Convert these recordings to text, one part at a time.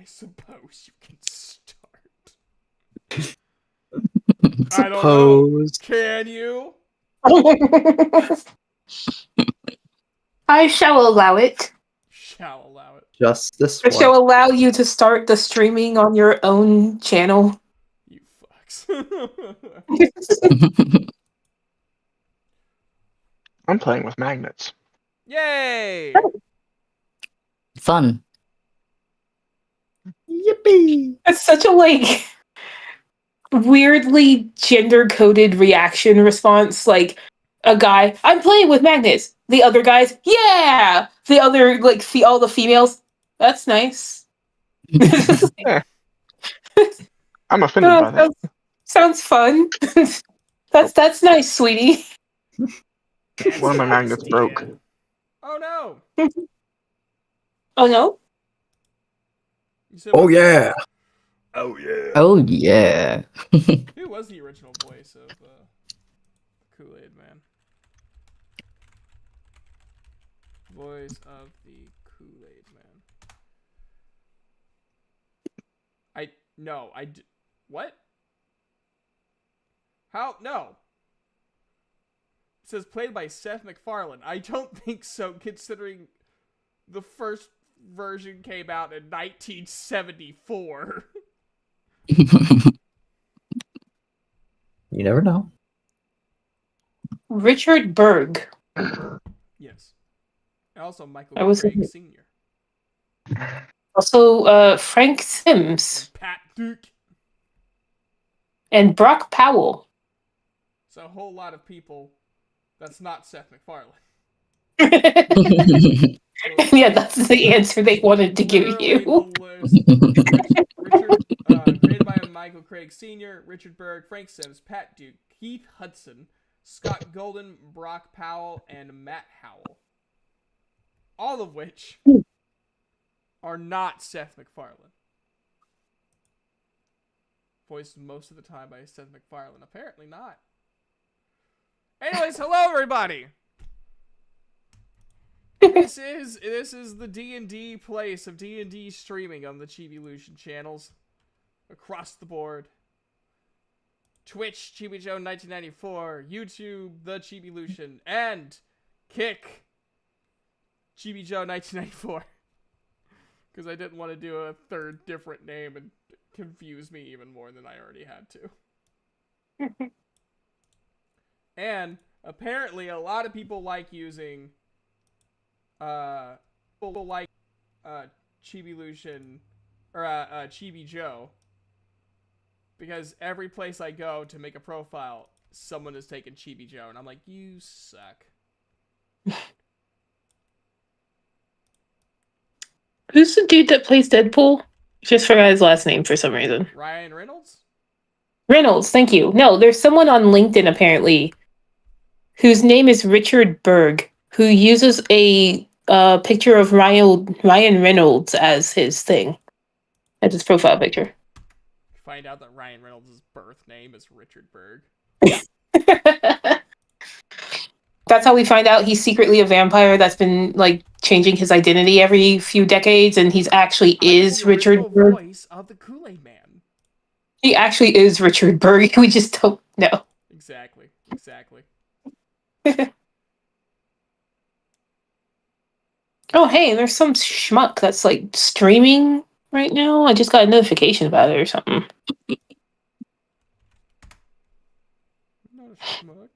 suppose you can start. I don't know. Can you? I shall allow it. Shall allow it. Just this I one. shall allow you to start the streaming on your own channel. You fucks. I'm playing with magnets. Yay! Fun. Yippee! It's such a like weirdly gender-coded reaction response. Like a guy, I'm playing with magnets. The other guys, yeah. The other like all the females, that's nice. I'm offended by that. Sounds fun. That's nice, sweetie. One of my magnets broke. Oh no! Oh no. You said Oh what? yeah! Oh yeah! Oh yeah. Who was the original voice of Kool-Aid Man? Voice of the Kool-Aid Man. What? How? No. It says played by Seth MacFarlane. I don't think so, considering the first version came out in 1974. You never know. Richard Berg. Yes. And also Michael I was Craig thinking- Sr. Also, Frank Sims Pat Duke. and Brock Powell. So a whole lot of people that's not Seth MacFarlane. Yeah, that's the answer they wanted to give Literally you. the list. Richard, created by Michael Craig Sr., Richard Berg, Frank Sims, Pat Duke, Keith Hudson, Scott Golden, Brock Powell, and Matt Howell. All of which are not Seth MacFarlane. Voiced most of the time by Seth MacFarlane. Apparently not. Anyways, hello everybody! This is the D&D place of D&D streaming on the Chibilution channels across the board. Twitch, ChibiJoe1994, YouTube, The Chibilution, and Kick, ChibiJoe1994. Because I didn't want to do a third different name and confuse me even more than I already had to. And apparently a lot of people like using Chibilution or Chibi Joe, because every place I go to make a profile, someone has taken Chibi Joe, and I'm like, you suck. Who's the dude that plays Deadpool? Just forgot his last name for some reason. Ryan Reynolds? Reynolds, thank you. No, there's someone on LinkedIn apparently whose name is Richard Berg, who uses a picture of Ryan Reynolds as his thing, as his profile picture. Find out that Ryan Reynolds' birth name is Richard Berg. That's how we find out he's secretly a vampire that's been like changing his identity every few decades, and he's actually is the Richard original Berg. voice of the Kool-Aid Man. He actually is Richard Berg. We just don't know. Exactly. Oh, hey, there's some schmuck that's like streaming right now. I just got a notification about it or something. Not a schmuck.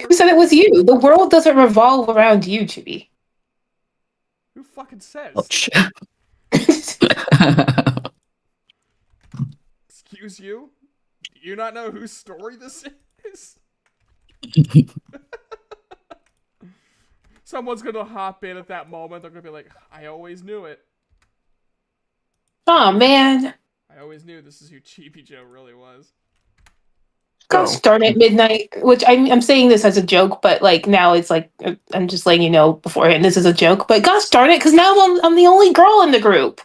Who said it was you? The world doesn't revolve around you, Chibi. Who fucking says? Ouch. Excuse you? Do you not know whose story this is? Someone's gonna hop in at that moment. They're gonna be like, I always knew it. Oh man. I always knew this is who Chibi Joe really was. Gosh darn it, midnight. Which I'm saying this as a joke, but like now it's like I'm just letting you know beforehand this is a joke. But gosh darn it, because now I'm the only girl in the group.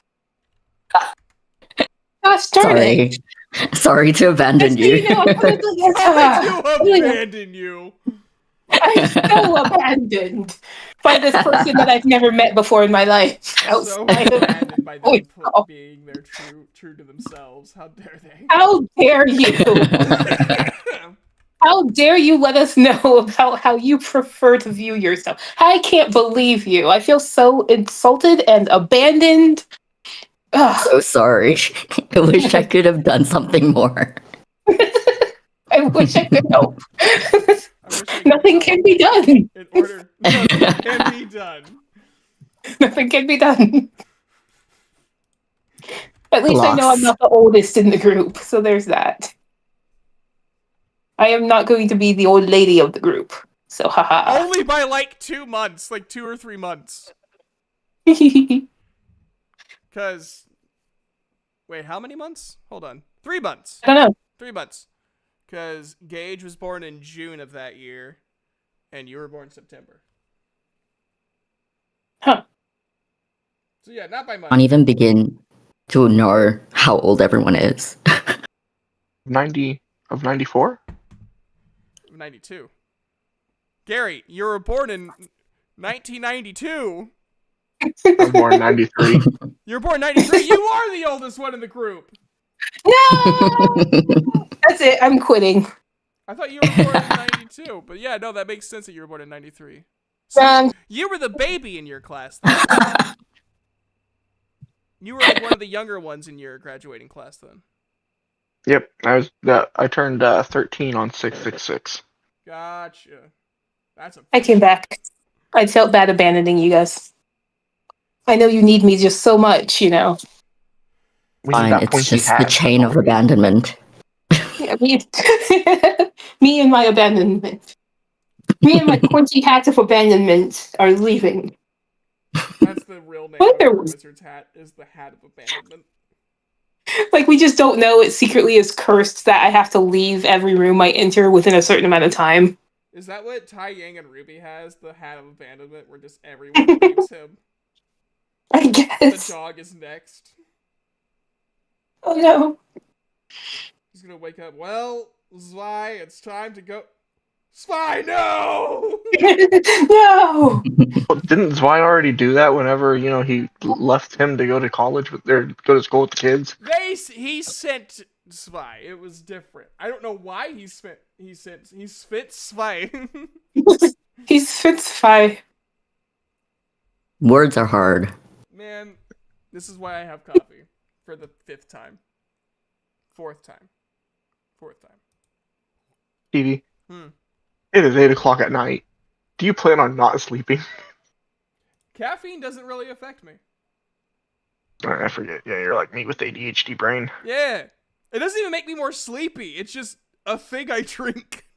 Gosh darn it. Sorry to abandon Just so you. know, I'm gonna I abandon you. I'm so abandoned by this person that I've never met before in my life. So outside of- abandoned by Oh, them oh. being their true to themselves. How dare they? How dare you? How dare you let us know about how you prefer to view yourself? I can't believe you. I feel so insulted and abandoned. Ugh. So sorry. I wish I could have done something more. I wish I could help. I wish I could Nothing help. can be done. In order, nothing can be done. Nothing can be done. At least I know I'm Loss. not the oldest in the group, so there's that. I am not going to be the old lady of the group. So haha. Only by like 2 months, like 2 or 3 months. Cause, wait, how many months? Hold on, 3 months. I don't know. 3 months. Cause Gage was born in June of that year, and you were born in September. Huh. So yeah, not by much. Can't even begin to know how old everyone is. 94? 92. Gary, you were born in 1992. I was born in 93. You were born in 93. You are the oldest one in the group. No! That's it. I'm quitting. I thought you were born in 92. But yeah, no, that makes sense that you were born in 93. So Wrong. you were the baby in your class then. You were like one of the younger ones in your graduating class then. Yep, I turned 13 on 666. Gotcha. That's a I came back. I felt bad abandoning you guys. I know you need me just so much, you know. We need Fine, that it's pointy just the hat. chain of abandonment. Yeah, me and my abandonment. Me and my pointy hat of abandonment are leaving. That's the real name What of there the was- wizard's hat, is the hat of abandonment. Like, we just don't know it secretly is cursed that I have to leave every room I enter within a certain amount of time. Is that what Tai Yang and Ruby has? The hat of abandonment, where just everyone leaves him. I The guess. dog is next. Oh no. He's gonna wake up. Well, Zwei, it's time to go. Zwei, no! No! Well, didn't Zwei already do that whenever, he left him to go to college or go to school with the kids? He sent Zwei. It was different. I don't know why he spent Zwei. He's Fitzfy. Words are hard. Man, this is why I have coffee for the 5th time. 4th time. TV, Hmm. it is 8 o'clock at night. Do you plan on not sleeping? Caffeine doesn't really affect me. I forget. Yeah, you're like me with ADHD brain. Yeah. It doesn't even make me more sleepy. It's just a thing I drink.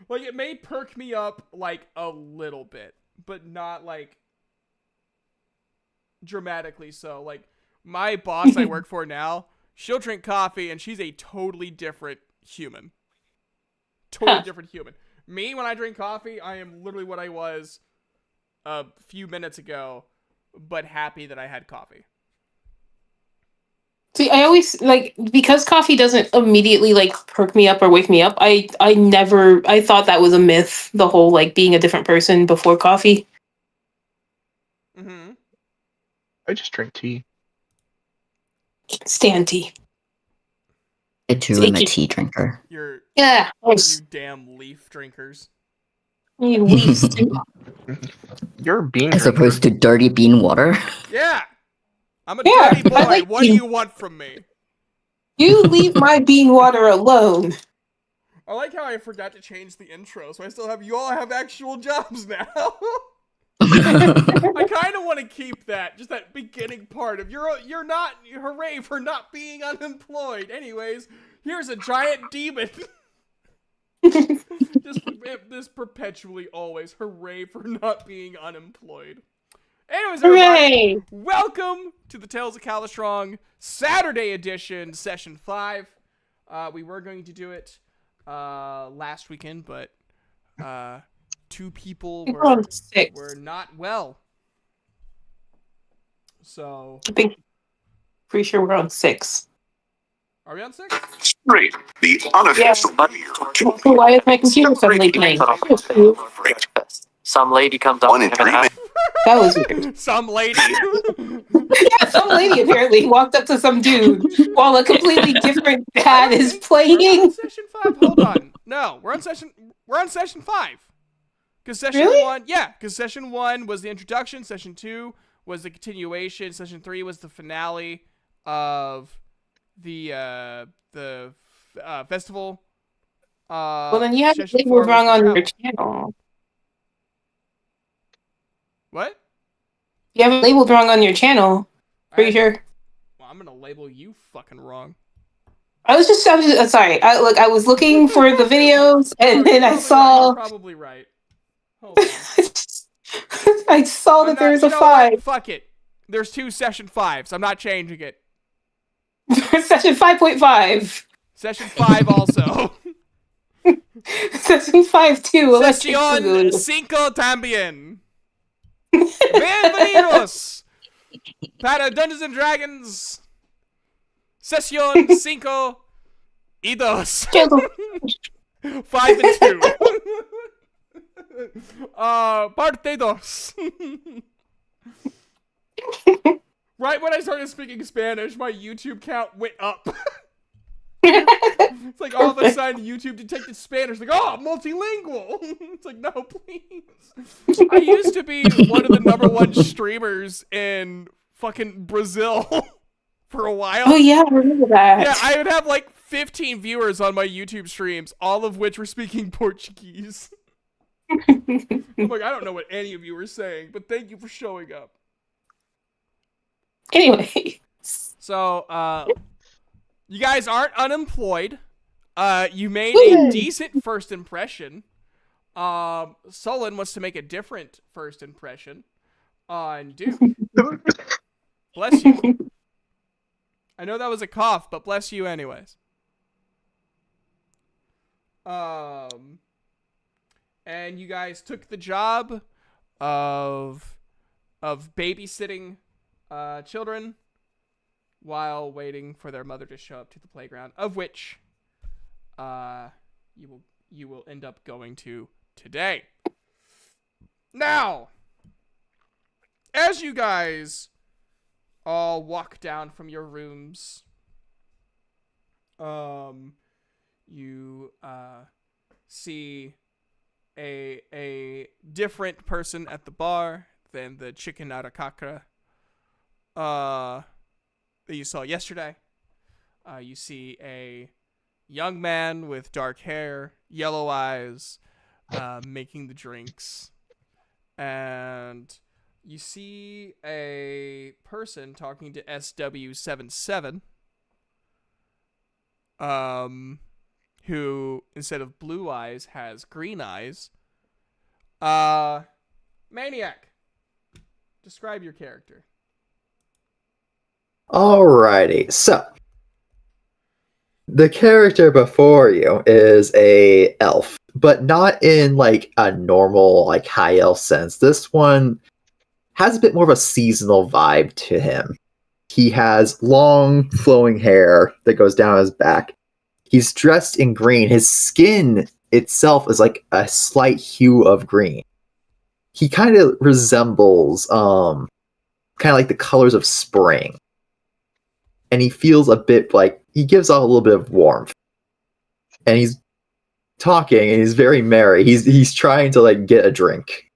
Like, it may perk me up, like, a little bit, but not, like, dramatically so. Like, my boss I work for now, she'll drink coffee, and she's a totally different human. Totally different human. Me, when I drink coffee, I am literally what I was a few minutes ago, but happy that I had coffee. See, I always because coffee doesn't immediately perk me up or wake me up. I thought that was a myth. The whole being a different person before coffee. Mm-hmm. I just drink tea. Stand tea. I too am a tea drinker. You Yeah. damn leaf drinkers. You leaves. You're a bean As drinker. opposed to dirty bean water. Yeah! I'm a Yeah, dirty boy. I like What do bean- you want from me? You leave my bean water alone. I like how I forgot to change the intro, so I still have you all have actual jobs now. I kind of want to keep that, just that beginning part of you're not, hooray for not being unemployed. Anyways, here's a giant demon. Just perpetually always hooray for not being unemployed. Anyways, everybody, Hooray! welcome to the Tales of Calistrong Saturday edition, session 5. We were going to do it last weekend, but 2 people We're on 6. were not well. So, I think pretty sure we're on 6. Are we on 6? Three, the unofficial So why is my computer suddenly playing? Some lady comes up One to in him three and asks, That was weird. Some lady. Yeah, some lady apparently walked up to some dude while a completely different ad is We're playing. on session 5. Hold on. No, we're on session 5. Because session Really? 1, yeah, because session 1 was the introduction, session 2 was the continuation, session 3 was the finale of the festival. Well, then you have it session labeled 4 was wrong the on your travel. channel. What? You have it labeled wrong on your channel. Pretty sure. Well, I'm gonna label you fucking wrong. I was sorry. I was looking for the videos, and then I saw. You're probably right. Hold on. I saw that there was a You know what? 5. Fuck it. There's 2 session 5s. I'm not changing it. Session 5.5. Session 5 also. Session 5 too. Electric Session Boogaloo. 5 también. Bienvenidos para Dungeons and Dragons. Session 5 y 2. 5 and 2. Parte 2. Right when I started speaking Spanish, my YouTube count went up. It's like all of a sudden YouTube detected Spanish. Like, oh, multilingual. It's like, no, please. I used to be one of the #1 streamers in fucking Brazil for a while. Oh yeah, I remember that. Yeah, I would have like 15 viewers on my YouTube streams, all of which were speaking Portuguese. I'm like, I don't know what any of you are saying, but thank you for showing up. Anyway. So, you guys aren't unemployed. You made a decent first impression. Solon wants to make a different first impression on Duke. Bless you. I know that was a cough, but bless you anyways. And you guys took the job of babysitting children while waiting for their mother to show up to the playground, of which you will end up going to today. Now, as you guys all walk down from your rooms, you see a different person at the bar than the chicken arakakra that you saw yesterday. You see a young man with dark hair, yellow eyes, making the drinks. And you see a person talking to SW77, who, instead of blue eyes, has green eyes. Maniac, describe your character. Alrighty, so the character before you is a elf, but not in like a normal like high elf sense. This one has a bit more of a seasonal vibe to him. He has long flowing hair that goes down his back. He's dressed in green. His skin itself is like a slight hue of green. He kind of resembles kind of like the colors of spring. And he feels a bit like he gives off a little bit of warmth. And he's talking and he's very merry. He's trying to like get a drink.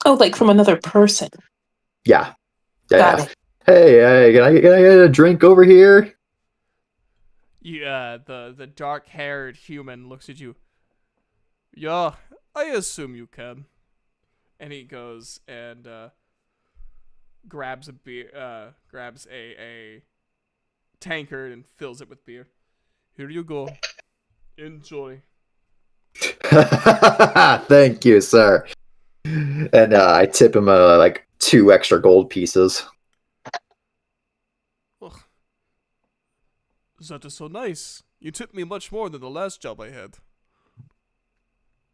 Oh, like from another person. Yeah. Got it. Hey, can I get a drink over here? Yeah, the dark-haired human looks at you. Yeah, I assume you can. And he goes and grabs a beer, grabs a tankard and fills it with beer. Here you go. Enjoy. Thank you, sir. And I tip him like 2 extra gold pieces. Ugh. That is so nice. You tipped me much more than the last job I had.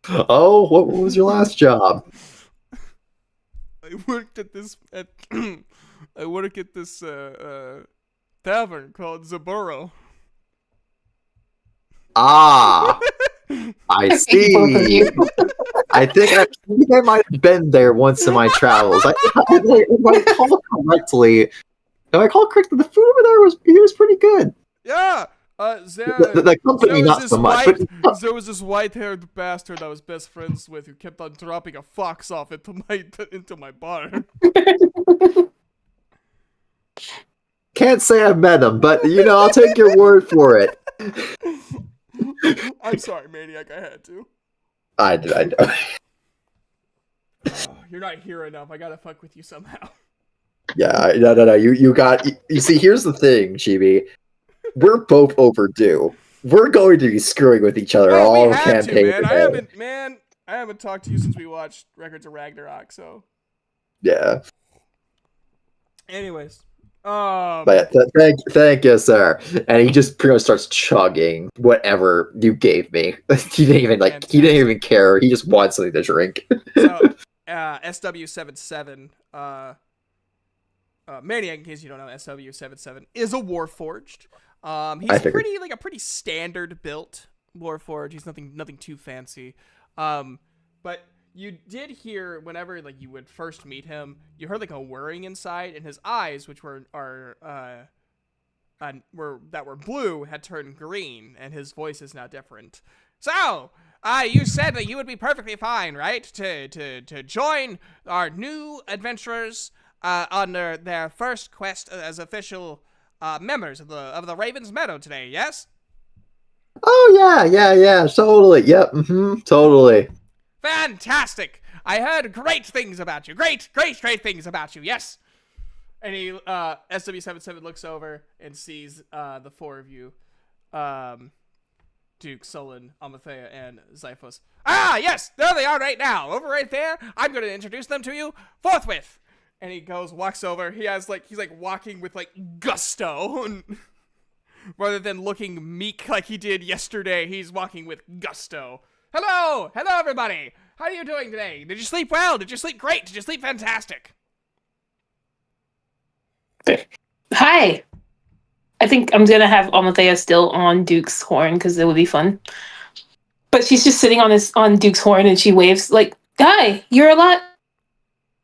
Oh, what was your last job? I worked at I work at this tavern called Zaburo. Ah, I Thank both of see. you. I think I might have been there once in my travels. If I recall correctly, the food over there was pretty good. Yeah. The company not so much, but There was this white-haired bastard I was best friends with who kept on dropping a fox off into my bar. can't say I've met him. But I'll take your word for it. I'm sorry, Maniac. I had to. I know. Oh, you're not here enough. I gotta fuck with you somehow. Yeah, no. You see, here's the thing, Chibi. We're both overdue. We're going to be screwing with each other Oh, all we had to, campaign. man. I haven't talked to you since we watched Records of Ragnarok. So, Yeah. anyways, But thank you, sir. And he just pretty much starts chugging whatever you gave me. He didn't even care. He just wants something to drink. So, SW77, Maniac, in case you don't know, SW77 is a Warforged. He's a pretty standard built Warforged. He's nothing too fancy. But you did hear whenever you would first meet him, you heard a whirring inside, and his eyes, which were blue, had turned green, and his voice is now different. So, you said that you would be perfectly fine, right? To join our new adventurers on their first quest as official members of the Raven's Meadow today, yes? Oh yeah, totally. Yep, totally. Fantastic! I heard great things about you. Great things about you, yes? And he, SW77 looks over and sees the four of you, Duke, Sullen, Amathea, and Xiphos. Ah, yes! There they are right now! Over right there! I'm gonna introduce them to you forthwith! And he walks over, he's walking with, gusto, and rather than looking meek like he did yesterday, he's walking with gusto. Hello, everybody! How are you doing today? Did you sleep well? Did you sleep great? Did you sleep fantastic? Hi. I think I'm gonna have Amathea still on Duke's horn because it would be fun. But she's just sitting on Duke's horn and she waves like, "Guy, you're a lot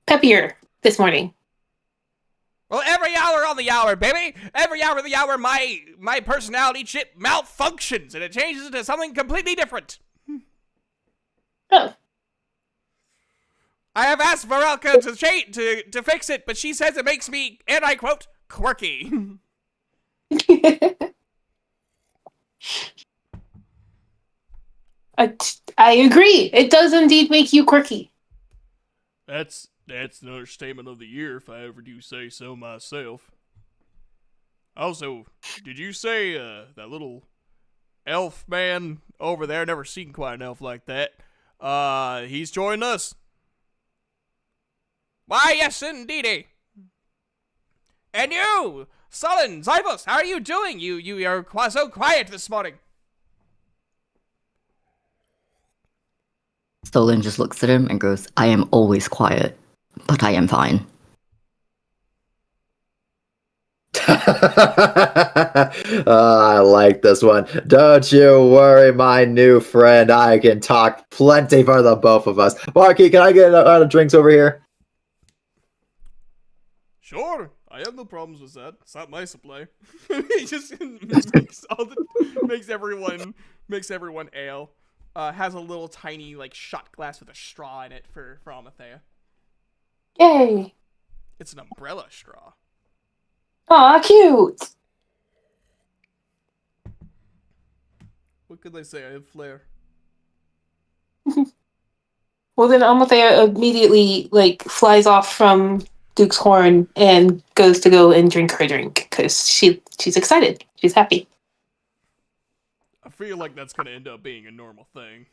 peppier this morning." Well, every hour on the hour, baby! Every hour of the hour, my personality chip malfunctions and it changes into something completely different. Oh. I have asked Varelka to fix it, but she says it makes me, and I quote, quirky. I agree. It does indeed make you quirky. That's another statement of the year, if I ever do say so myself. Also, did you say that little elf man over there? Never seen quite an elf like that. He's joined us. Why, yes, indeedy. And you, Sullen, Xiphos, how are you doing? You are so quiet this morning. Stolen just looks at him and goes, "I am always quiet, but I am fine." I like this one. Don't you worry, my new friend. I can talk plenty for the both of us. Marky, can I get a drinks over here? Sure, I have no problems with that. It's not my supply. He just makes everyone ale. Has a little tiny shot glass with a straw in it for Amathea. Yay. It's an umbrella straw. Aw, cute. What could I say? I have flair. Well, then Amathea immediately flies off from Duke's horn and goes to go and drink her drink because she's excited. She's happy. I feel like that's gonna end up being a normal thing.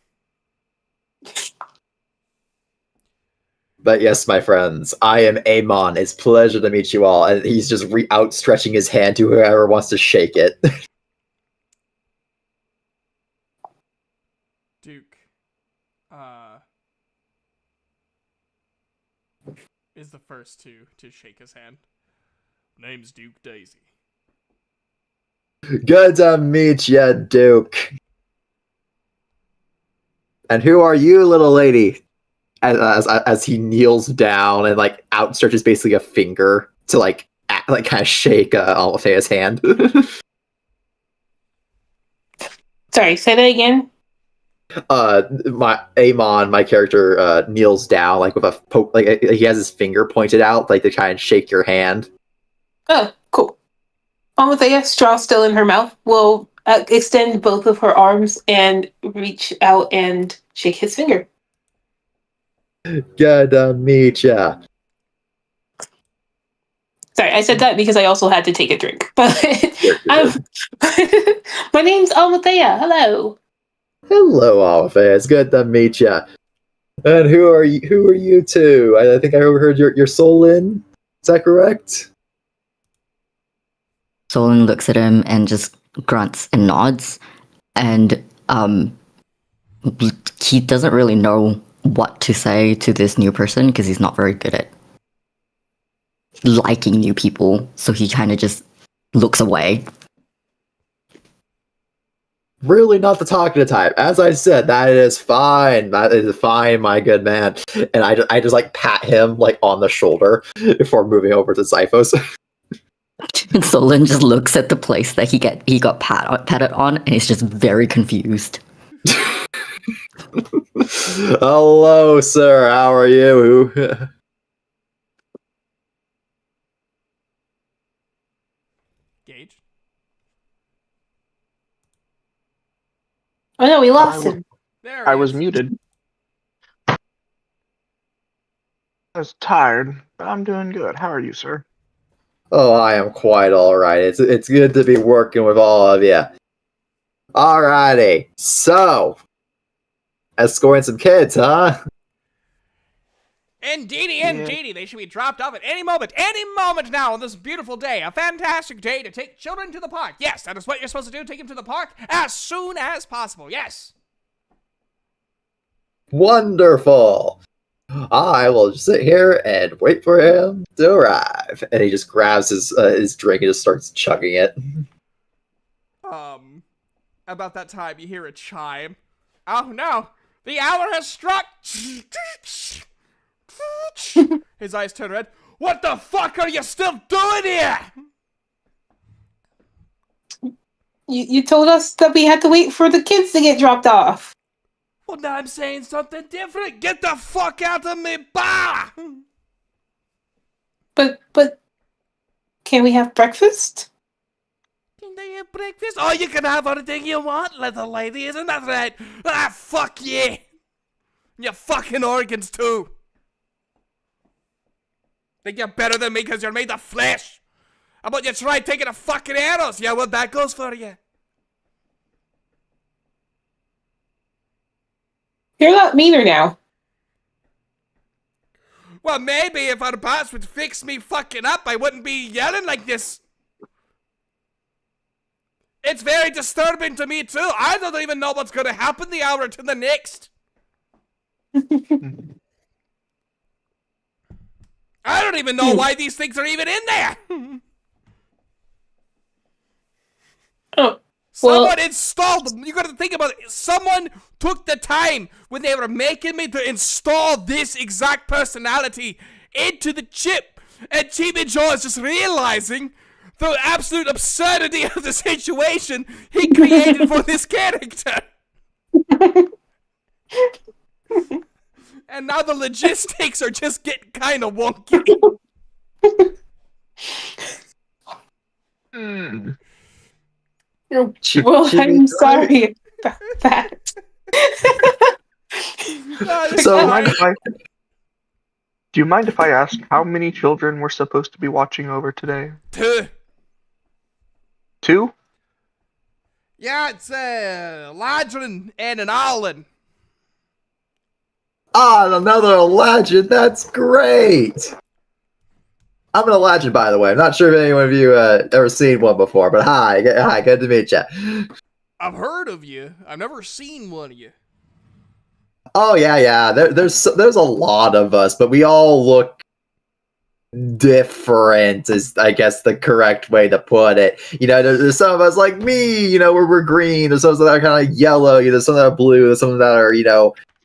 But yes, my friends, I am Amon. It's a pleasure to meet you all. And he's just outstretching his hand to whoever wants to shake it. Duke, is the first to shake his hand. Name's Duke Daisy. Good to meet ya, Duke. And who are you, little lady? As he kneels down and like outstretches basically a finger to like kind of shake Althea's hand. Sorry, say that again. My character kneels down like with a poke, like he has his finger pointed out, like to try and shake your hand. Oh, cool. Althea, straw still in her mouth, will extend both of her arms and reach out and shake his finger. Good to meet ya. Sorry, I said that because I also had to take a drink. But my name's Althea. Hello. Hello, Althea. It's good to meet ya. And who are you? Who are you two? I think I overheard your Solin. Is that correct? Solon looks at him and just grunts and nods, and he doesn't really know what to say to this new person because he's not very good at liking new people, so he kind of just looks away. Really not the talkative type. As I said, that is fine. That is fine, my good man. And I just like pat him like on the shoulder before moving over to Zyphos. And Solon just looks at the place that he got patted on, and he's just very confused. Hello, sir. How are you? Gage? Oh no, we lost him. There I he was is. muted. I was tired, but I'm doing good. How are you, sir? Oh, I am quite all right. It's good to be working with all of you. Alrighty. So, escorting some kids, huh? Indeedy, Yeah. indeedy. They should be dropped off at any moment now on this beautiful day. A fantastic day to take children to the park. Yes, that is what you're supposed to do. Take them to the park as soon as possible. Yes. Wonderful. I will just sit here and wait for him to arrive. And he just grabs his drink and just starts chugging it. About that time, you hear a chime. Oh no, the hour has struck. His eyes turn red. What the fuck are you still doing here? You told us that we had to wait for the kids to get dropped off. Well, now I'm saying something different. Get the fuck out of me bar! But can we have breakfast? Can they have breakfast? Oh, you can have anything you want, little lady, isn't that right? Ah, fuck yeah! Your fucking organs, too. Think you're better than me because you're made of flesh? How about you try taking the fucking arrows? Yeah, well, that goes for you. You're a lot meaner now. Well, maybe if our boss would fix me fucking up, I wouldn't be yelling like this. It's very disturbing to me, too. I don't even know what's gonna happen the hour to the next. I don't even know why these things are even in there. Oh, Someone installed them. You gotta think about it. Someone took the time when they were making me to install this exact personality into the chip. And Chibi Joe is just realizing the absolute absurdity of the situation he created for this character. And now the logistics are just getting kind of wonky. well, I'm sorry about that. So- Do you mind if I ask how many children we're supposed to be watching over today? 2. 2? Yeah, it's Ladrin and an Allen. Ah, another legend. That's great. I'm an legend, by the way. I'm not sure if anyone of you ever seen one before, but hi, good to meet you. I've heard of you. I've never seen one of you. Oh yeah. There's a lot of us, but we all look different is I guess the correct way to put it. There's some of us like me, we're green. There's some that are kind of yellow. Some that are blue. There's some that are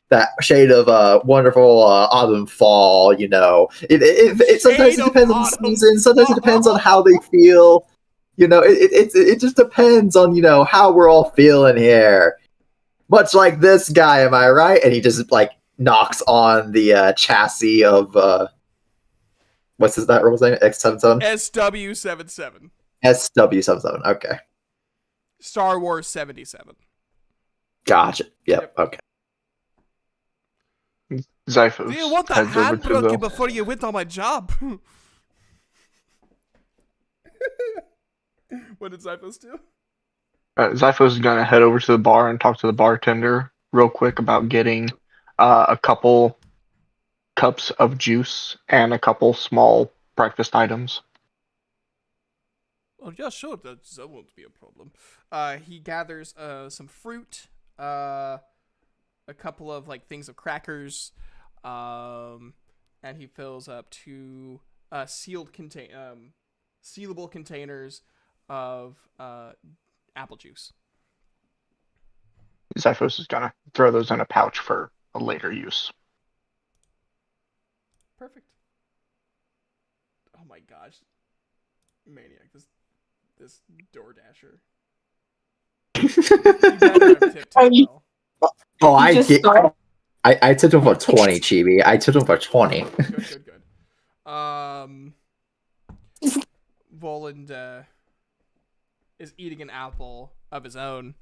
that shade of wonderful autumn fall. It sometimes it depends on the season. Sometimes it depends on how they feel. It just depends on how we're all feeling here. Much like this guy, am I right? And he just like knocks on the chassis of what's that robot's name? X77? SW77. SW77. Okay. Star Wars 77. Gotcha. Yep. Okay. Zyphos Do you want a heads over hand to brookie the. before you went on my job? What did Zyphos do? Zyphos is gonna head over to the bar and talk to the bartender real quick about getting a couple cups of juice and a couple small breakfast items. Oh yeah, sure. That won't be a problem. He gathers some fruit, a couple of like things of crackers, and he fills up two sealable containers of apple juice. Zyphos is gonna throw those in a pouch for a later use. Perfect. Oh my gosh, maniac! This DoorDasher. You better have tipped him well. Oh, I Just get. start- I tipped him for 20, Chibi. I tipped him for 20. Good. Voland is eating an apple of his own.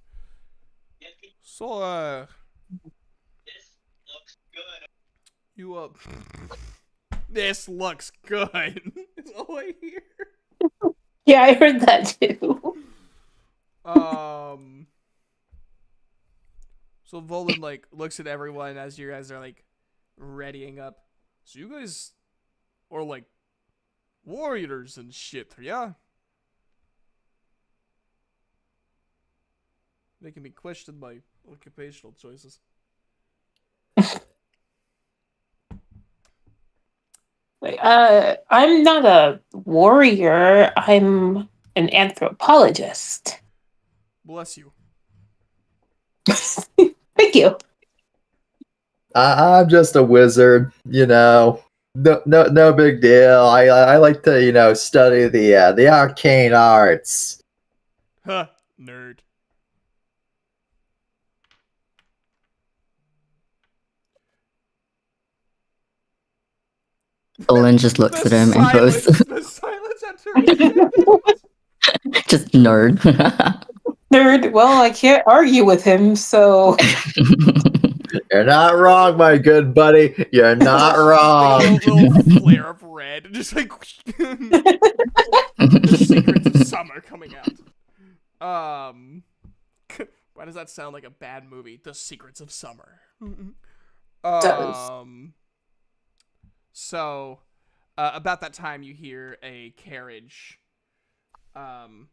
So, This looks good. you, this looks good. Is all I hear. Yeah, I heard that too. So Voland, like, looks at everyone as you guys are, like, readying up. So you guys are, like, warriors and shit, yeah? Making me question my occupational choices. I'm not a warrior. I'm an anthropologist. Bless you. Thank you. I'm just a wizard, No big deal. I like to, study the arcane arts. Huh, nerd. Olin just looks at him and goes, The silence after just nerd. Nerd, well, I can't argue with him, so You're not wrong, my good buddy. You're not wrong. Like a little flare of red, just like the secrets of summer coming out. Why does that sound like a bad movie? The Secrets of Summer. does. So, about that time, you hear a carriage. The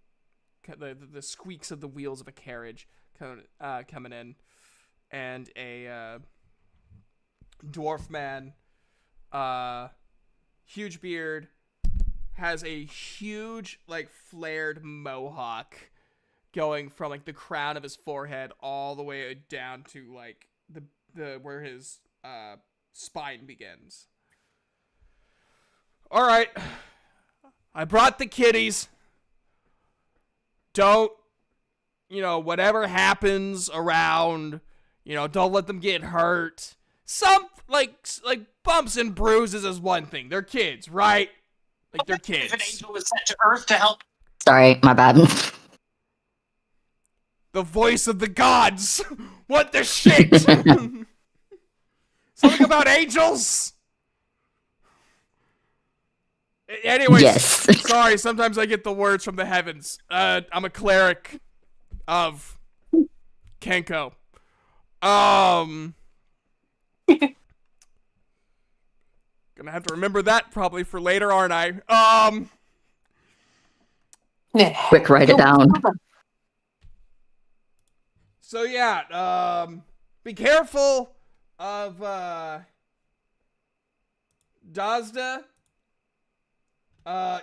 squeaks of the wheels of a carriage coming in, and a dwarf man, huge beard, has a huge like flared mohawk going from like the crown of his forehead all the way down to like the where his spine begins. All right, I brought the kitties. Don't, whatever happens around, don't let them get hurt. Some like bumps and bruises is one thing. They're kids, right? Like they're kids. If an angel was sent to Earth to help. Sorry, my bad. The voice of the gods. What the shit? Something about angels. Anyways, Yes. sorry, sometimes I get the words from the heavens. I'm a cleric of Kenko. Gonna have to remember that probably for later, aren't I? Quick, write it down. So yeah, be careful of Dazda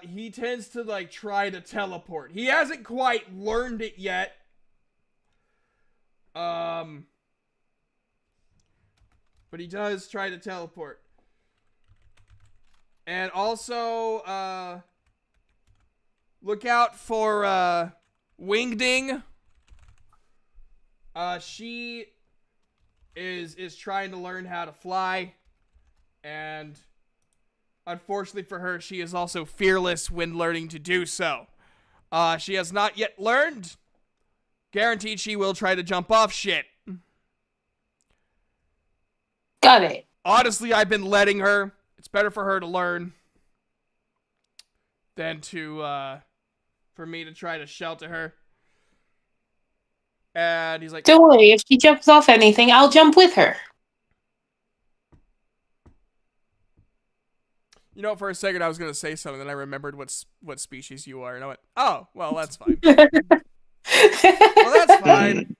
he tends to like try to teleport. He hasn't quite learned it yet. But he does try to teleport. And also, look out for, Wingding. She is trying to learn how to fly. And unfortunately for her, she is also fearless when learning to do so. She has not yet learned. Guaranteed she will try to jump off shit. Got it. Honestly, I've been letting her. It's better for her to learn than to, for me to try to shelter her. And he's like, Don't worry, if she jumps off anything, I'll jump with her. you know, for a second I was going to say something, then I remembered what species you are. And I went, oh, well, that's fine. Well, that's fine.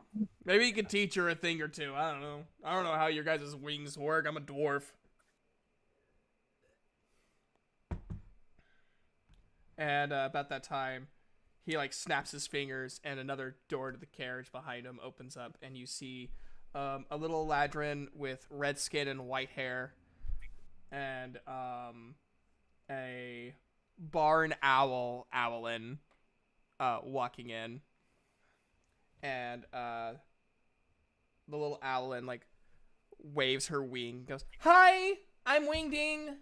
Maybe you could teach her a thing or two. I don't know. I don't know how your guys' wings work. I'm a dwarf. And about that time, he like snaps his fingers, and another door to the carriage behind him opens up, and you see a little ladrin with red skin and white hair, and a barn owlin walking in, and the little owlin like waves her wing, goes, "Hi, I'm Wingding,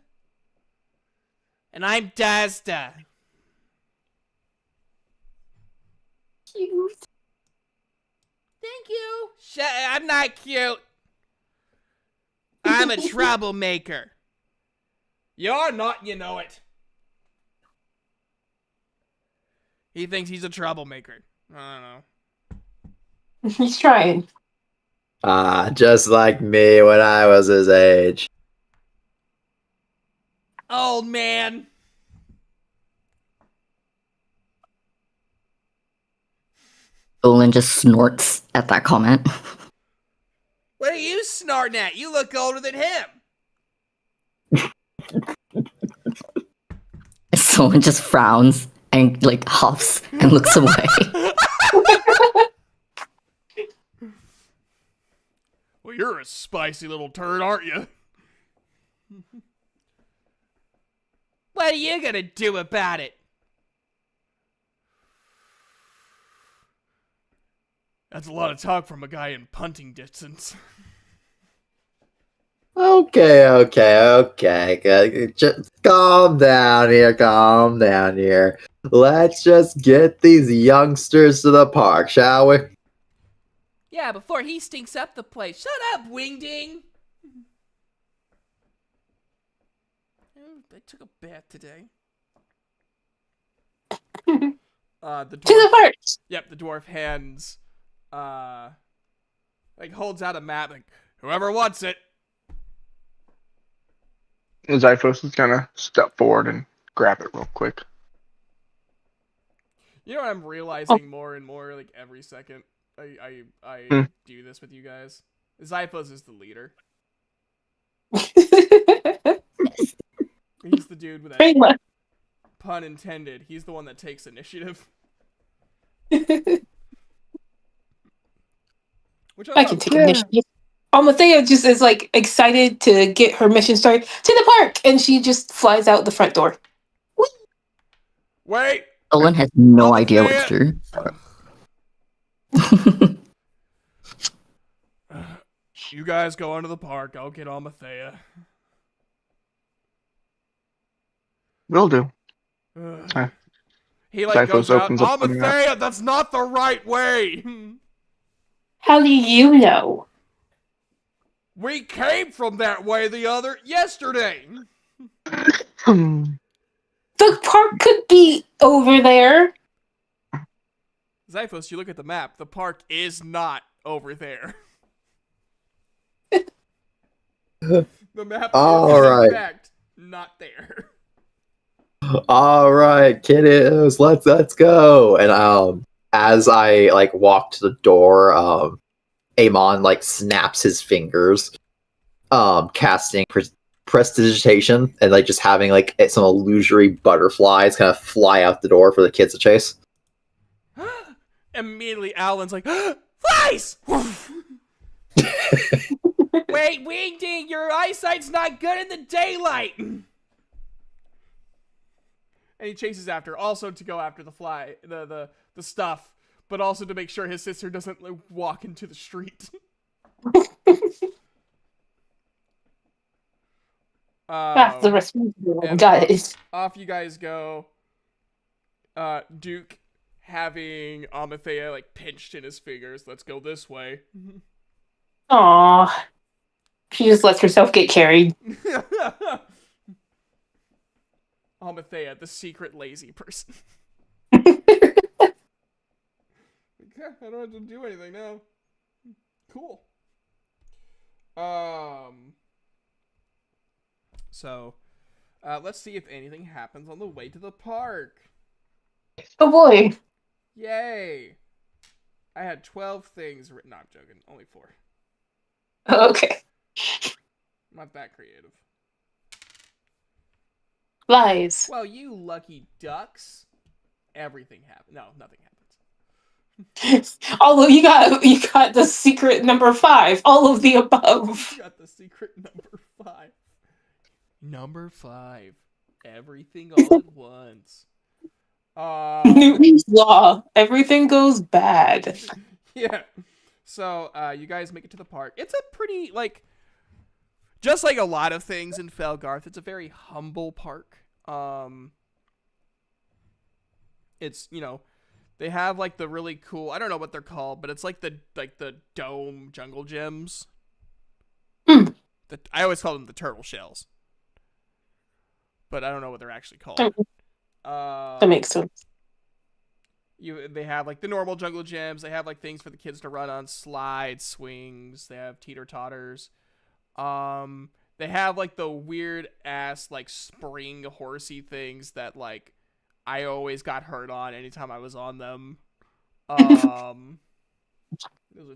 and I'm Dazda." Cute. Thank you. I'm not cute. I'm a troublemaker. You're not, you know it. He thinks he's a troublemaker. I don't know. He's trying. Just like me when I was his age. Old man. Olin just snorts at that comment. What are you snorting at? You look older than him. Solon just frowns and like huffs and looks away. Well, you're a spicy little turd, aren't you? What are you gonna do about it? That's a lot of talk from a guy in punting distance. Okay. Just calm down here. Let's just get these youngsters to the park, shall we? Yeah, before he stinks up the place. Shut up, Wingding! Oh, I took a bath today. The To the dwarf. park. Yep, the dwarf hands, like holds out a map, like whoever wants it. Zyphos is gonna step forward and grab it real quick. You know what I'm realizing more and more, like every second I do this with you guys. Zyphos is the leader. He's the dude with Pretty that much. pun intended. He's the one that takes initiative. Which I can take initiative. Almathea just is like excited to get her mission started to the park, and she just flies out the front door. Wait! Olin has no Oh, idea man. what's true. You guys go into the park. I'll get Almathea. Will do. He like Zyphos goes out. opens up the map. Almathea, that's not the right way. How do you know? We came from that way yesterday. The park could be over there. Zyphos, you look at the map. The park is not over there. The map All is right. in fact not there. All right, kiddos, let's go. And as I like walk to the door, Amon like snaps his fingers, casting prestidigitation and like just having like some illusory butterflies kind of fly out the door for the kids to chase. Immediately, Alan's like, flies! Wait, Wingding, your eyesight's not good in the daylight! And he chases after, also to go after the fly, the stuff, but also to make sure his sister doesn't like, walk into the street. That's the responsible and guys. Off you guys go. Duke having Amathea like pinched in his fingers. Let's go this way. Aw. She just lets herself get carried. Amathea, the secret lazy person. Okay, I don't have to do anything now. Cool. So, let's see if anything happens on the way to the park. Oh boy. Yay! I had 12 things written. No, I'm joking. Only 4. Okay. Not that creative. Lies. Well, you lucky ducks. Everything happened. No, nothing happens. Although you got the secret number 5. All of the above. You got the secret number 5. Number 5. Everything all at once. Newton's law. Everything goes bad. Yeah. So, you guys make it to the park. It's a pretty, like, just like a lot of things in Felgarth, it's a very humble park. It's, you know, they have, like, the really cool, I don't know what they're called, but it's like the dome jungle gyms. Mm. I always call them the turtle shells. But I don't know what they're actually called. That makes sense. They have like the normal jungle gyms. They have like things for the kids to run on, slides, swings. They have teeter-totters. They have like the weird ass like spring horsey things that like I always got hurt on anytime I was on them. Those are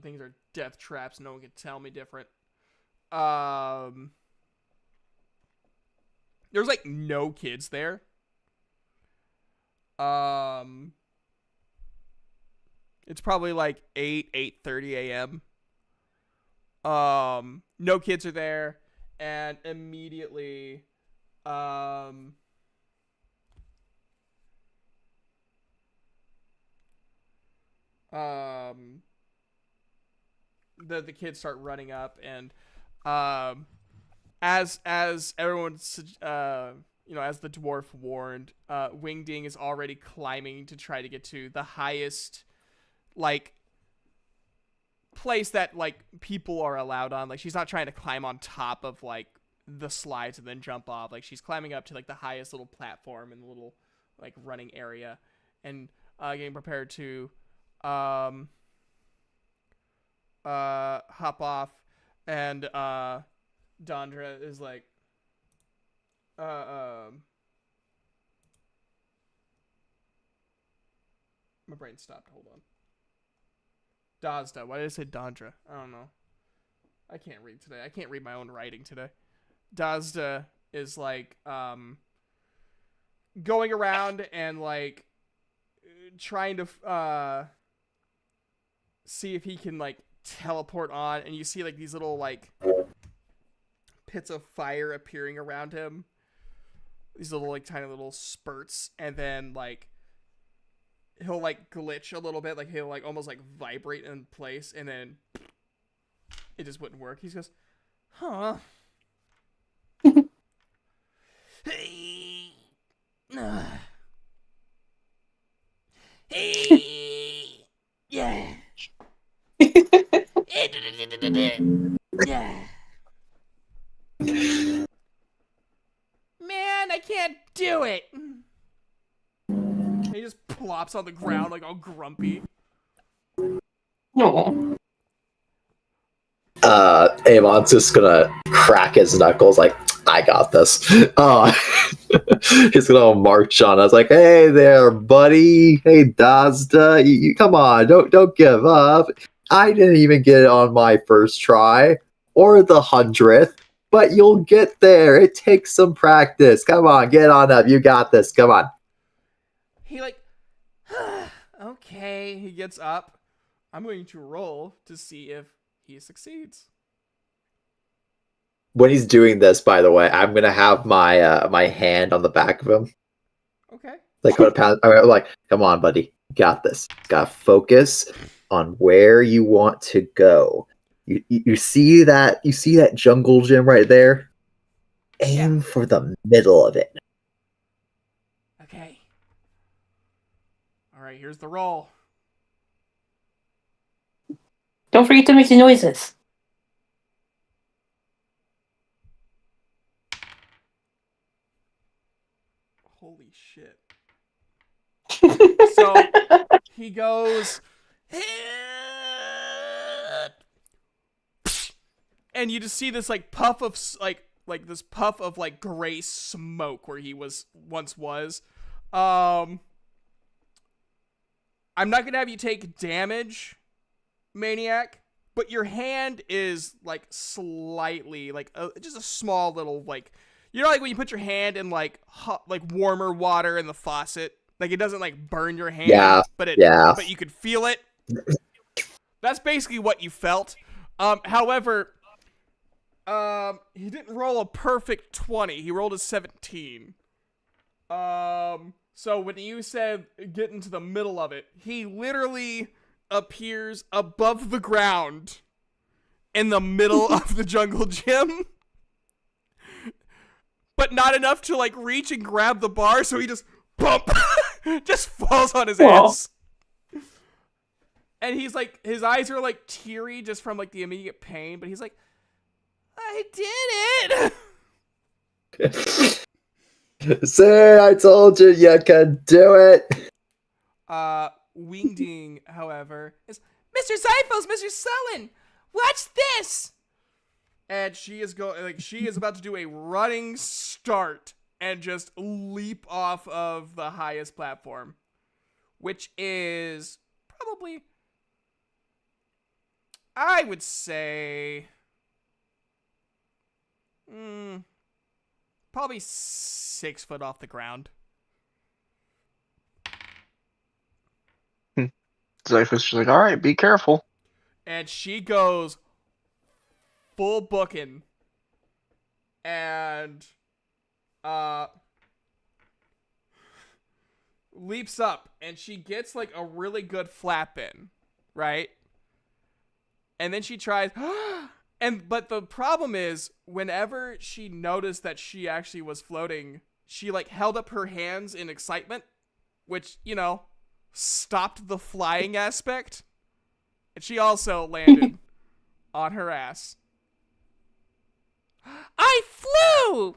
things are death traps. No one can tell me different. There's like no kids there. It's probably like 8:30 a.m. No kids are there, and immediately, the kids start running up, and as everyone's you know, as the dwarf warned, Wingding is already climbing to try to get to the highest, like, place that, like, people are allowed on. Like, she's not trying to climb on top of, like, the slides and then jump off. Like, she's climbing up to, like, the highest little platform in the little, like, running area. And getting prepared to hop off. And Dondra is like, my brain stopped. Hold on. Dazda. Why did I say Dondra? I don't know. I can't read today. I can't read my own writing today. Dazda is like going around and like trying to see if he can like teleport on, and you see like these little like pits of fire appearing around him. These little like tiny little spurts, and then like he'll like glitch a little bit, like he'll like almost like vibrate in place, and then it just wouldn't work. He goes, huh. Hey. Hey. Yeah. Yeah. Man, I can't do it. He just plops on the ground like all grumpy. No. Amon's just gonna crack his knuckles like, I got this. He's gonna march on us like, hey there, buddy. Hey, Dazda, you come on, don't give up. I didn't even get it on my first try, or the 100th, but you'll get there. It takes some practice. Come on, get on up. You got this. Come on. He like, okay. He gets up. I'm going to roll to see if he succeeds. When he's doing this, by the way, I'm gonna have my my hand on the back of him. Okay. Like, I'm like, come on, buddy, you got this. Gotta focus on where you want to go. You see that jungle gym right there? Aim for the middle of it. Okay. All right. Here's the roll. Don't forget to make the noises. Holy shit. So he goes, and you just see this like puff of like this puff of like gray smoke where he once was. I'm not gonna have you take damage, Maniac, but your hand is like slightly like just a small little like, you know, like when you put your hand in like hot, like warmer water in the faucet, like it doesn't like burn your hand, but you could feel it. That's basically what you felt. However, he didn't roll a perfect 20. He rolled a 17. So when you said get into the middle of it, he literally appears above the ground in the middle of the jungle gym. But not enough to like reach and grab the bar, so he just bump just falls on his ass. And he's like, his eyes are like teary just from like the immediate pain, but he's like, I did it. Say, I told you you could do it. Wingding, however, is Mr. Zyphos, Mr. Sullen, watch this. And she is about to do a running start and just leap off of the highest platform, which is probably, I would say, probably 6 foot off the ground. Zyphus is like, all right, be careful. And she goes full booking and leaps up, and she gets like a really good flap in, right? And then she tries but the problem is, whenever she noticed that she actually was floating, she like held up her hands in excitement, which, you know, stopped the flying aspect. And she also landed on her ass. I flew!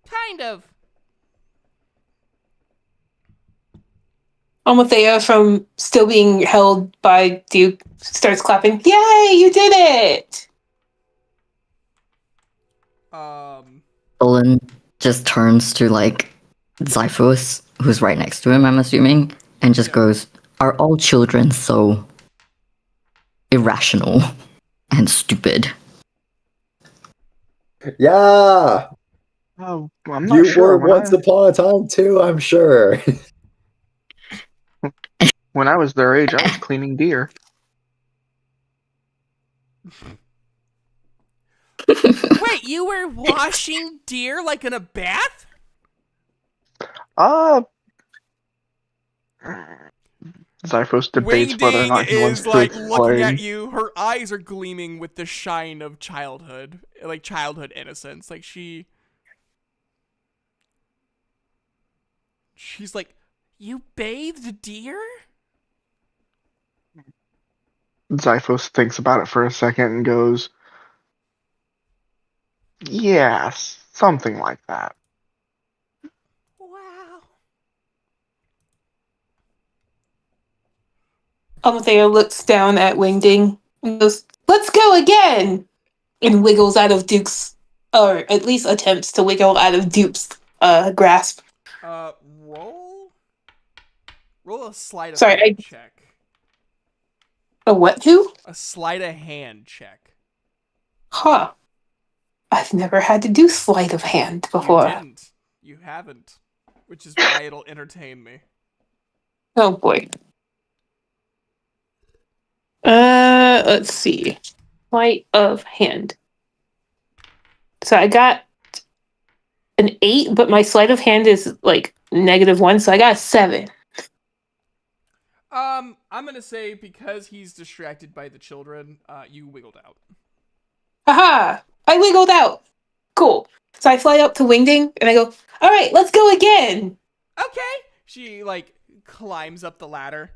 Kind of. Amathea, from still being held by Duke, starts clapping. Yay, you did it! Olin just turns to like Zyphos, who's right next to him, I'm assuming, and just goes, "Are all children so irrational and stupid?" Yeah, Oh, I'm not you sure. were once upon a time too, I'm sure. When I was their age, I was cleaning deer. Wait, you were washing deer like in a bath? Zyphos debates whether or not he wants is to like looking at explain. you. Her eyes are gleaming with the shine of childhood, like childhood innocence. Like she's like, you bathed deer? Zyphos thinks about it for a second and goes, yeah, something like that. Wow. Amathea looks down at Wingding and goes, "Let's go again!" And wiggles out of Duke's, or at least attempts to wiggle out of Duke's grasp. Roll a sleight of Sorry, hand check. A what, who? A sleight of hand check. Huh. I've never had to do sleight of hand You before. didn't. You haven't. Which is why it'll entertain me. Oh boy. Let's see. Sleight of hand. So I got an 8, but my sleight of hand is like -1, so I got a 7. I'm gonna say because he's distracted by the children, you wiggled out. Haha! I wiggled out! Cool. So I fly up to Wingding and I go, alright, let's go again! Okay. She like climbs up the ladder.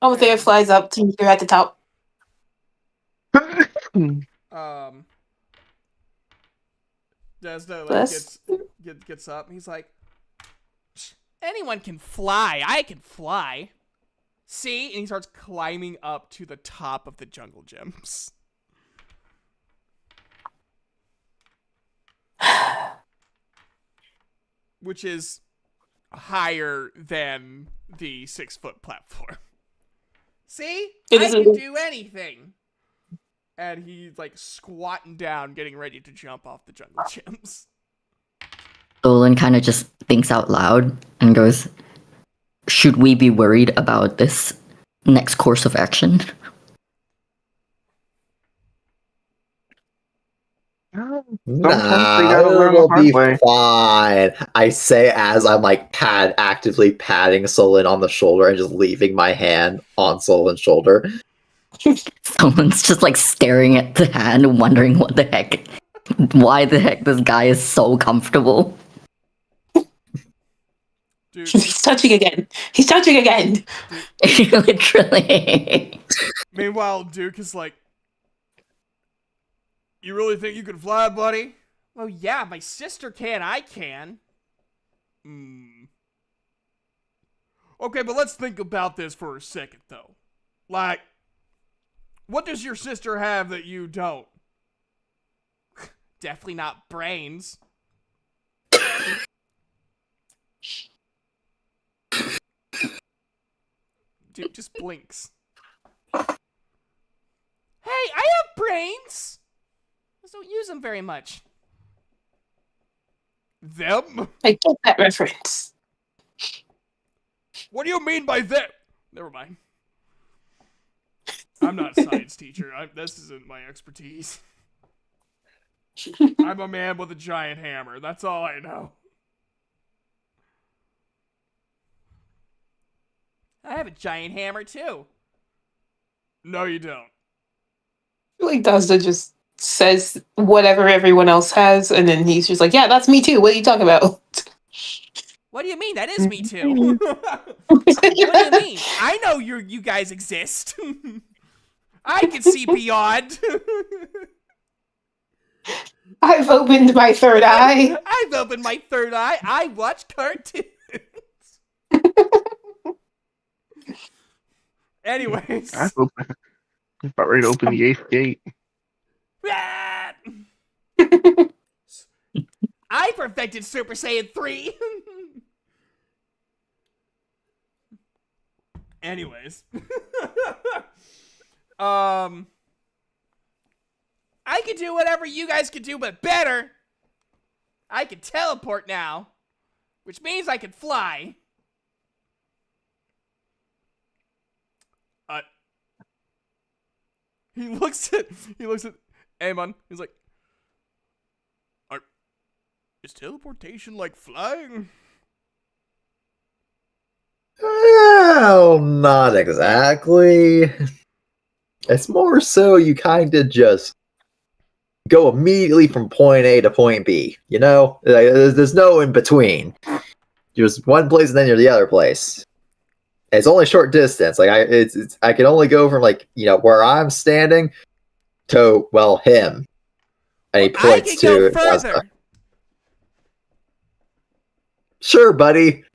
Almost flies up to meet her at the top. Desna like Bless. gets up. And he's like, anyone can fly. I can fly. See? And he starts climbing up to the top of the jungle gyms. Which is higher than the 6-foot platform. See? It I is can a- do anything. And he's like squatting down, getting ready to jump off the jungle gyms. Dolan kind of just thinks out loud and goes, should we be worried about this next course of action? Sometimes they gotta learn the it'll hard be way. fine. I say as I'm like actively patting Solon on the shoulder and just leaving my hand on Solon's shoulder. Someone's just like staring at the hand, wondering why the heck this guy is so comfortable. Dude, He's touching again. He's touching again. Literally. meanwhile, Duke is like, you really think you can fly, buddy? Well, yeah, my sister can, I can. Okay, but let's think about this for a second, though. Like, what does your sister have that you don't? Definitely not brains. Dude just blinks. Hey, I have brains! Just don't use them very much. Them? I get that reference. What do you mean by them? Never mind. I'm not a science teacher. This isn't my expertise. I'm a man with a giant hammer. That's all I know. I have a giant hammer too. No, you don't. Like Dazda just says whatever everyone else has, and then he's just like, yeah, that's me too. What are you talking about? What do you mean? That is me too. What do you mean? I know you guys exist. I can see beyond. I've opened my third eye. I've opened my third eye. I watch cartoons. Anyways. I'm about ready to open the 8th gate. I perfected Super Saiyan 3. Anyways. I can do whatever you guys can do, but better. I can teleport now, which means I can fly. He looks at Amon. He's like, is teleportation like flying? Well, not exactly. It's more so you kind of just go immediately from point A to point B. You know, there's no in between. You're just one place and then you're the other place. It's only a short distance. Like I can only go from like where I'm standing to him, and he points I can go to further. Sure, buddy,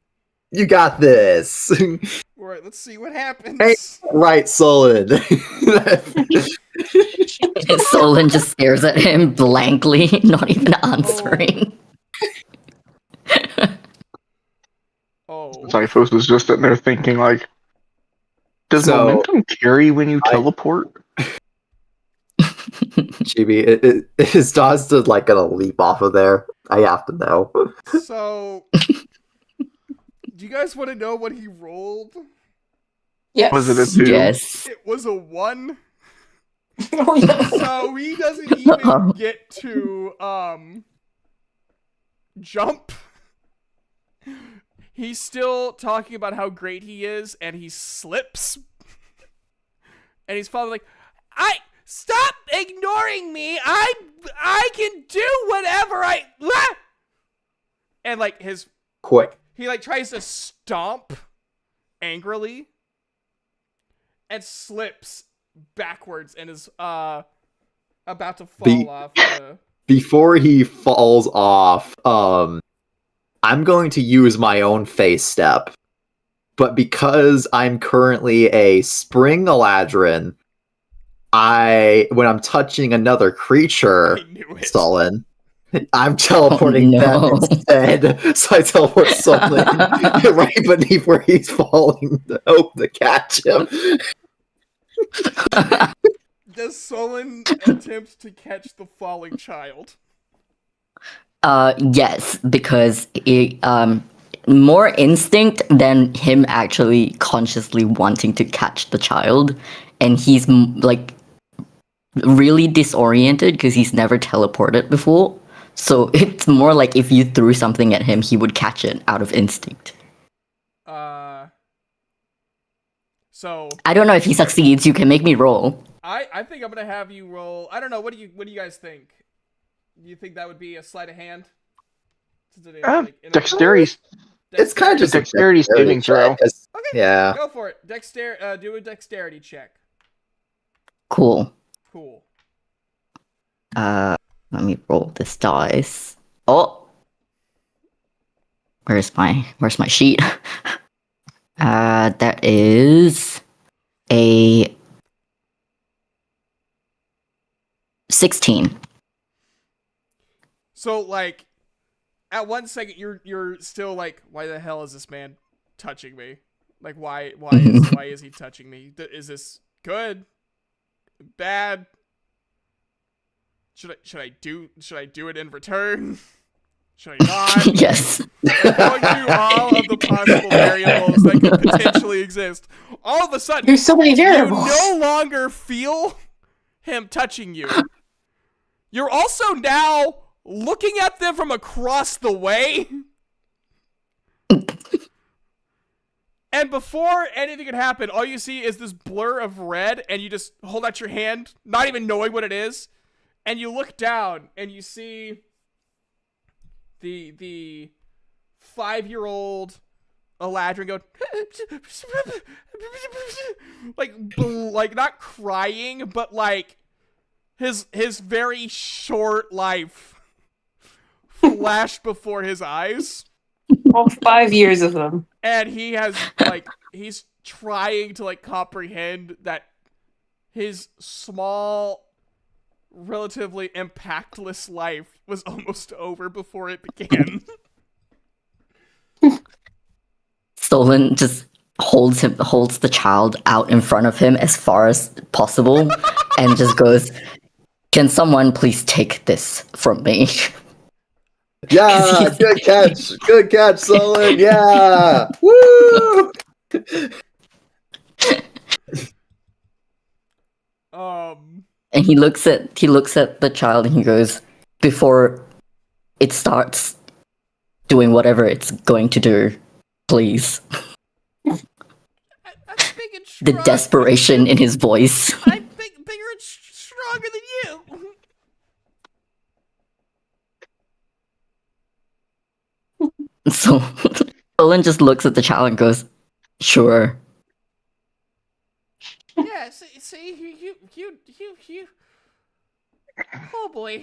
you got this. All right, let's see what happens. Hey, right, Solon. Solon just stares at him blankly, not even answering. Oh. Zyphos was just sitting there thinking, like, does So, momentum carry when you teleport? Chibi, his dog's just like gonna leap off of there. I have to know. So, do you guys want to know what he rolled? Yes. Was it a 2? Yes. It was a 1. Oh, no. So he doesn't even get to jump. He's still talking about how great he is, and he slips. And he's probably like, stop ignoring me. I can do whatever and like Quick. he like tries to stomp angrily and slips backwards and is about to fall off. Before he falls off, I'm going to use my own face step. But because I'm currently a spring Eladrin, when I'm touching another creature, I knew it. Sullen, I'm teleporting them instead. So I teleport Sullen right beneath where he's falling to hope to catch him. Does Solon attempt to catch the falling child? Yes, because it, more instinct than him actually consciously wanting to catch the child, and he's like really disoriented because he's never teleported before. So it's more like if you threw something at him, he would catch it out of instinct. So I don't know if he succeeds. You can make me roll. I think I'm gonna have you roll. I don't know. What do you guys think? Do you think that would be a sleight of hand? Dexterity. It's kind of just a Dexterity saving throw. Okay. Yeah. Go for it. Do a dexterity check. Cool. Cool. Let me roll this dice. Oh, where's my sheet? That is a 16. So like, at 1 second you're still like, why the hell is this man touching me? Like why is he touching me? Is this good? Bad? Should I do it in return? Should I not? Yes. Going through all of the possible variables that could potentially exist. All of a sudden, There's so many variables. you no longer feel him touching you. You're also now looking at them from across the way. And before anything can happen, all you see is this blur of red, and you just hold out your hand, not even knowing what it is, and you look down, and you see the 5-year-old Eladrin go like not crying, but like his very short life flashed before his eyes. All 5 years of them. And he has, like, he's trying to, like, comprehend that his small, relatively impactless life was almost over before it began. Stolen just holds the child out in front of him as far as possible and just goes, "Can someone please take this from me?" Yeah, good catch, Solon. Yeah, woo! And he looks at the child and he goes, "Before it starts doing whatever it's going to do, please." I'm big and The strong. desperation in his voice. I'm bigger and stronger than you. So Stolen just looks at the child and goes, "Sure." Yeah, see, you. Oh boy.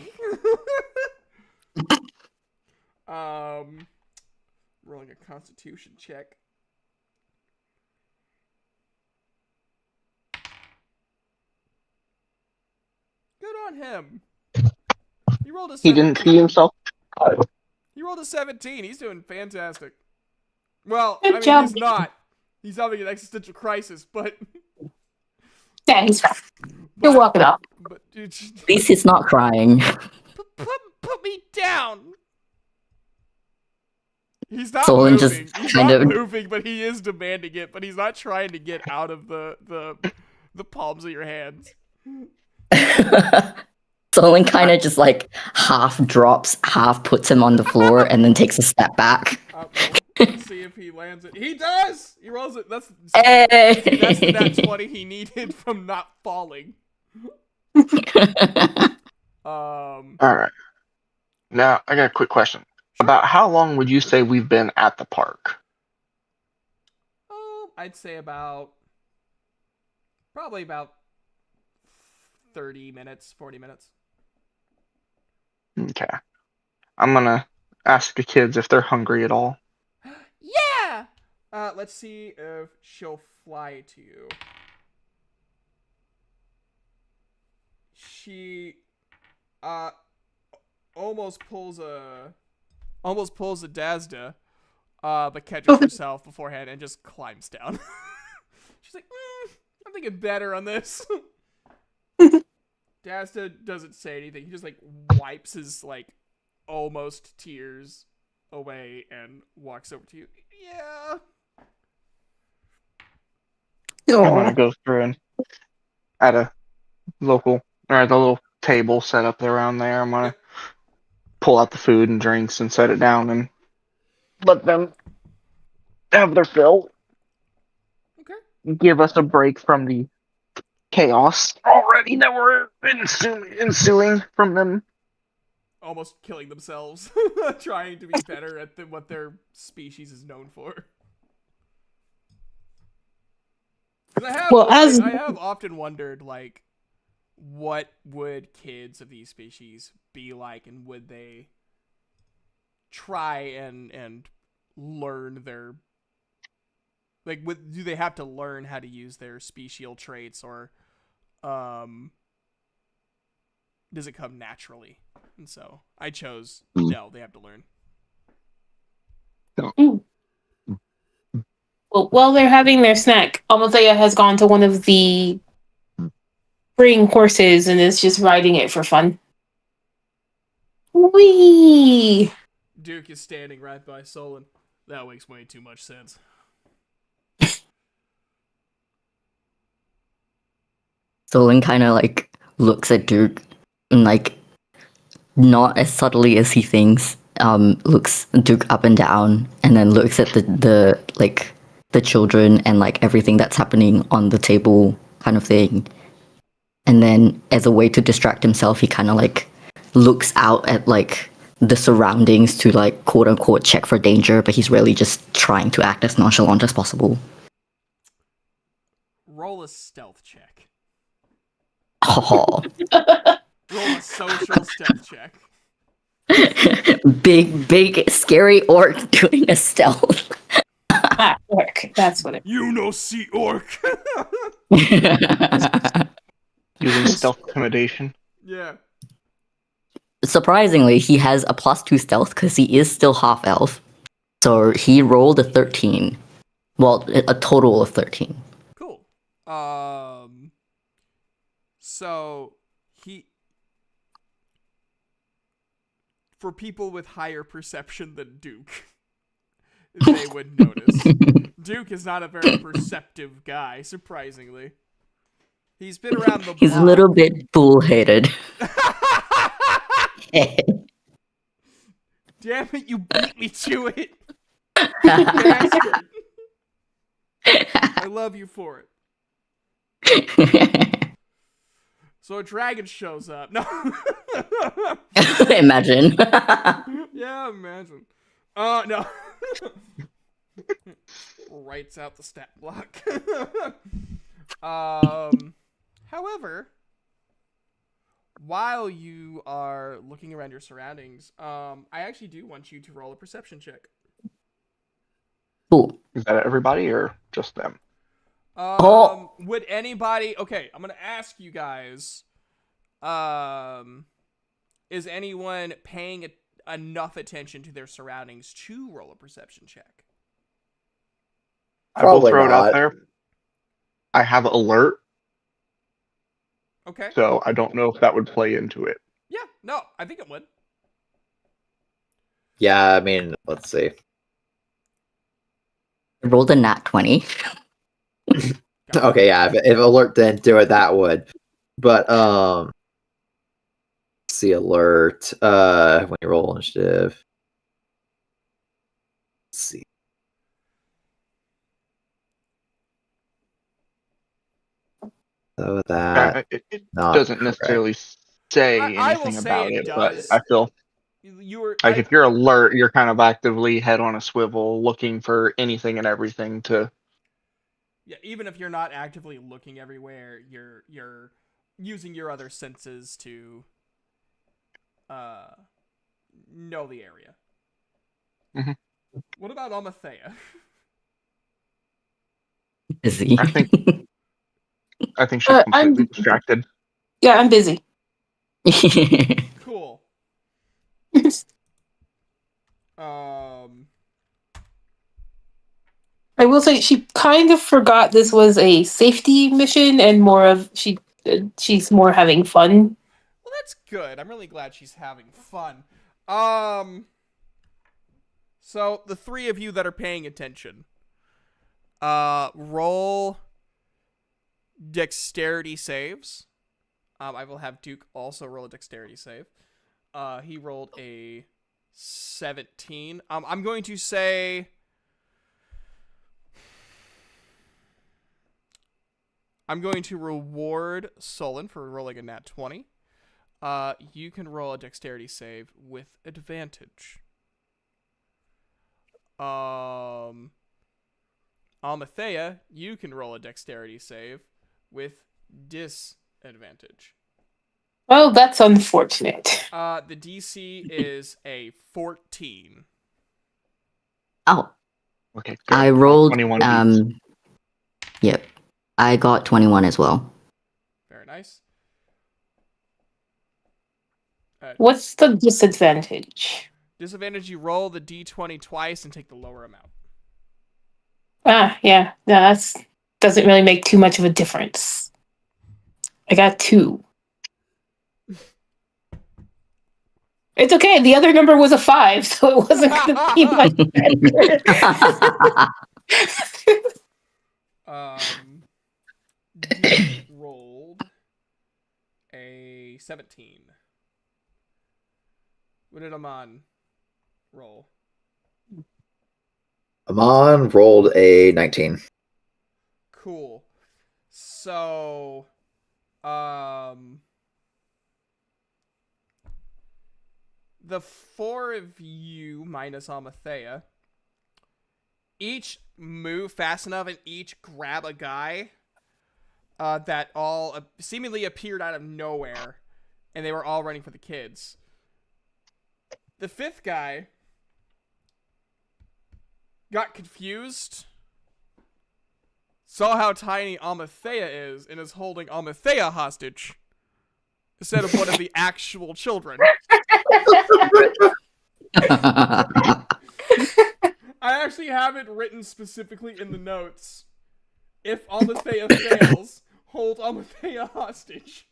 Rolling a Constitution check. Good on him. He rolled a 17. He didn't see himself. He rolled a 17. He's doing fantastic. Well, Good I mean, job. he's not. He's having an existential crisis, but Yeah, he's fine. You're walking up. but At least he's not crying. Put me down. He's not Solon just moving. He's kind not of- moving, but he is demanding it. But he's not trying to get out of the palms of your hands. Solon kind of just like half drops, half puts him on the floor, and then takes a step back. Let's see if he lands it. He does. He rolls it. That's the Hey! nat 20 he needed from not falling. All right. Now I got a quick question. About how long would you say we've been at the park? I'd say probably about 30 minutes, 40 minutes. Okay. I'm gonna ask the kids if they're hungry at all. Yeah. Let's see if she'll fly to you. She almost pulls a Dazda, but catches herself beforehand and just climbs down. She's like, I'm thinking better on this. Dazda doesn't say anything. He just like wipes his like almost tears away and walks over to you. Yeah. I'm gonna go through and at a local or at the little table set up around there. I'm gonna pull out the food and drinks and set it down and let them have their fill. Okay. Give us a break from the chaos already that we're ensuing from them. Almost killing themselves, trying to be better at what their species is known for. 'Cause I have often wondered, like, what would kids of these species be like, and would they try and learn their, like, do they have to learn how to use their special traits, or does it come naturally? And so I chose no, they have to learn. Well, while they're having their snack, Amalthea has gone to one of the freeing horses and is just riding it for fun. Whee! Duke is standing right by Solon. That makes way too much sense. Solon kind of like looks at Duke and like not as subtly as he thinks. Looks Duke up and down, and then looks at the like the children and like everything that's happening on the table, kind of thing. And then, as a way to distract himself, he kind of like looks out at like the surroundings to like quote unquote check for danger, but he's really just trying to act as nonchalant as possible. Roll a stealth check. Oh. Roll a social stealth check. big, scary orc doing a stealth. Orc. That's what it. You no see orc. Using stealth intimidation. Yeah. Surprisingly, he has a +2 stealth because he is still half elf. So he rolled a 13. Well, a total of 13. Cool. So for people with higher perception than Duke, they would notice. Duke is not a very perceptive guy, surprisingly. He's been around the block. He's a little bit bullheaded. Damn it, you beat me to it. You bastard. I love you for it. So a dragon shows up. No. Imagine. Yeah, imagine. No. Writes out the stat block. However, while you are looking around your surroundings, I actually do want you to roll a perception check. Cool. Is that everybody or just them? Would anybody? Okay, I'm gonna ask you guys. Is anyone paying enough attention to their surroundings to roll a perception check? I will Probably throw it not. out there. I have alert. Okay. So I don't know if that would play into it. Yeah, no, I think it would. Yeah, I mean, let's see. I rolled a nat 20. Okay, yeah, if alert didn't do it, that would. But see alert. When you roll initiative. Let's see. So that It not doesn't correct. necessarily say I will anything say about it it, but does. I feel You were like if you're alert, you're kind of actively head on a swivel, looking for anything and everything to. Yeah, even if you're not actively looking everywhere, you're using your other senses to know the area. Mhm. What about Almathea? Busy. I think she's completely distracted. Yeah, I'm busy. Cool. I will say she kind of forgot this was a safety mission and more of she's more having fun. Well, that's good. I'm really glad she's having fun. So the three of you that are paying attention, roll dexterity saves. I will have Duke also roll a dexterity save. He rolled a 17. I'm going to say I'm going to reward Solon for rolling a nat 20. You can roll a dexterity save with advantage. Almathea, you can roll a dexterity save with disadvantage. Well, that's unfortunate. The DC is a 14. Oh, Okay, good. I rolled. 21 beats. Yep, I got 21 as well. Very nice. What's the disadvantage? Disadvantage, you roll the d20 twice and take the lower amount. Yeah, no, that's doesn't really make too much of a difference. I got 2. It's okay. The other number was a 5, so it wasn't going to be much better. Duke rolled a 17. What did Amon roll? Amon rolled a 19. Cool. So, the four of you minus Almathea each move fast enough and each grab a guy that all seemingly appeared out of nowhere, and they were all running for the kids. The fifth guy got confused, saw how tiny Almathea is, and is holding Almathea hostage instead of one of the actual children. I actually have it written specifically in the notes. If Almathea fails, hold Almathea hostage.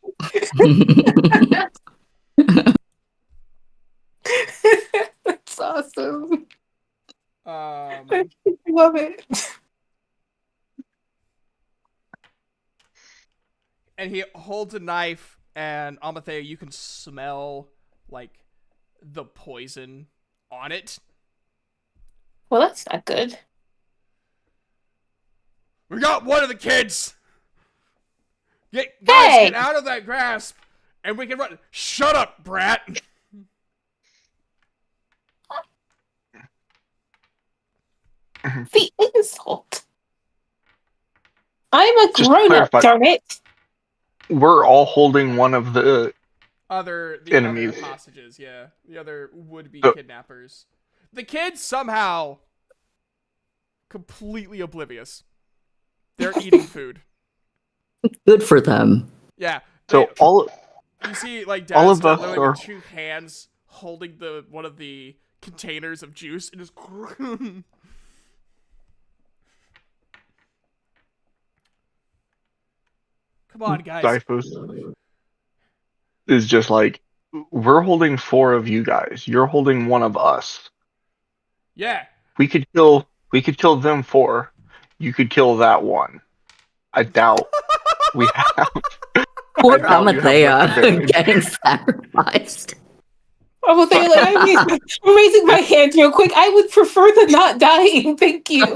That's awesome. I love it. And he holds a knife, and Almathea, you can smell, like, the poison on it. Well, that's not good. We got one of the kids! Guys, Hey! get out of that grasp, and we can run. Shut up, brat! The insult. I'm a Just to grown-up, clarify. darn it. We're all holding one of the The enemies. other hostages, yeah. The other would-be So- kidnappers. The kids somehow completely oblivious. They're eating food. Good for them. Yeah. So all You see, like, all Dad's of got us literally are- with 2 hands holding one of the containers of juice and just. Come on, guys. Zyphos is just like, we're holding 4 of you guys. You're holding 1 of us. Yeah. We could kill them 4. You could kill that 1. I doubt we have. Poor doubt you have much Amathea advantage. getting sacrificed. Oh, they like, I'm raising my hand real quick. I would prefer the not dying. Thank you.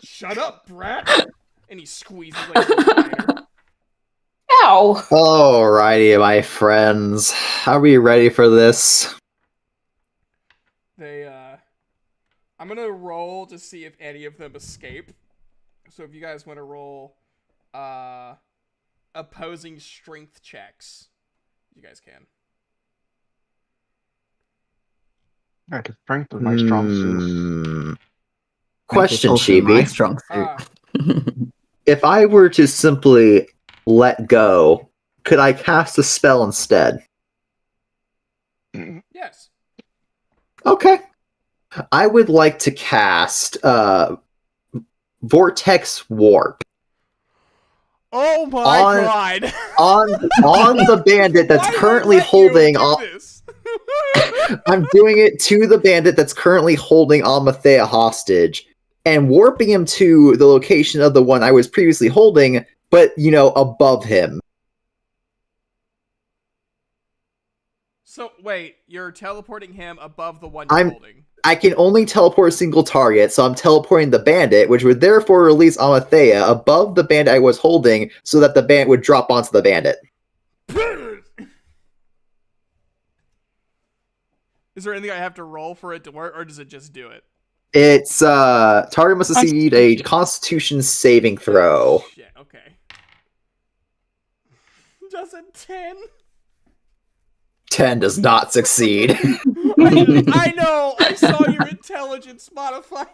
Shut up, brat. And he squeezes like a spider. Ow. Alrighty, my friends. Are we ready for this? I'm gonna roll to see if any of them escape. So if you guys want to roll opposing strength checks, you guys can. Yeah, 'cause strength is my strong suit. Question, Also my Chibi. strong suit. If I were to simply let go, could I cast a spell instead? Yes. Okay. I would like to cast Vortex Warp Oh my On- god. on the bandit that's Why currently would I let you holding do on. this? I'm doing it to the bandit that's currently holding Amathea hostage and warping him to the location of the one I was previously holding, but, above him. So wait, you're teleporting him above the one I'm- you're holding. I can only teleport a single target, so I'm teleporting the bandit, which would therefore release Amathea above the bandit I was holding so that the bandit would drop onto the bandit. Is there anything I have to roll for it to work, or does it just do it? It's, target must succeed a Constitution saving throw. Shit, okay. Does a 10? 10 does not succeed. I know! I saw your intelligence modifier!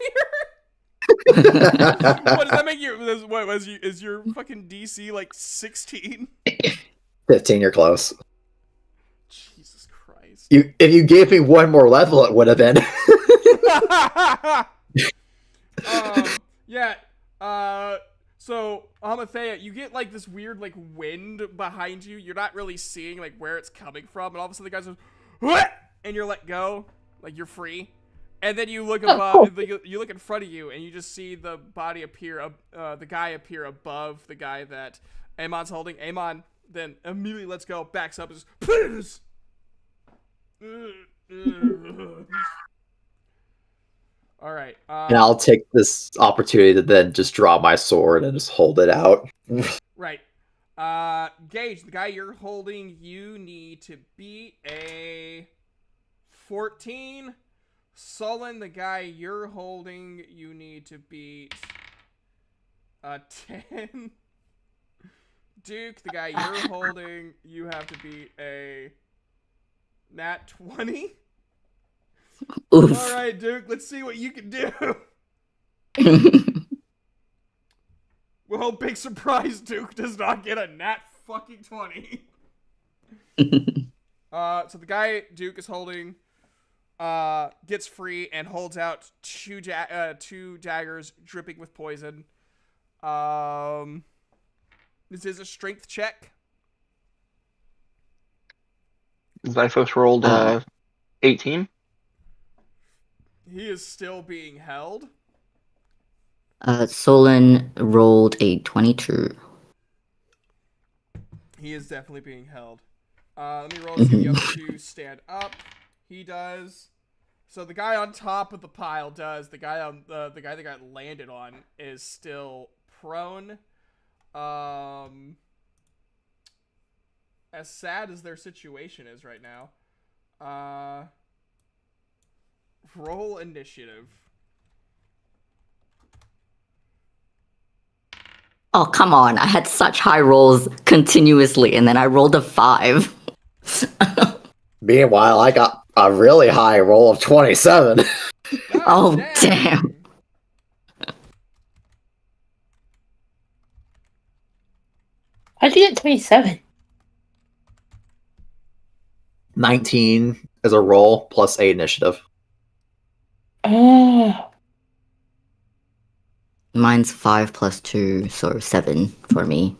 What does that make you? Is your fucking DC like 16? 15, you're close. Jesus Christ. If you gave me one more level, it would have been. Yeah. So Amathea, you get like this weird like wind behind you. You're not really seeing like where it's coming from, and all of a sudden the guy goes, "What?" and you're let go, like you're free. And then you look above, you look in front of you, and you just see the body appear, the guy appear above the guy that Amon's holding. Amon then immediately lets go, backs up, and just, all right. And I'll take this opportunity to then just draw my sword and just hold it out. Right. Gage, the guy you're holding, you need to beat a 14. Sullen, the guy you're holding, you need to beat a 10. Duke, the guy you're holding, you have to beat a nat 20. Oof. Alright, Duke, let's see what you can do. Well, big surprise, Duke does not get a nat fucking 20. So the guy Duke is holding gets free and holds out two daggers dripping with poison. This is a strength check. Zyphos rolled 18. He is still being held. Solon rolled a 22. He is definitely being held. Let me roll to see the other two stand up. He does. So the guy on top of the pile does. The guy on the guy that got landed on is still prone. As sad as their situation is right now. Roll initiative. Oh, come on. I had such high rolls continuously, and then I rolled a 5. Meanwhile, I got a really high roll of 27. Oh, damn. How'd you get 27? 19 as a roll plus 8 initiative. Oh. Mine's 5 plus 2, so 7 for me.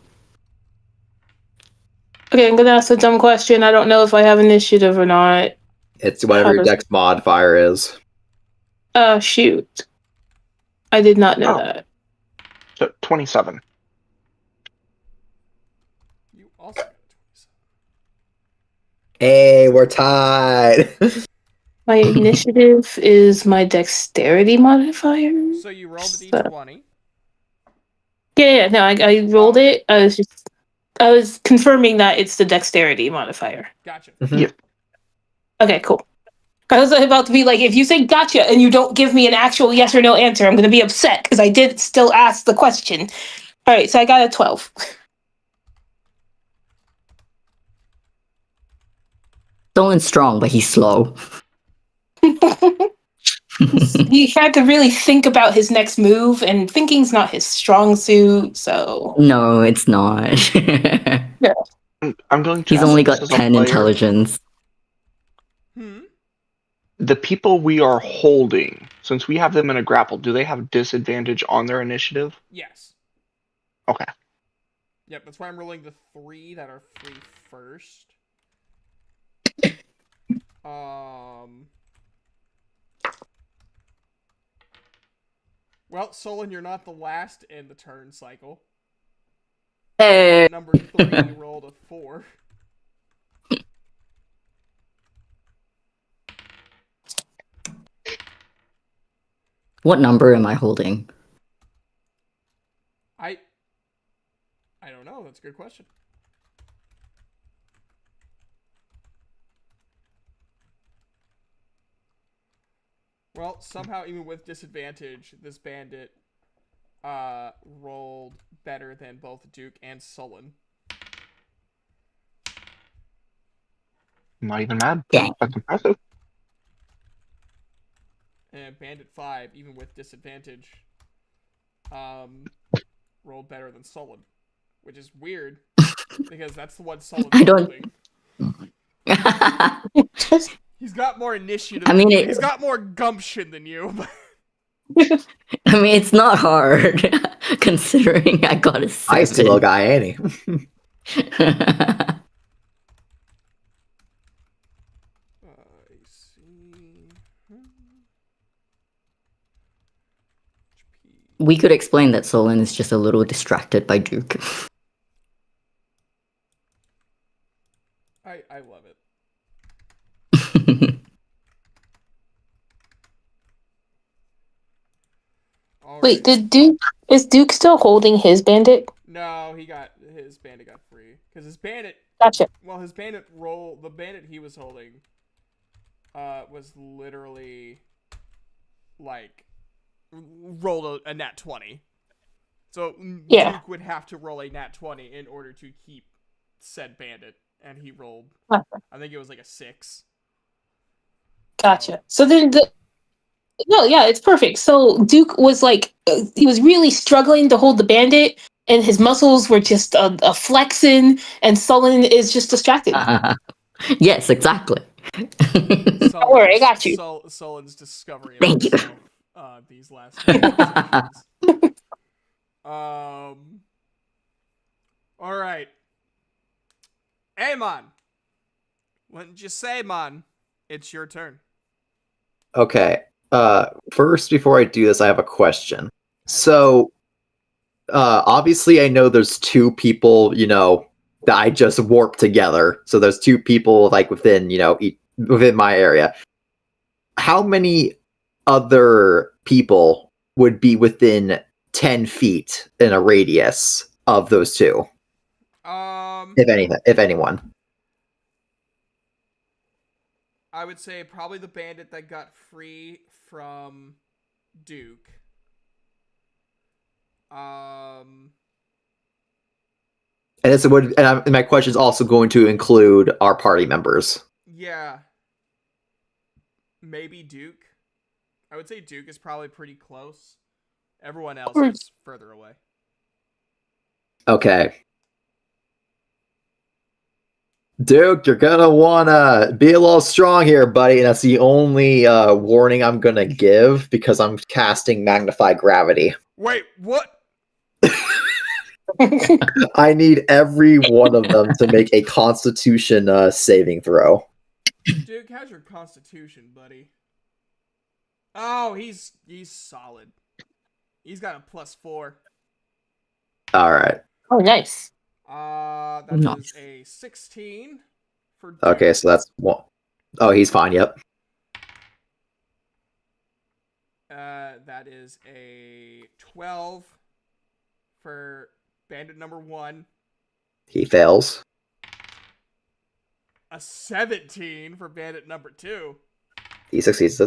Okay, I'm gonna ask a dumb question. I don't know if I have initiative or not. It's whatever How your does- dex modifier is. Shoot. I did not know Oh. that. So 27. You also got 27. Hey, we're tied. My initiative is my dexterity modifier. So you roll the So- d20. Yeah, no, I rolled it. I was confirming that it's the dexterity modifier. Gotcha. Okay, cool. I was about to be like, if you say gotcha and you don't give me an actual yes or no answer, I'm gonna be upset because I did still ask the question. All right, so I got a 12. Stolen's strong, but he's slow. He had to really think about his next move, and thinking's not his strong suit, so. No, it's not. I'm going to. He's ask only this got as a 10 player. intelligence. The people we are holding, since we have them in a grapple, do they have disadvantage on their initiative? Yes. Okay. Yep, that's why I'm rolling the 3 that are free first. Well, Solon, you're not the last in the turn cycle. Hey. Number 3 rolled a 4. What number am I holding? I don't know. That's a good question. Well, somehow, even with disadvantage, this bandit rolled better than both Duke and Sullen. Not even mad. Dang. That's impressive. And Bandit 5, even with disadvantage, rolled better than Sullen. Which is weird, because that's the one Sullen's I don't- holding. Just He's got more initiative. I mean, than you. it- He's got more gumption than you. I mean, it's not hard, considering I got a 7. Nice little guy, ain't he? I see. We could explain that Solon is just a little distracted by Duke. I love it. wait, Alright. is Duke still holding his bandit? No, his bandit got free. Because his bandit, Gotcha. well, the bandit he was holding, was literally, like, rolled a nat 20. So Yeah. Duke would have to roll a nat 20 in order to keep said bandit. And he rolled, Gotcha. I think it was like a 6. Gotcha. So then no, yeah, it's perfect. So Duke was like, he was really struggling to hold the bandit, and his muscles were just a flexing, and Sullen is just distracted. Yes, exactly. Don't worry, I got you. Sullen's discovery of Thank you. himself, these last conversations. All right. Amon. What did you say, man? It's your turn. Okay. First, before I do this, I have a question. So, obviously, I know there's two people, that I just warped together. So there's two people like within, within my area. How many other people would be within 10 feet in a radius of those two, if anyone? I would say probably the bandit that got free from Duke. And and my question is also going to include our party members. Yeah. Maybe Duke. I would say Duke is probably pretty close. Everyone else is further away. Okay. Duke, you're gonna wanna be a little strong here, buddy. And that's the only warning I'm gonna give because I'm casting Magnify Gravity. Wait, what? I need every one of them to make a Constitution saving throw. Duke, how's your constitution, buddy? Oh, he's solid. He's got a +4. All right. Oh, nice. That Nice. is a 16 for Duke. Okay, so that's one. Oh, he's fine. Yep. That is a 12 for bandit number 1. He fails. A 17 for bandit number 2. He succeeds.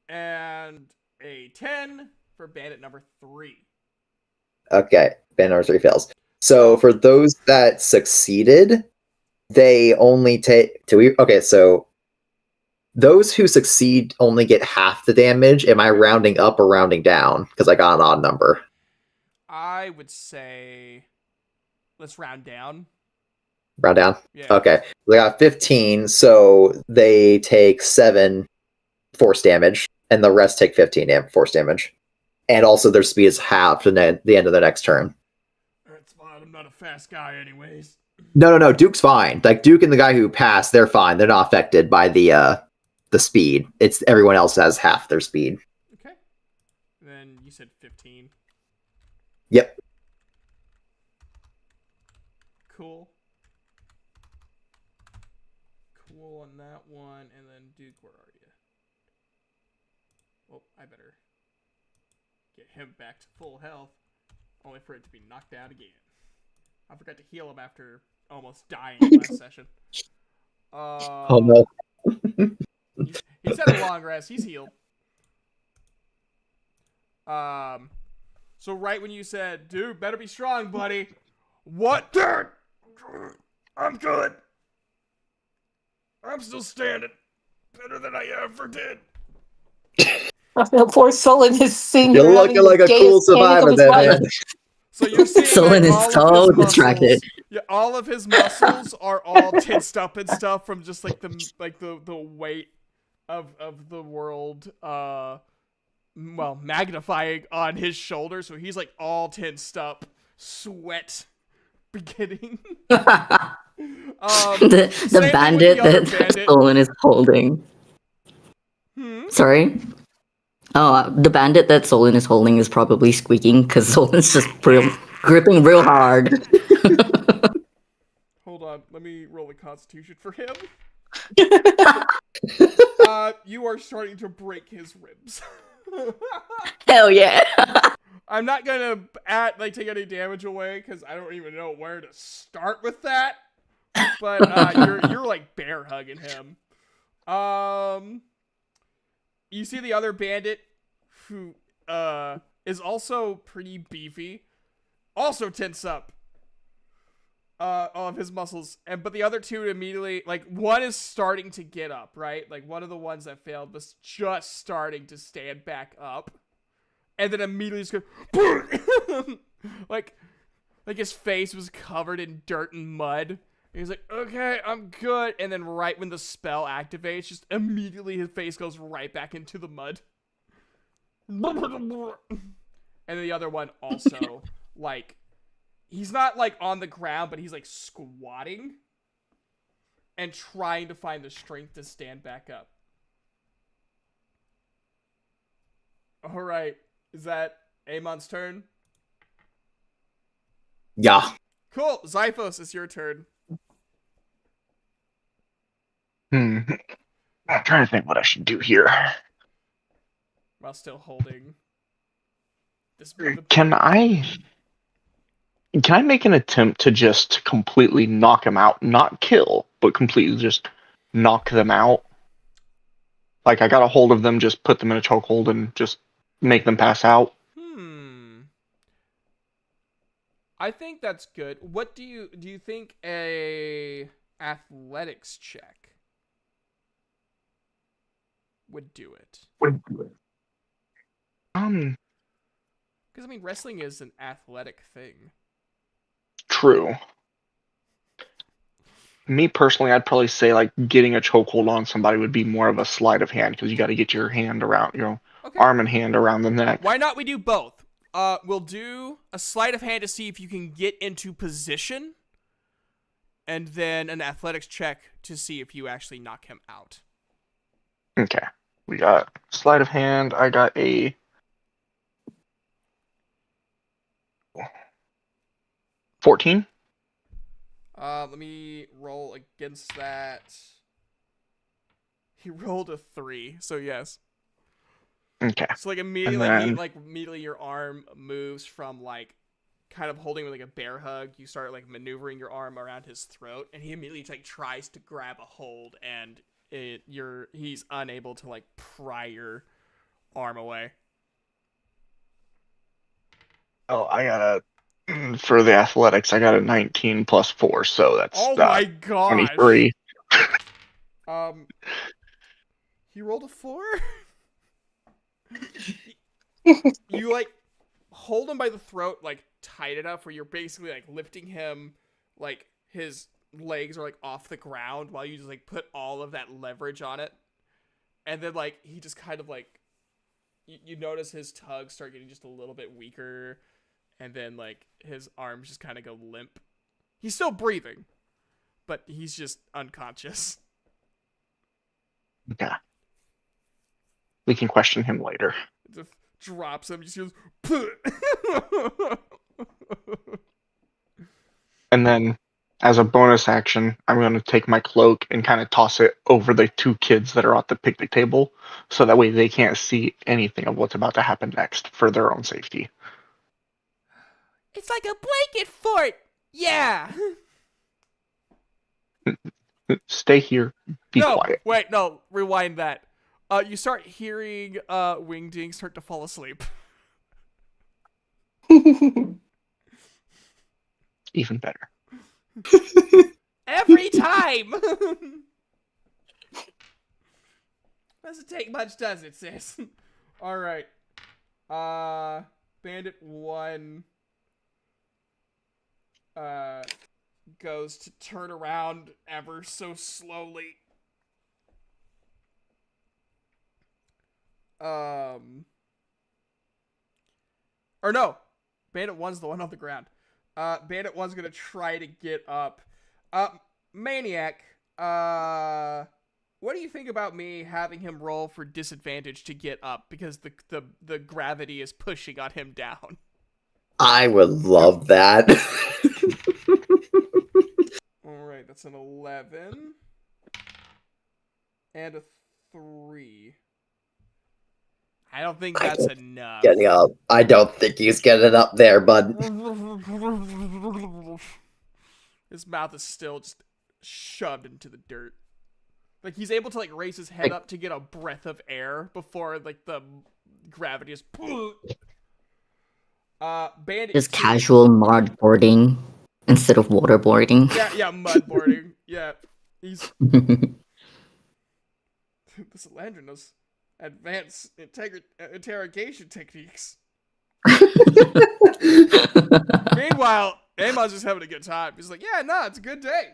And a 10 for bandit number 3. Okay, band number 3 fails. So for those that succeeded, they only take. Okay, so those who succeed only get half the damage. Am I rounding up or rounding down? Because I got an odd number. I would say let's round down. Round down. Yeah. Okay, they got 15, so they take 7 force damage, and the rest take 15 force damage. And also their speed is halved to the end of the next turn. That's fine. I'm not a fast guy, anyways. No. Duke's fine. Like Duke and the guy who passed, they're fine. They're not affected by the speed. It's everyone else has half their speed. Okay. Then you said 15. Yep. Cool. Cool on that one. And then Duke, where are you? Oh, I better get him back to full health. Only for it to be knocked out again. I forgot to heal him after almost dying last session. Oh no. He's had a long rest. He's healed. So right when you said, "Dude, better be strong, buddy," what? Dude, I'm good. I'm still standing. Better than I ever did. Poor Solon is sitting You're around looking in the like a gayest cool panic of survivor his there, life. man. So you're seeing Solon like, is all so of his distracted. muscles, yeah, all of his muscles are all tensed up and stuff from just like the weight of the world magnifying on his shoulder, so he's like all tensed up, sweat beginning. The same thing bandit with the other that bandit. Solon is holding. Sorry? Oh, the bandit that Solon is holding is probably squeaking because Solon's just gripping real hard. Hold on, let me roll a constitution for him. You are starting to break his ribs. Hell yeah! I'm not gonna take any damage away because I don't even know where to start with that. But you're like bear hugging him. You see the other bandit who is also pretty beefy, also tense up all of his muscles, but the other two immediately, like, one is starting to get up, right? Like, one of the ones that failed was just starting to stand back up, and then immediately just go like his face was covered in dirt and mud. He's like, okay, I'm good. And then right when the spell activates, just immediately his face goes right back into the mud. And then the other one also, like, he's not, like, on the ground, but he's, like, squatting and trying to find the strength to stand back up. All right. Is that Amon's turn? Yeah. Cool. Zyphos, it's your turn. I'm trying to think what I should do here. While still holding this. Can I make an attempt to just completely knock him out? Not kill, but completely just knock them out? Like, I got a hold of them, just put them in a chokehold and just make them pass out? I think that's good. What do you think a athletics check would do it? Because, I mean, wrestling is an athletic thing. True. Me personally, I'd probably say, like, getting a chokehold on somebody would be more of a sleight of hand, because you got to get your hand around, Okay. arm and hand around the neck. Why not we do both? we'll do a sleight of hand to see if you can get into position, and then an athletics check to see if you actually knock him out. Okay. We got sleight of hand. I got a 14. Let me roll against that. He rolled a 3, so yes. Okay. So immediately, then- immediately your arm moves from kind of holding with a bear hug. You start maneuvering your arm around his throat, and he immediately tries to grab a hold, and he's unable to pry your arm away. Oh, I got a for the athletics. I got a 19 plus 4, so that's Oh my gosh! 23. He rolled a 4. You hold him by the throat tight enough where you're basically lifting him, his legs are off the ground while you just put all of that leverage on it, and then he just kind of you notice his tugs start getting just a little bit weaker, and then his arms just kind of go limp. He's still breathing, but he's just unconscious. Okay. We can question him later. Just drops him, just goes. And then, as a bonus action, I'm going to take my cloak and kind of toss it over the 2 kids that are at the picnic table, so that way they can't see anything of what's about to happen next for their own safety. It's like a blanket fort! Yeah! Stay here. Be No, quiet. wait, no, rewind that. You start hearing Wingding start to fall asleep. Even better. Every time! Doesn't take much, does it, sis? Alright. Bandit 1 goes to turn around ever so slowly. Or no, Bandit 1's the one on the ground. Bandit 1's gonna try to get up. Maniac, what do you think about me having him roll for disadvantage to get up because the gravity is pushing on him down? I would love that. Alright, that's an 11. And a 3. I don't think that's enough. Getting up. I don't think he's getting up there, bud. His mouth is still just shoved into the dirt. He's able to raise his head up to get a breath of air before the gravity is Bandit Just casual mudboarding instead of waterboarding. Yeah, mudboarding. Yeah. He's this Landry knows advanced interrogation techniques. Meanwhile, Amon's just having a good time. He's like, yeah, no, it's a good day.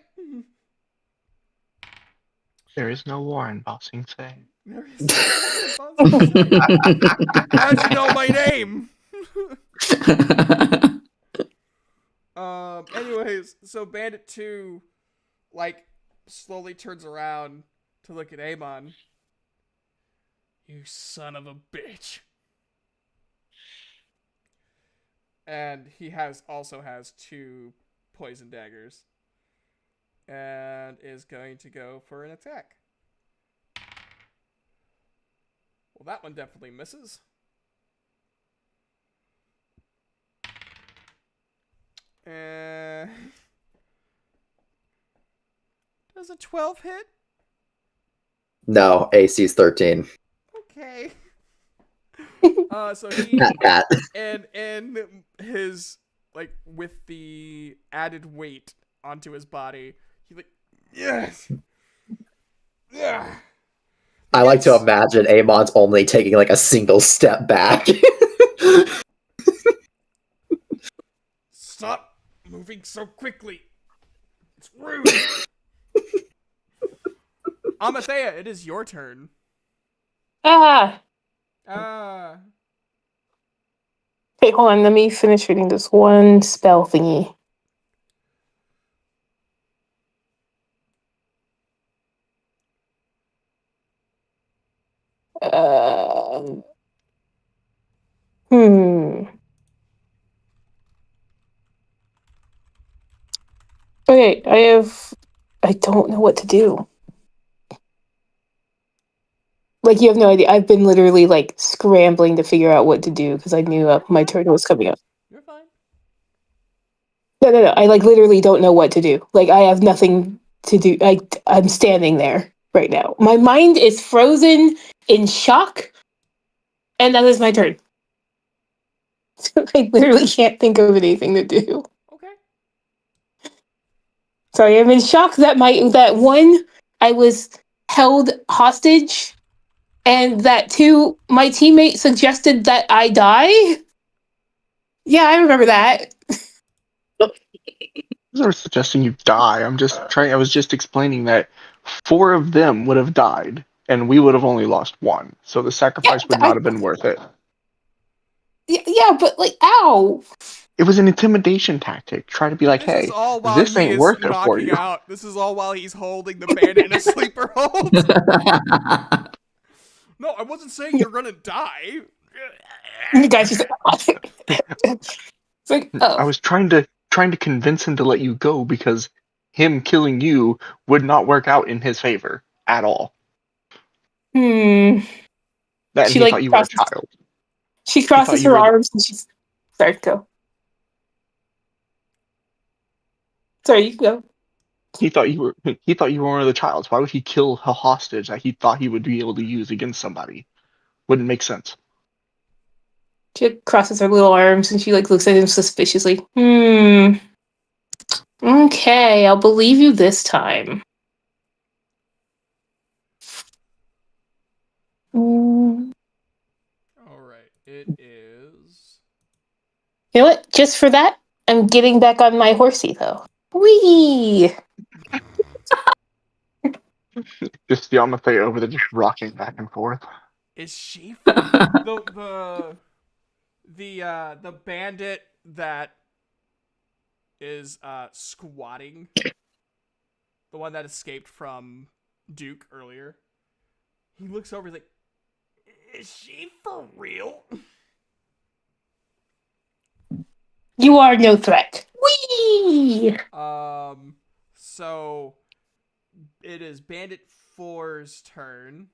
There is no war in Bossing Say. How'd you know my name? Anyways, so Bandit 2, slowly turns around to look at Amon. You son of a bitch. And he also has 2 poison daggers. And is going to go for an attack. Well, that one definitely misses. Does a 12 hit? No, AC's 13. Okay. So he Pat. and his with the added weight onto his body, he yes. Yeah. I like to imagine Amon's only taking a single step back. Stop moving so quickly. It's rude. Amathea, it is your turn. Okay, hold on. Let me finish reading this one spell thingy. Uh, hmm. Okay, I don't know what to do. Like, you have no idea. I've been literally, like, scrambling to figure out what to do because I knew my turn was coming up. You're fine. No. I, like, literally don't know what to do. Like, I have nothing to do. I'm standing there right now. My mind is frozen in shock, and that is my turn. I literally can't think of anything to do. Okay. Sorry, I'm in shock that I was held hostage, and that two my teammate suggested that I die. Yeah, I remember that. I was suggesting you die. I was just explaining that 4 of them would have died, and we would have only lost 1. So the sacrifice would not have been worth it. Yeah, but like, ow. It was an intimidation tactic. Try to be like, This hey, is all while this he ain't is worth it for knocking you. out. This is all while he's holding the bandit in a sleeper hold. No, I wasn't saying you're gonna die. You guys just it's like, I oh. was trying to convince him to let you go because him killing you would not work out in his favor at all. Hmm. That and She he like thought you were a crosses, child. she thought crosses you her were the- arms and she's sorry, go. Sorry, you go. He thought you were one of the childs. Why would he kill a hostage that he thought he would be able to use against somebody? Wouldn't make sense. She like, crosses her little arms and she like looks at him suspiciously. Hmm. Okay, I'll believe you this time. Mm. All right, it is. You know what? Just for that, I'm getting back on my horsey though. Whee! Just Yamate over there just rocking back and forth. Is she the bandit that is squatting? The one that escaped from Duke earlier. He looks over, he's like, is she for real? You are no threat. Whee! So it is Bandit 4's turn.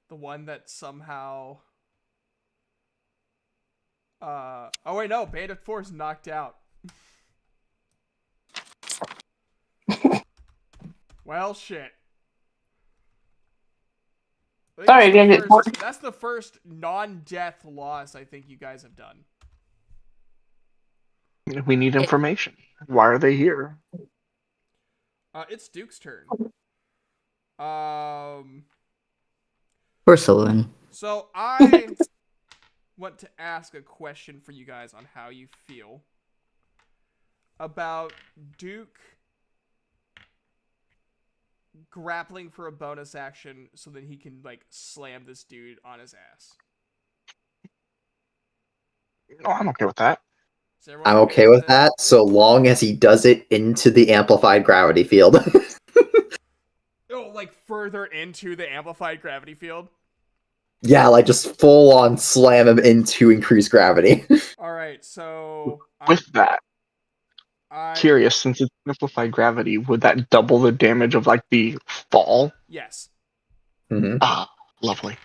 The one that somehow oh wait, no, Bandit 4 is knocked out. Well, shit. Sorry, Bandit 4. That's the first non-death loss I think you guys have done. We need information. Why are they here? It's Duke's turn. Porcelain. So I want to ask a question for you guys on how you feel about Duke grappling for a bonus action so that he can like slam this dude on his ass. Oh, I'm okay with that. I'm okay with that, so long as he does it into the amplified gravity field. Oh, like further into the amplified gravity field? Yeah, like just full on slam him into increased gravity. Alright, so With that, curious, since it's amplified gravity, would that double the damage of like the fall? Yes. Mm-hmm. Ah, lovely.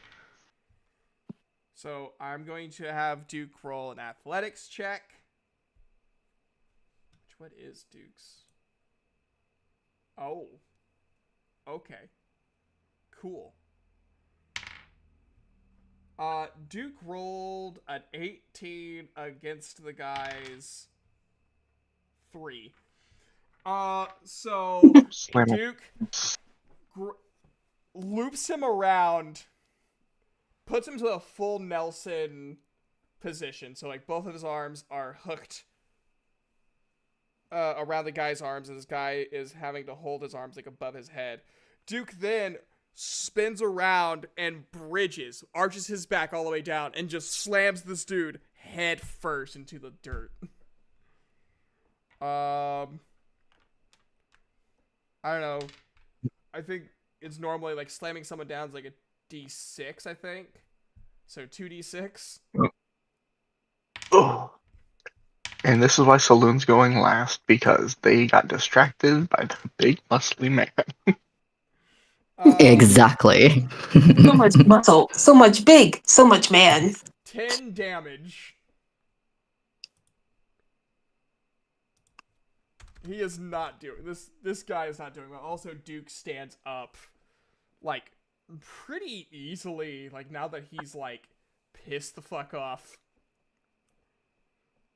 So I'm going to have Duke roll an athletics check. What is Duke's? Oh. Okay. Cool. Duke rolled an 18 against the guy's 3. So Duke loops him around, puts him to a full Nelson position. So like both of his arms are hooked around the guy's arms, and this guy is having to hold his arms like above his head. Duke then spins around and arches his back all the way down, and just slams this dude head first into the dirt. I don't know. I think it's normally like slamming someone down is like a D6, I think. So 2d6. Ugh. And this is why Saloon's going last, because they got distracted by the big muscly man. Exactly. So much muscle, so much big, so much man. 10 damage. He is not doing this guy is not doing well. Also, Duke stands up like pretty easily, like now that he's like pissed the fuck off.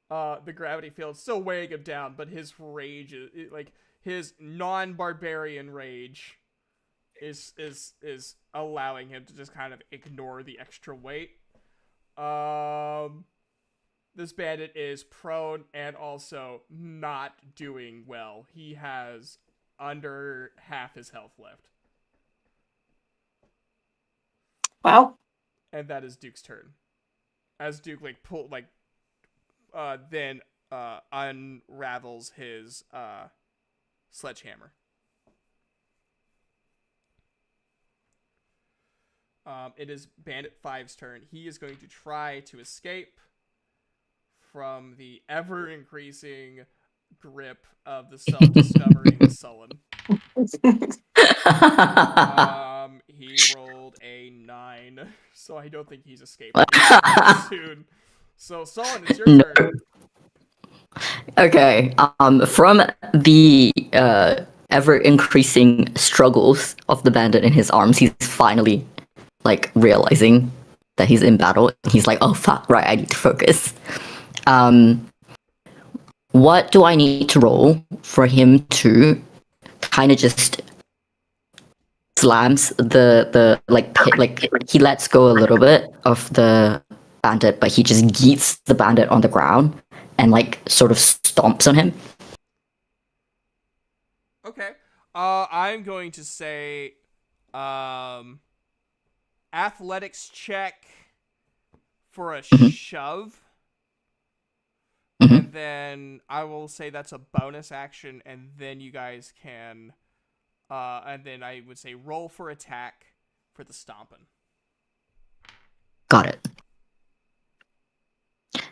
The gravity field's still weighing him down, but his rage is like his non-barbarian rage is allowing him to just kind of ignore the extra weight. This bandit is prone and also not doing well. He has under half his health left. Wow. And that is Duke's turn. As Duke then unravels his sledgehammer. It is Bandit 5's turn. He is going to try to escape from the ever-increasing grip of the self-discovering Sullen. He rolled a 9, so I don't think he's escaping soon. So, Sullen, it's your turn. Okay. From the ever-increasing struggles of the bandit in his arms, he's finally like realizing that he's in battle. He's like, "Oh fuck! Right, I need to focus." What do I need to roll for him to kind of just slams the he lets go a little bit of the bandit, but he just yeets the bandit on the ground and like sort of stomps on him. Okay. I'm going to say athletics check for a shove. Mhm. And then I will say that's a bonus action, and then you guys can and then I would say roll for attack for the stomping. Got it.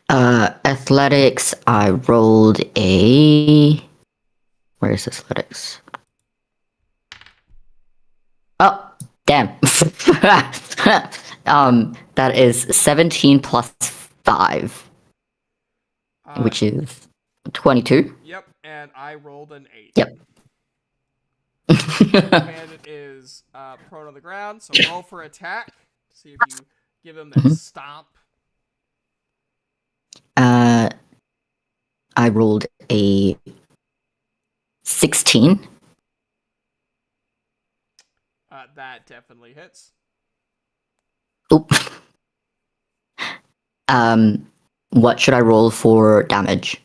Athletics, I rolled a... Where's athletics? Oh, damn. That is 17 plus 5, which is 22. Yep, and I rolled an 8. Yep. Bandit is prone on the ground, so roll for attack. See if you give him that stomp. I rolled a 16. That definitely hits. Oop. What should I roll for damage?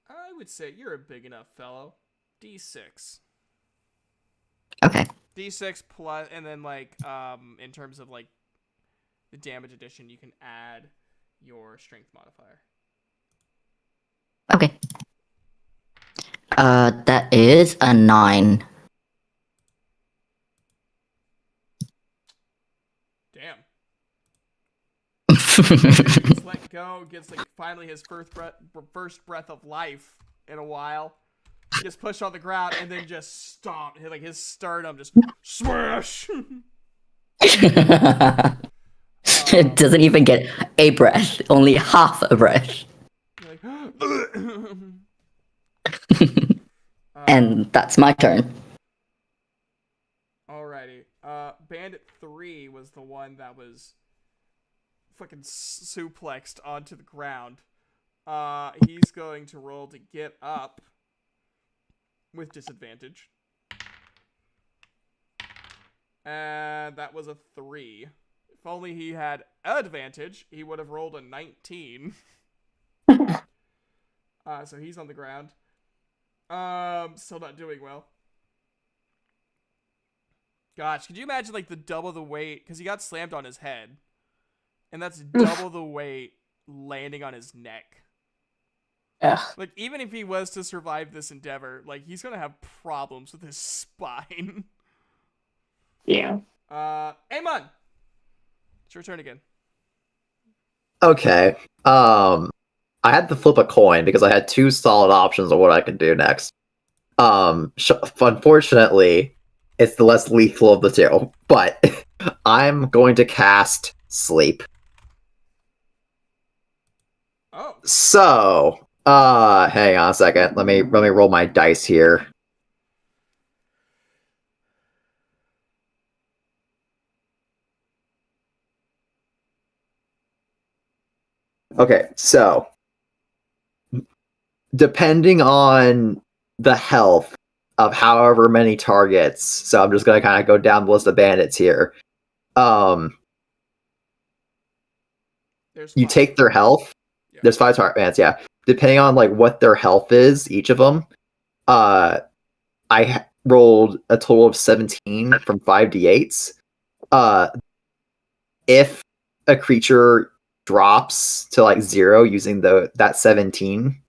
I would say you're a big enough fellow. D6. Okay. D6 plus, and then like in terms of like the damage addition, you can add your strength modifier. Okay. That is a 9. Damn. He's let go, gets like finally his first breath of life in a while. He gets pushed on the ground and then just stomp. Like his sternum just smash. It doesn't even get a breath, only half a breath. Like, And that's my turn. alrighty. Bandit 3 was the one that was fucking suplexed onto the ground. He's going to roll to get up with disadvantage. And that was a 3. If only he had advantage, he would have rolled a 19. So he's on the ground. Still not doing well. Gosh, could you imagine like the double the weight? Because he got slammed on his head. And that's double the weight landing on his neck. Ugh. Like, even if he was to survive this endeavor, like, he's gonna have problems with his spine. Yeah. Amon! It's your turn again. Okay. I had to flip a coin because I had two solid options of what I could do next. Unfortunately, it's the less lethal of the two, but I'm going to cast Sleep. Oh. So, hang on a second. Let me roll my dice here. Okay, so depending on the health of however many targets, so I'm just gonna kind of go down the list of bandits here. There's You 5. take their health. Yeah. There's 5 target bandits, yeah. Depending on like what their health is, each of them, rolled a total of 17 from 5d8s. If a creature drops to like 0 using that 17,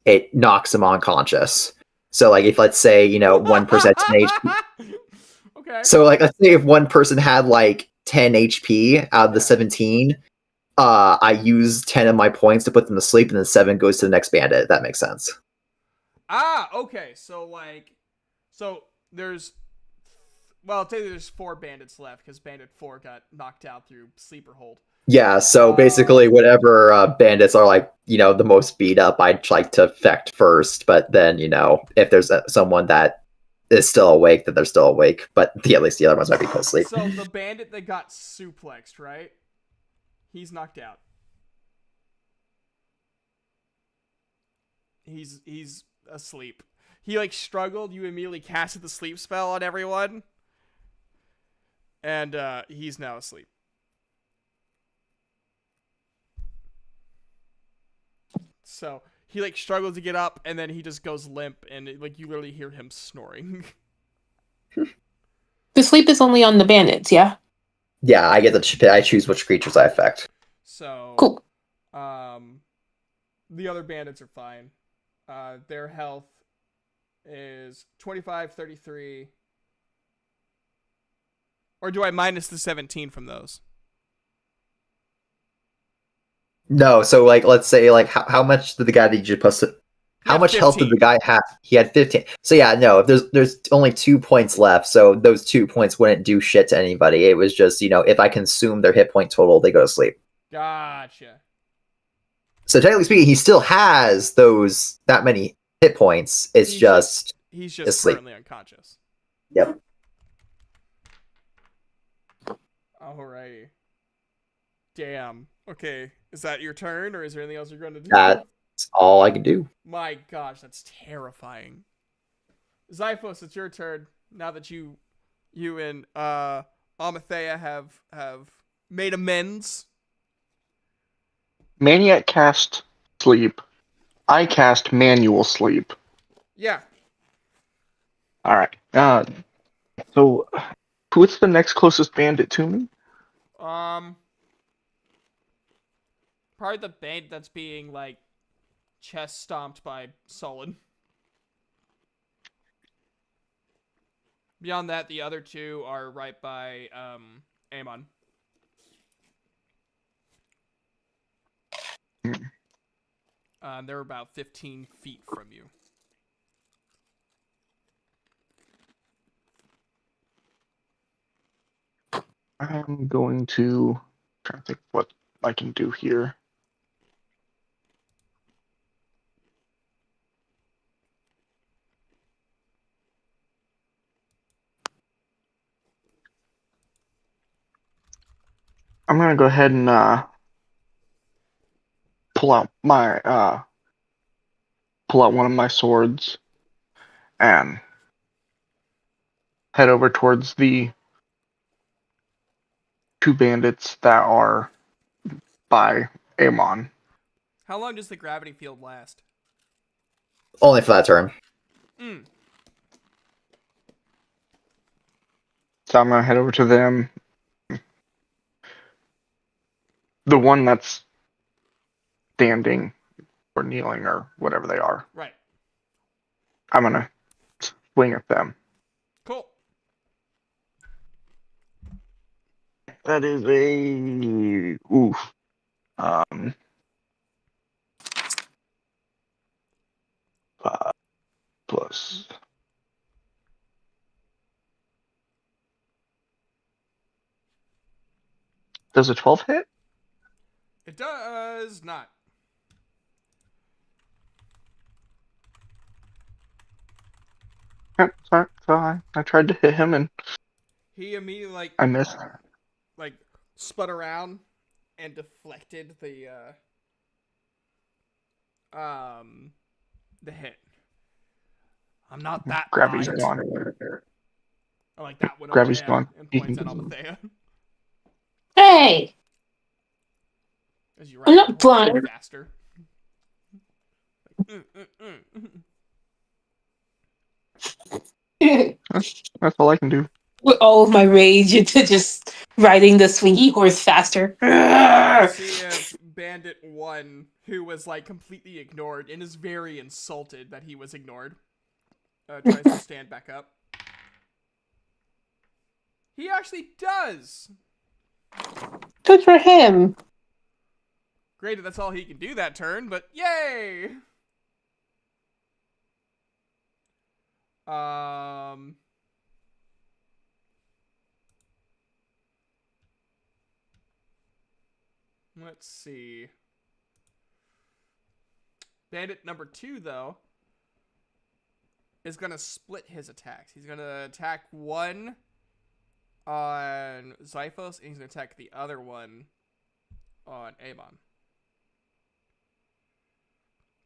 it knocks them unconscious. So like if let's say, 1% 10 HP. Okay. So like let's say if one person had like 10 HP out of the 17, I use 10 of my points to put them to sleep, and then 7 goes to the next bandit, if that makes sense. Okay. So there's, well, I'll tell you there's 4 bandits left because Bandit 4 got knocked out through Sleeper Hold. Yeah, so basically whatever bandits are like, the most beat up, I'd like to affect first, but then, if there's someone that is still awake, then they're still awake, but at least the other ones might be asleep. So the bandit that got suplexed, right? He's knocked out. He's asleep. He like struggled, you immediately casted the sleep spell on everyone. And he's now asleep. So he like struggles to get up, and then he just goes limp, and like you literally hear him snoring. The sleep is only on the bandits, yeah? Yeah, I get I choose which creatures I affect. So Cool. The other bandits are fine. Their health is 25, 33. Or do I minus the 17 from those? No, so like let's say like how much did the guy that you posted? How much health did the guy have? He had 15. So yeah, no, if there's only 2 points left, so those 2 points wouldn't do shit to anybody. It was just, if I consume their hit point total, they go to sleep. Gotcha. So technically speaking, he still has that many hit points. It's He's just asleep. currently unconscious. Yep. Alrighty. Damn. Okay. Is that your turn, or is there anything else you're going to do? That's all I can do. My gosh, that's terrifying. Zyphos, it's your turn. Now that you and Amathea have made amends. Maniac cast Sleep. I cast Manual Sleep. Yeah. All right. So who's the next closest bandit to me? Probably the bandit that's being like chest stomped by Solon. Beyond that, the other 2 are right by Amon. They're about 15 feet from you. I'm going to try to think what I can do here. I'm gonna go ahead and pull out one of my swords and head over towards the 2 bandits that are by Amon. How long does the gravity field last? Only for that turn. So I'm gonna head over to them. The one that's standing or kneeling or whatever they are. Right. I'm gonna swing at them. Cool. That is a oof. Um, 5 plus. Does a 12 hit? It does not. Sorry, I tried to hit him and He immediately I missed. like spun around and deflected the hit. I'm not that Gravity's blind. gone. I like that one over Gravity's there gone. and points at Almathea. Hey! As you I'm ride not the horse blind. faster. That's all I can do. With all of my rage into just riding the swingy horse faster. See if Bandit 1, who was like completely ignored and is very insulted that he was ignored, tries to stand back up. He actually does! Good for him. Granted, that's all he can do that turn, but yay! Let's see. Bandit number 2, though, is gonna split his attacks. He's gonna attack one on Zyphos, and he's gonna attack the other one on Amon.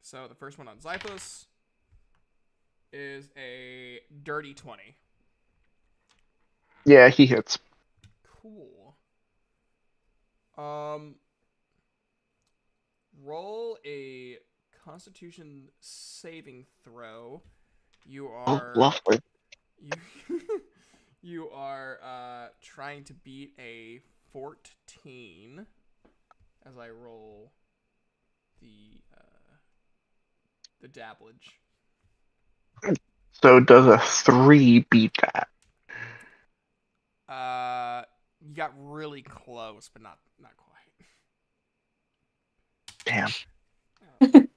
So the first one on Zyphos is a dirty 20. Yeah, he hits. Cool. Roll a Constitution saving throw. You are Lovely. you are trying to beat a 14 as I roll the dabblage. So does a 3 beat that? You got really close, but not quite. Damn. 1.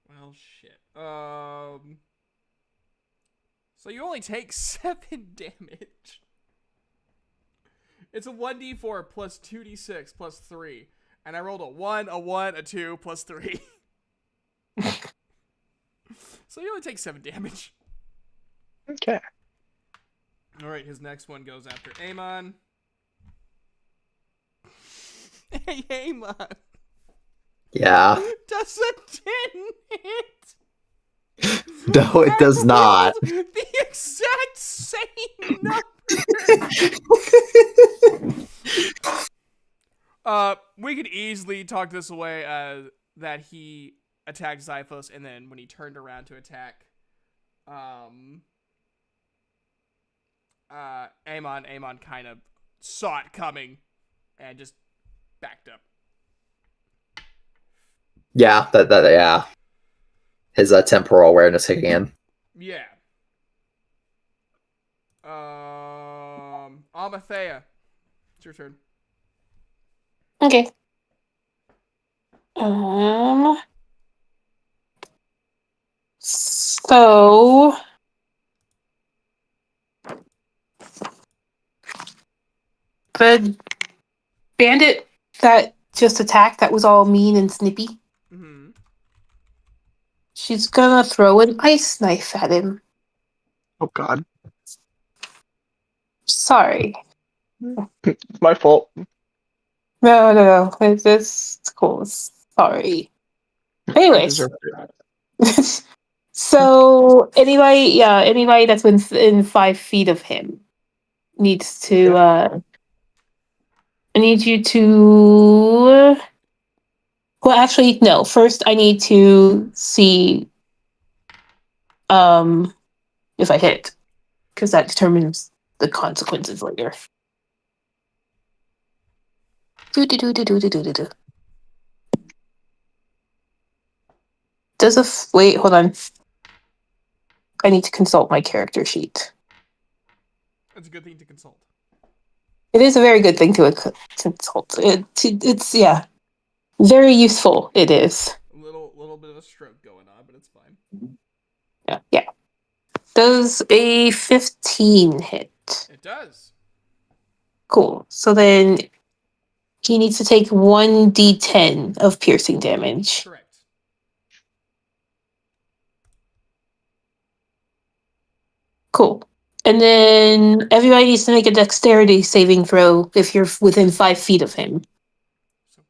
Well, shit. So you only take 7 damage. It's a 1d4 plus 2d6 plus 3. And I rolled a 1, a 1, a 2, plus 3. So you only take 7 damage. Okay. Alright, his next one goes after Amon. Hey, Amon. Yeah. Does a 10 hit? No, it does not. The exact same number. We could easily talk this away that he attacked Zyphos, and then when he turned around to attack Amon kind of saw it coming and just backed up. Yeah, yeah. His temporal awareness kicking in. Yeah. Almathea, it's your turn. Okay. So the bandit that just attacked, that was all mean and snippy. Mm-hmm. She's gonna throw an ice knife at him. Oh god. Sorry. It's my fault. No. It's cool. Sorry. Anyways. I deserve it. So anybody that's within 5 feet of him needs to I need you to well actually no, first I need to see if I hit, because that determines the consequences later. Do. Wait, hold on. I need to consult my character sheet. That's a good thing to consult. It is a very good thing to consult. It's yeah, very useful. It is. A little bit of a stroke going on, but it's fine. Yeah. Does a 15 hit? It does. Cool. So then he needs to take 1d10 of piercing damage. Correct. Cool. And then everybody needs to make a dexterity saving throw if you're within 5 feet of him. So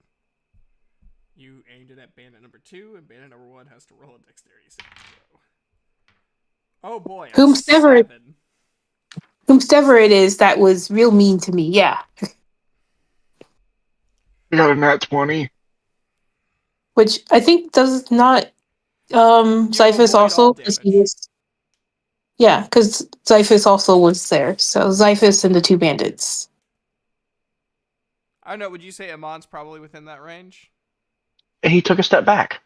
you aimed it at bandit number 2, and bandit number 1 has to roll a dexterity saving throw. Oh boy, a Whomsoever 7. Whomsoever it is, that was real mean to me. Yeah. You got a nat 20. Which I think does not Zyphus avoid all also, because he damage. was. Yeah, because Zyphus also was there. So Zyphus and the 2 bandits. I don't know, would you say Amon's probably within that range? And he took a step back.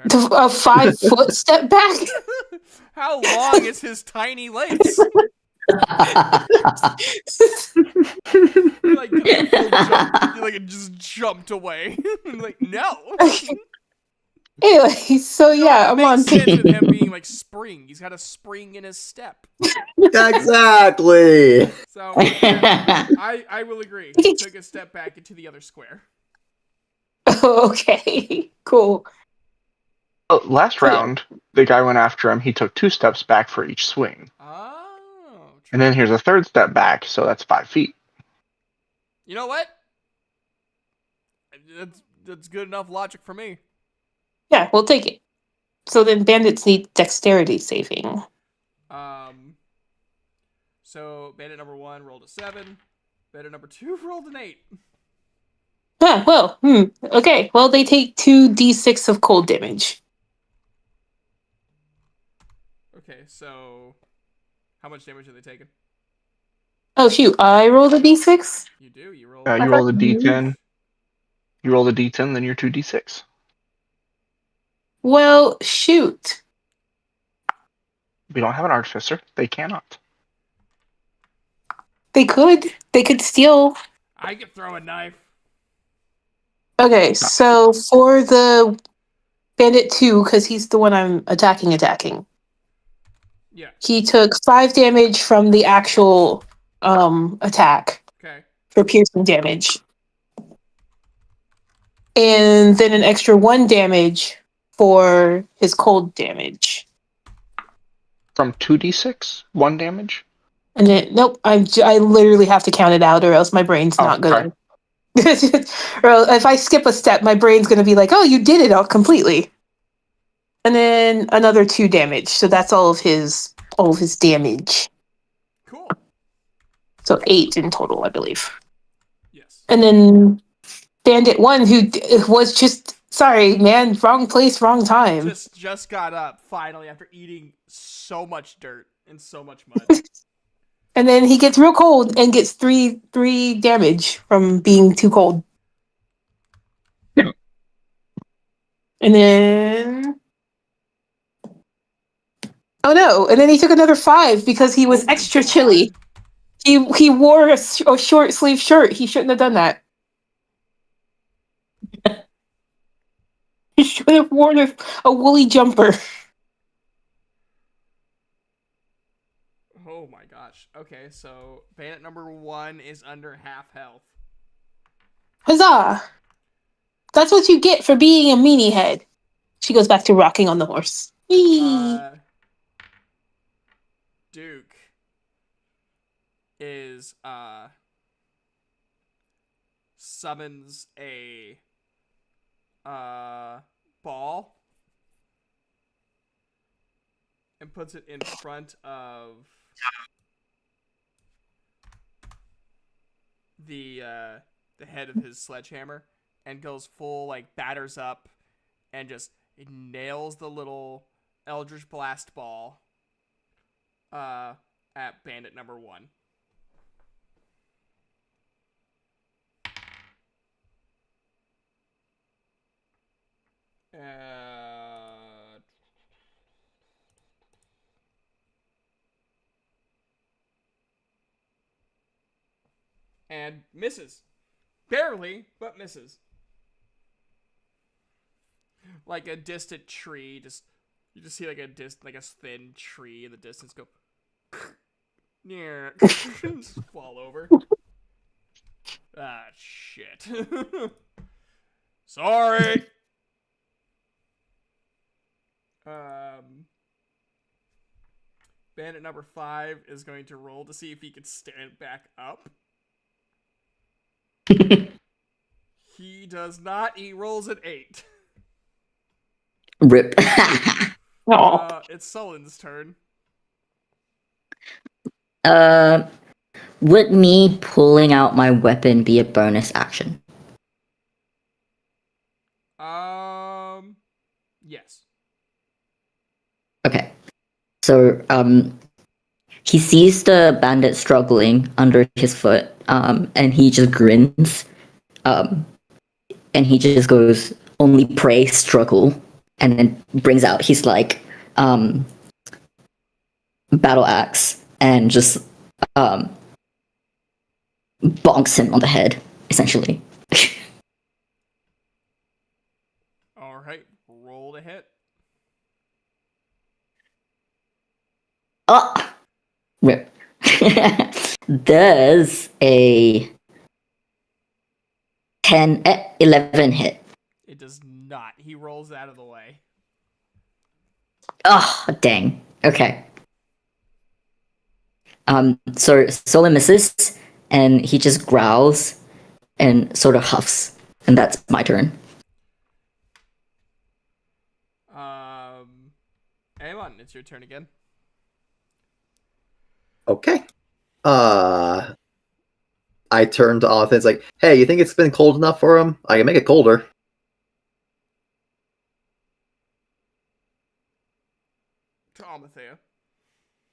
A 5-foot step back. How long is his tiny legs? He like did a full jump. He like just jumped away. I'm like, no. Anyway, so yeah, It I'm on. makes sense with him being like spring. He's got a spring in his step. Exactly. So yeah, I will agree. He took a step back into the other square. Okay, cool. Last round, the guy went after him. He took 2 steps back for each swing. Oh. And then here's a 3rd step back, so that's 5 feet. You know what? That's good enough logic for me. Yeah, we'll take it. So then bandits need dexterity saving. So bandit number 1 rolled a 7. Bandit number 2 rolled an 8. Ah, well, okay. Well, they take 2d6 of cold damage. Okay, so how much damage are they taking? Oh shoot, I rolled a d6? You do. You roll. You roll the d10. You roll the d10, then you're 2d6. Well, shoot. We don't have an artificer. They cannot. They could. They could steal. I could throw a knife. Okay, so for the bandit 2, because he's the one I'm attacking. Yeah. He took 5 damage from the actual attack Okay. for piercing damage. And then an extra 1 damage for his cold damage. From 2d6, 1 damage. And then, nope, I literally have to count it out or else my brain's not sorry. good. Or if I skip a step, my brain's going to be like, oh, you did it all completely. And then another 2 damage. So that's all of his damage. Cool. So 8 in total, I believe. Yes. And then Bandit 1, who was just, sorry, man, wrong place, wrong time. Just got up finally after eating so much dirt and so much mud. And then he gets real cold and gets 3 damage from being too cold. And then, oh no! And then he took another 5 because he was extra chilly. He wore a short sleeve shirt. He shouldn't have done that. He should have worn a woolly jumper. Oh my gosh. Okay, so bandit number 1 is under half health. Huzzah! That's what you get for being a meanie head. She goes back to rocking on the horse. Whee! Duke is summons a ball and puts it in front of the head of his sledgehammer and goes full like batters up and just nails the little Eldritch Blast ball at bandit number 1. And misses. Barely, but misses. Like a distant tree, you just see like a thin tree in the distance go yeah, just fall over. Ah, shit. Sorry. Bandit number 5 is going to roll to see if he can stand back up. He does not. He rolls an 8. Rip. It's Sullen's turn. Would me pulling out my weapon be a bonus action? Yes. Okay. So, he sees the bandit struggling under his foot, and he just grins, and he just goes, "Only pray, struggle," and then brings out his battle axe and just bonks him on the head, essentially. All right, roll to hit. Oh, rip. Does a 11 hit? It does not. He rolls out of the way. Oh, dang. Okay. So Solon misses, and he just growls and sort of huffs, and that's my turn. Amon, it's your turn again. Okay. I turned to Alethea. It's like, hey, you think it's been cold enough for him? I can make it colder. To Alethea.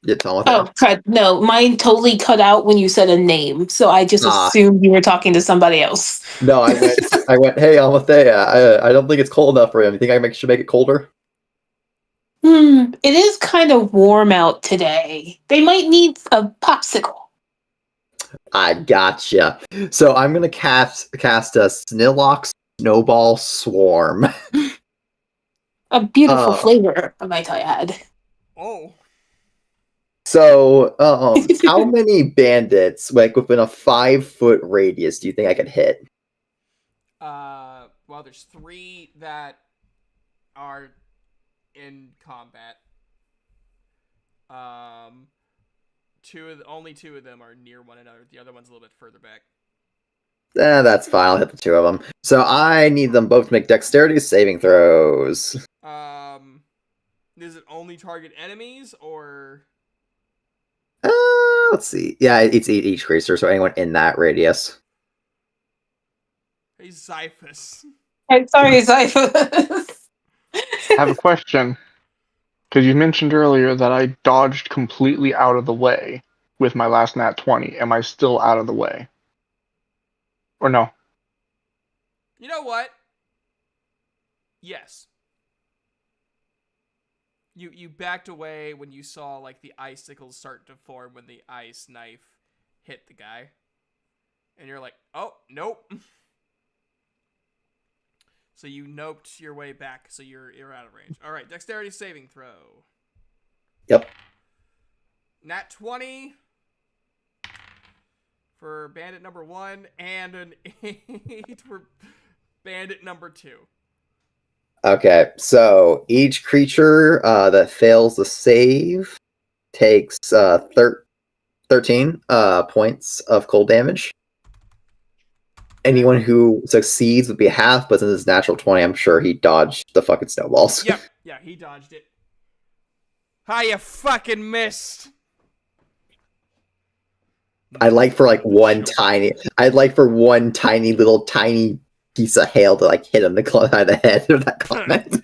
Yeah, to Alethea. Oh, cut. No, mine totally cut out when you said a name, so I just Ah. assumed you were talking to somebody else. No, I went, hey, Alethea, I don't think it's cold enough for him. You think should make it colder? It is kind of warm out today. They might need a popsicle. I gotcha. So I'm gonna cast a Snillock Snowball Swarm. A beautiful flavor, I might add. Oh. So, how many bandits, like within a 5-foot radius, do you think I could hit? Well, there's 3 that are in combat. Only 2 of them are near one another. The other one's a little bit further back. That's fine. I'll hit the 2 of them. So I need them both to make dexterity saving throws. Does it only target enemies or? Let's see. Yeah, it's each creature, so anyone in that radius. Hey, Xiphus. I'm sorry, Xiphus. I have a question. Because you mentioned earlier that I dodged completely out of the way with my last nat 20. Am I still out of the way? Or no? You know what? Yes. You backed away when you saw like the icicles start to form when the ice knife hit the guy. And you're like, oh, nope. So you noped your way back, so you're out of range. Alright, dexterity saving throw. Yep. Nat 20 for bandit number 1 and an 8 for bandit number 2. Okay, so each creature that fails the save takes 13 points of cold damage. Anyone who succeeds would be half, but since it's natural 20, I'm sure he dodged the fucking snowballs. Yep, yeah, he dodged it. How you fucking missed? I'd like for one tiny little tiny piece of hail to hit him in the head of that comment.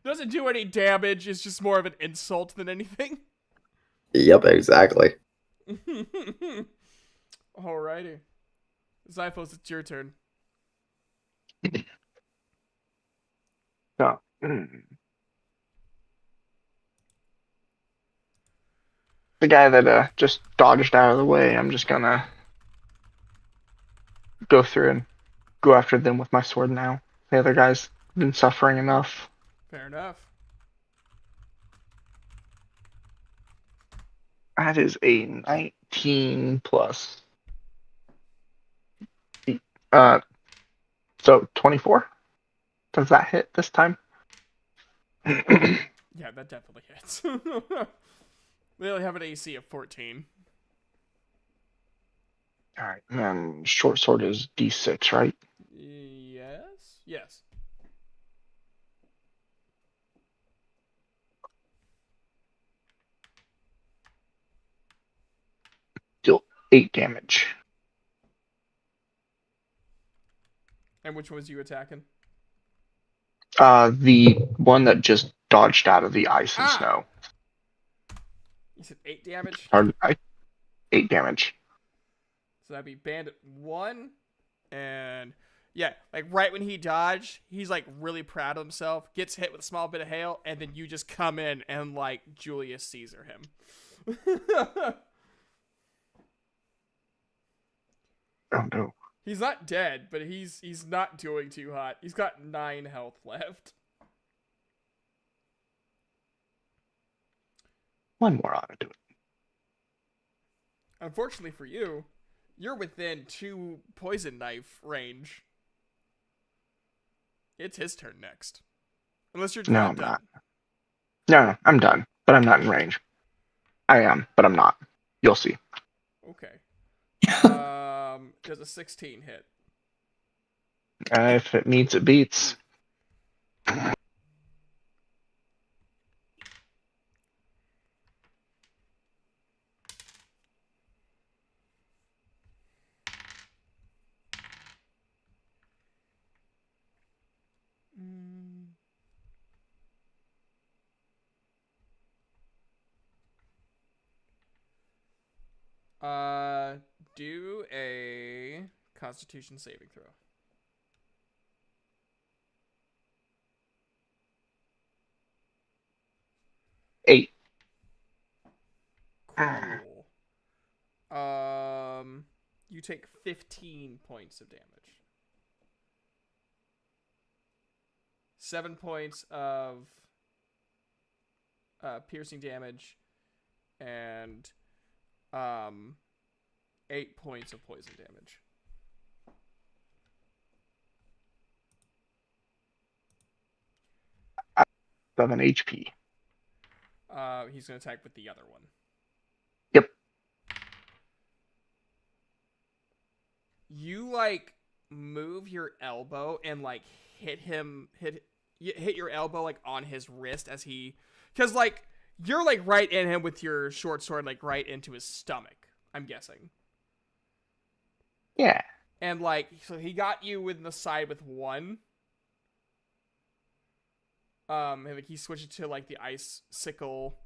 Doesn't do any damage, it's just more of an insult than anything. Yep, exactly. Alrighty. Xiphos, it's your turn. So, the guy that just dodged out of the way, I'm just gonna go through and go after them with my sword now. The other guy's been suffering enough. Fair enough. That is a 19 plus. So 24? Does that hit this time? Yeah, that definitely hits. They only have an AC of 14. Alright, and short sword is D6, right? Yes? Yes. Deal 8 damage. And which one was you attacking? The one that just dodged out of the ice and Ah! snow. You said 8 damage? 8 damage. So that'd be Bandit 1. And yeah, like right when he dodged, he's like really proud of himself, gets hit with a small bit of hail, and then you just come in and like Julius Caesar him. Oh no. He's not dead, but he's not doing too hot. He's got 9 health left. One more ought to do it. Unfortunately for you, you're within 2 poison knife range. It's his turn next. Unless you're No, not I'm done. not. No, I'm done, but I'm not in range. I am, but I'm not. You'll see. Okay. Does a 16 hit? If it meets, it beats. Do a Constitution saving throw. Eight. Cool. You take 15 points of damage. 7 points of piercing damage, and 8 points of poison damage. Seven HP. He's gonna attack with the other one. Yep. You like move your elbow and like hit your elbow like on his wrist as he, because like you're like right in him with your short sword, like right into his stomach, I'm guessing. Yeah. And like, so he got you in the side with one. And like he switched it to like the icicle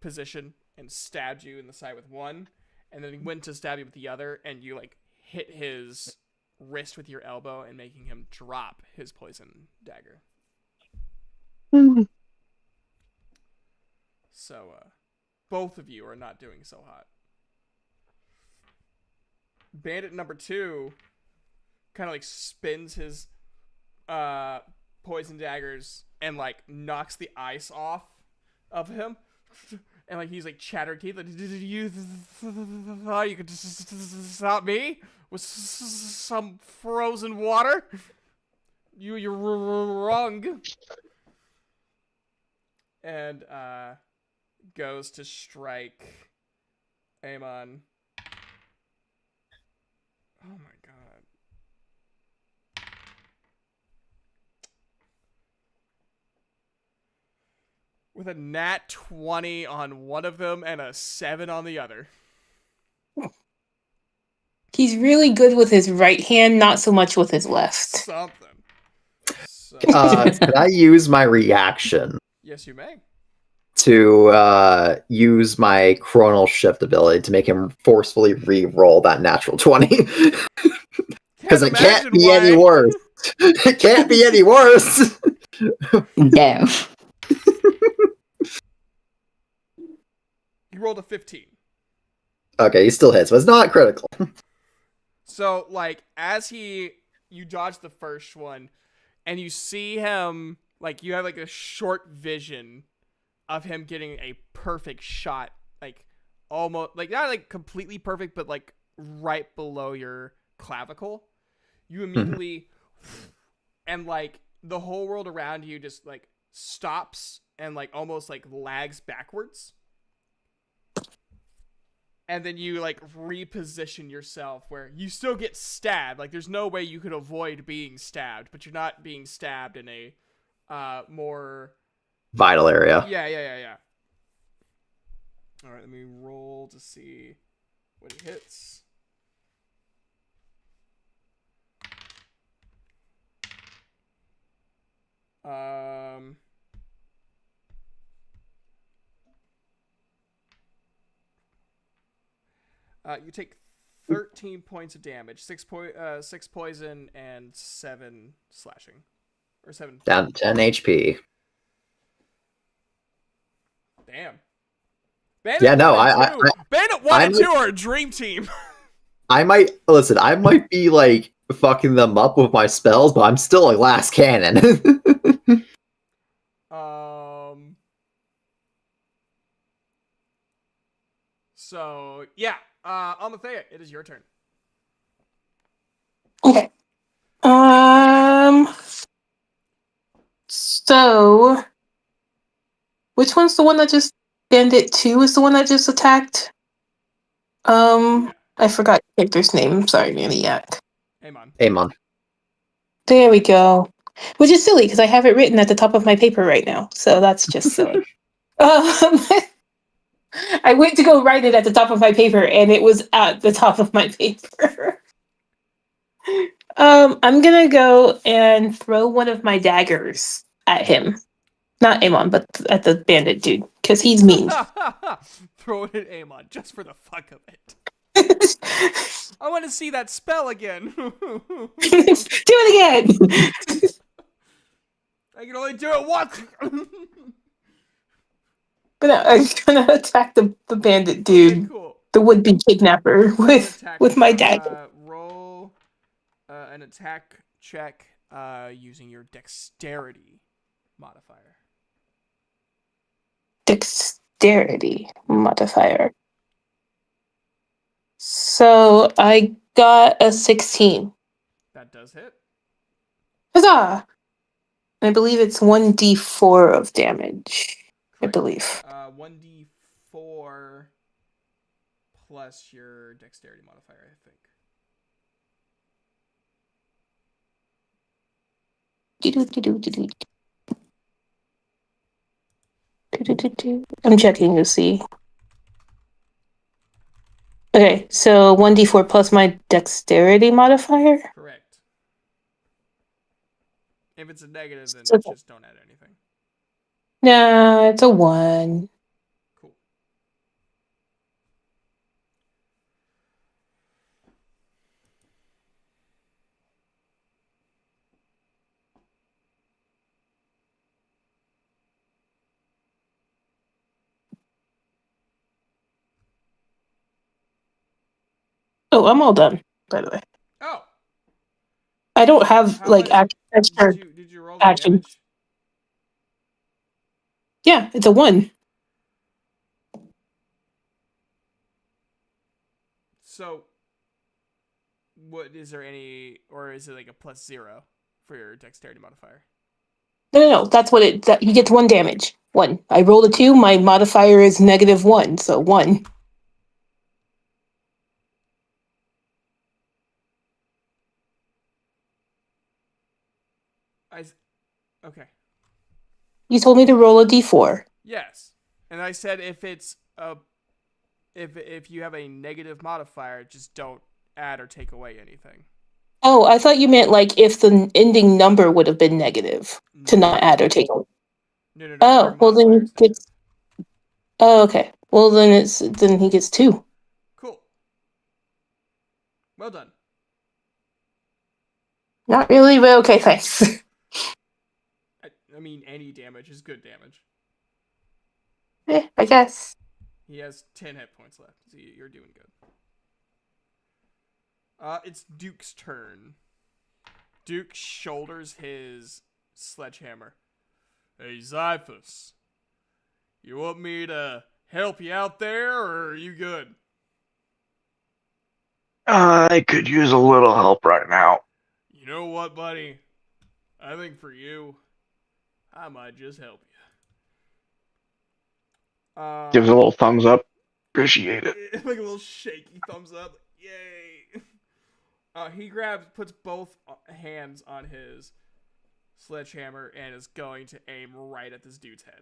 position and stabbed you in the side with one, and then he went to stab you with the other, and you like hit his wrist with your elbow and making him drop his poison dagger. So both of you are not doing so hot. Bandit number 2 kind of like spins his poison daggers and like knocks the ice off of him, and like he's like chattering teeth like, did you thought you could stop me with some frozen water? You're wrong. And goes to strike Amon. Oh my god. With a nat 20 on one of them and a 7 on the other. He's really good with his right hand, not so much with his left. Something. So, Can I use my reaction yes, you may. to use my chronal shift ability to make him forcefully re-roll that natural 20? Because it can't be any worse. It can't be any worse. Damn. You rolled a 15. Okay, he still hits, but it's not critical. So, like, as you dodge the first one, and you see him, like, you have, like, a short vision of him getting a perfect shot, like, almost, like, not, like, completely perfect, but, like, right below your clavicle. You immediately, and, like, the whole world around you just, like, stops and, like, almost, like, lags backwards. And then you, like, reposition yourself where you still get stabbed. Like, there's no way you could avoid being stabbed, but you're not being stabbed in a more... Vital area. Yeah. Alright, let me roll to see what it hits. You take 13 points of damage, 6 poison, and 7 slashing. Or 7. Down to 10 HP. Damn. Bandit Yeah, no, 1 and I- 2. Bandit 1 and I'm- 2 are a dream team. I might be like fucking them up with my spells, but I'm still like last cannon. So, yeah. Almathea, it is your turn. Okay. So, which one's the one that just Bandit 2 is the one that just attacked? I forgot the character's name. I'm sorry, Maniac. Amon. Amon. There we go. Which is silly because I have it written at the top of my paper right now. So that's just silly. I went to go write it at the top of my paper and it was at the top of my paper. I'm gonna go and throw one of my daggers at him. Not Amon, but at the bandit dude, because he's mean. Throw it at Amon just for the fuck of it. I want to see that spell again. Do it again! I can only do it once. But no, I'm gonna attack the bandit dude, Okay, cool. the would-be kidnapper, with my dagger. Roll an attack check using your dexterity modifier. Dexterity modifier. So I got a 16. That does hit. Huzzah! I believe it's 1d4 of damage. I Correct. believe. 1d4 plus your dexterity modifier, I think. I'm checking to see. Okay, so 1d4 plus my dexterity modifier? Correct. If it's a negative, then So- just don't add anything. Nah, it's a 1. Cool. Oh, I'm all done, by the way. Oh, I don't have, how like, much extra. did you roll the action. damage? Yeah, it's a 1. So, what is there any, or is it like a +0 for your dexterity modifier? No, that's what he gets 1 damage. 1. I rolled a 2, my modifier is -1, so 1. Okay. You told me to roll a d4. Yes, and I said if it's if you have a negative modifier, just don't add or take away anything. Oh, I thought you meant, like, if the ending number would have been negative, to not add or take away. No. Oh, your well then modifier's he gets. Oh, okay. Well then he gets 2. negative. Cool. Well done. Not really, but okay, thanks. I mean, any damage is good damage. I guess. He has 10 hit points left, so you're doing good. It's Duke's turn. Duke shoulders his sledgehammer. Hey, Xiphus. You want me to help you out there, or are you good? I could use a little help right now. You know what, buddy? I think for you, I might just help you. Gives a little thumbs up. Appreciate it. Like a little shaky thumbs up. Yay! He puts both hands on his sledgehammer and is going to aim right at this dude's head.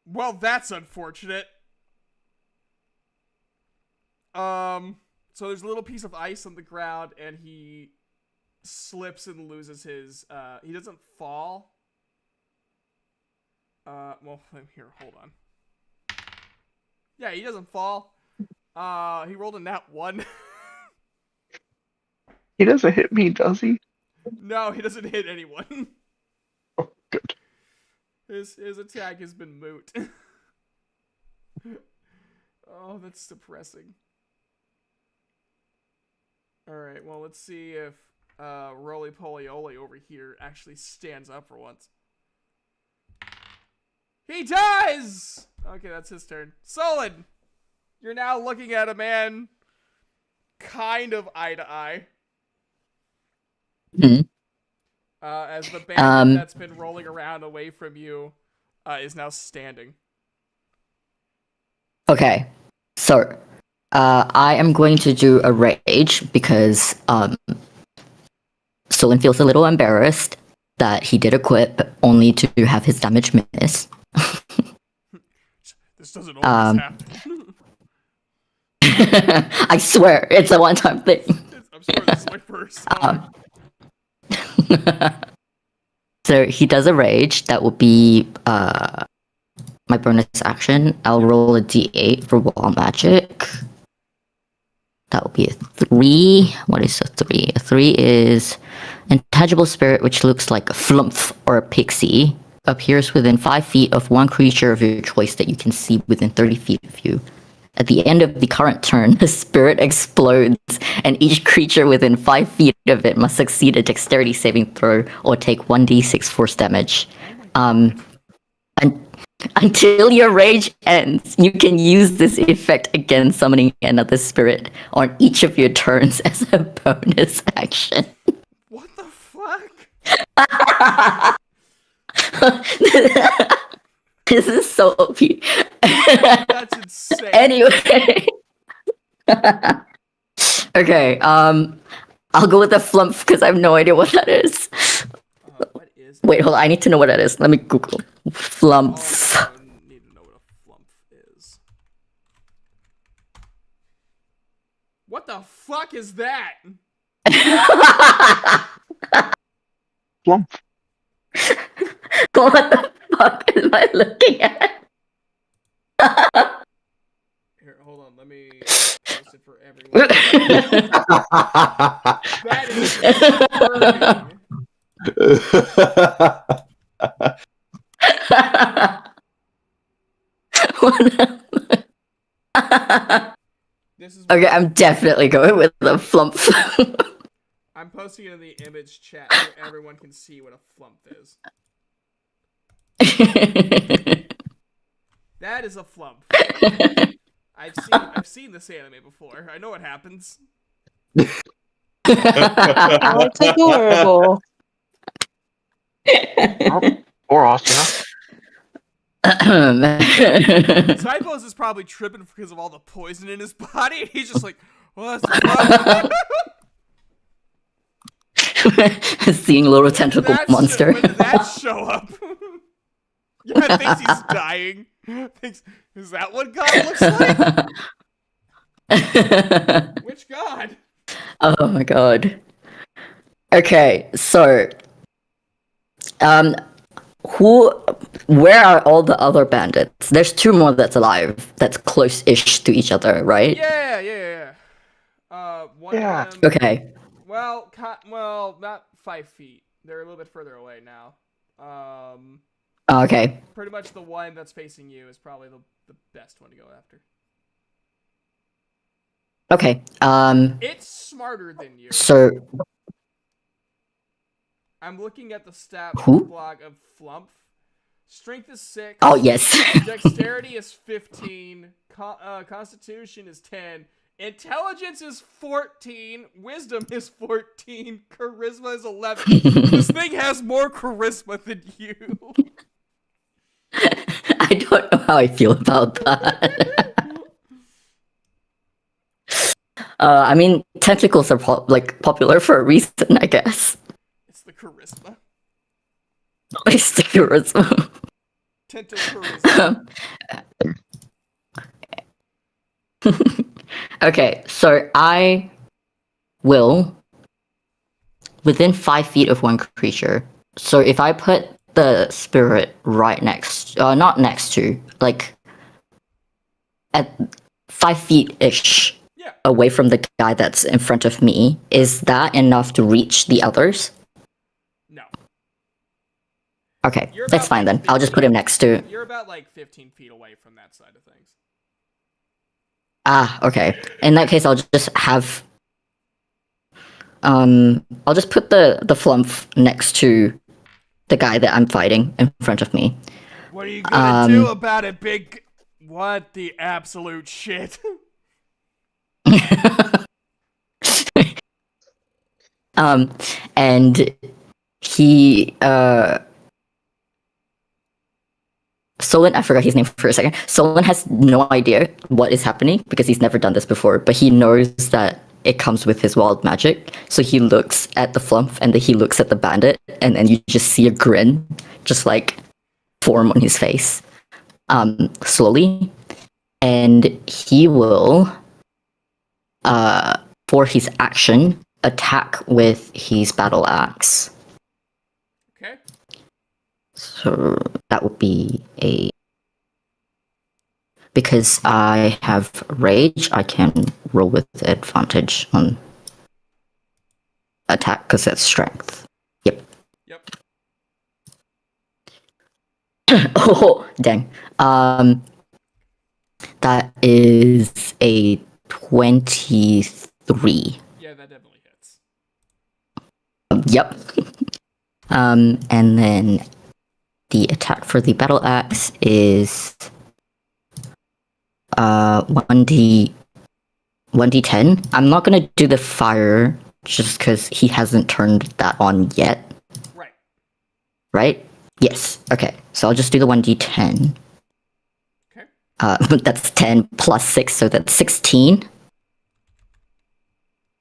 Well, that's unfortunate. So there's a little piece of ice on the ground, and he slips and loses his, he doesn't fall. Well, here, hold on. Yeah, he doesn't fall. He rolled a nat 1. He doesn't hit me, does he? No, he doesn't hit anyone. Oh, good. His attack has been moot. Oh, that's depressing. Alright, well, let's see if Roly Poly Oly over here actually stands up for once. He dies! Okay, that's his turn. Solid! You're now looking at a man kind of eye to eye. Hmm. As the bandit that's been rolling around away from you is now standing. Okay, so I am going to do a rage because Solon feels a little embarrassed that he did equip only to have his damage miss. This doesn't always happen. I swear, it's a one-time thing. I'm sorry, this is my first time. So he does a rage. That will be my bonus action. I'll roll a d8 for wall magic. That will be a 3. What is a 3? A 3 is intangible spirit, which looks like a flumph or a pixie. Appears within 5 feet of one creature of your choice that you can see within 30 feet of you. At the end of the current turn, the spirit explodes, and each creature within 5 feet of it must succeed a dexterity saving throw or take 1d6 force damage. Until your rage ends, you can use this effect again, summoning another spirit on each of your turns as a bonus action. What the fuck? This is so OP. That's insane. Anyway. Okay, I'll go with the flump because I have no idea what that is. What is Wait, hold on, I need to know what that is. Let me Google. Flump. I need to know what a flump is. What the fuck is that? Flump. What the fuck am I looking at? Here, hold on, let me post it for everyone. That is disturbing. This is Okay, I'm definitely going with the flump. I'm posting it in the image chat so everyone can see what a flump is. That is a flump. I've seen this anime before. I know what happens. Oh, it's adorable. Or Austin. Typhos is probably tripping because of all the poison in his body. And he's just like, what the fuck? Seeing a little tentacle monster. When did that show up? Yeah, thinks he's dying. Thinks, is that what God looks like? Which God? Oh my god. Okay, so who where are all the other bandits? There's 2 more that's alive. That's close-ish to each other, right? Yeah. One Yeah. of them. Okay. Well, not 5 feet. They're a little bit further away now. Okay. Pretty much the one that's facing you is probably the best one to go after. Okay. It's smarter than you. So I'm looking at the stat Who? block of Flump. Strength is 6. oh yes. Dexterity is 15. Constitution is 10. Intelligence is 14. Wisdom is 14. Charisma is 11. This thing has more charisma than you. I don't know how I feel about that. I mean, tentacles are popular for a reason, I guess. It's the charisma. It's the charisma. Tento charisma. Okay, so I will within 5 feet of one creature. So if I put the spirit right next, not next to, like at 5 feet ish Yeah. away from the guy that's in front of me, is that enough to reach the others? No. Okay, You're that's about fine then. 15 I'll just put him next to. You're about like 15 feet away from that side of things. Ah, okay. In that case, I'll just have. I'll just put the flump next to the guy that I'm fighting in front of me. What are you gonna do about it, big? What the absolute shit? And he, Solon, I forgot his name for a second. Solon has no idea what is happening because he's never done this before, but he knows that it comes with his wild magic. So he looks at the flump and then he looks at the bandit, and then you just see a grin just like form on his face, slowly. And he will, for his action, attack with his battle axe. Okay. So that would be a. Because I have rage, I can roll with advantage on attack because that's strength. Yep. Yep. Oh dang. That is a 23. Yeah, that definitely hits. Yep. And then the attack for the battle axe is 1d10. I'm not gonna do the fire just because he hasn't turned that on yet. Right. Right? Yes. Okay. So I'll just do the 1d10. Okay. That's 10 plus 6, so that's 16.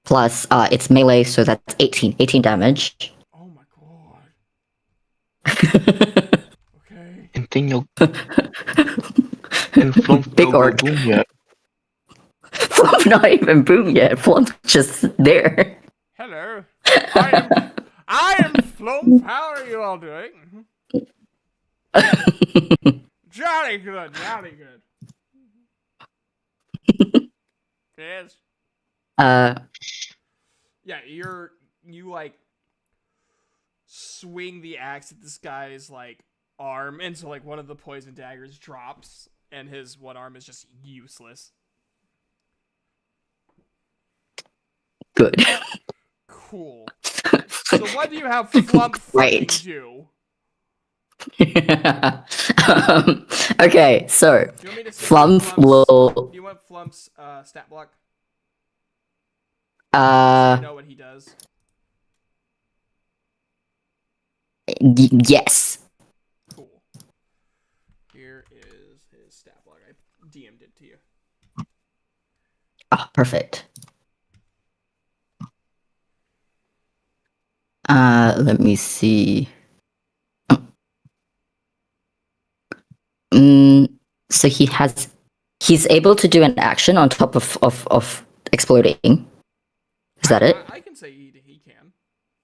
Plus, it's melee, so that's 18. 18 damage. Oh my god. Okay. And then you'll. And Flump Big don't go orc. boom yet. Flump not even boom yet. Flump's just there. Hello. I am Flump. How are you all doing? Jolly good. Jolly good. Yes. Yeah, you like swing the axe at this guy's like arm, and so like one of the poison daggers drops, and his one arm is just useless. Good. Cool. So what do you have Flump Great. fucking do? Okay, so Do you want me to say Flump will. Do you want Flump's stat block? Uh, You know what he does. Yes. Cool. Here is his stat block. I DM'd it to you. Ah, perfect. Let me see. So he's able to do an action on top of exploding. Is that it? I can say he can.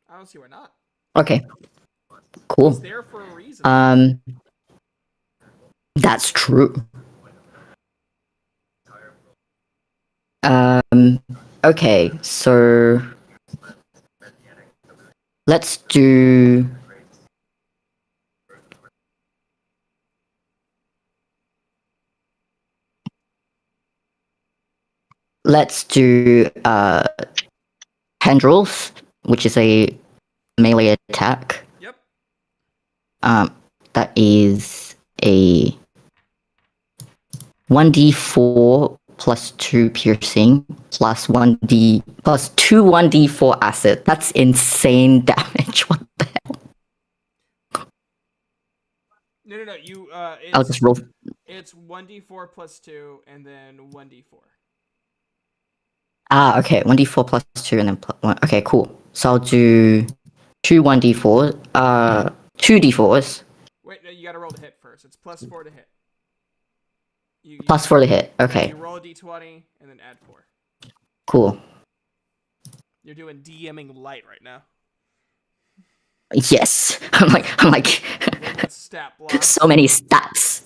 I don't see why not. Okay. Cool. He's there for a reason. That's true. Okay, so let's do. Let's do tendrils, which is a melee attack. Yep. That is a 1d4 plus 2 piercing plus 1d plus 2 1d4 acid. That's insane damage. What the hell? No. You I'll just roll. It's 1d4 plus 2 and then 1d4. Ah, okay. 1d4 plus 2 and then plus 1. Okay, cool. So I'll do 2 1d4. 2 d4s. Wait, no, you gotta roll the hit first. It's plus 4 to hit. You Plus 4 to hit. Okay, You roll a d20 and then add 4. cool. You're doing DMing light right now. Yes. I'm like, With that stat block. so many stats.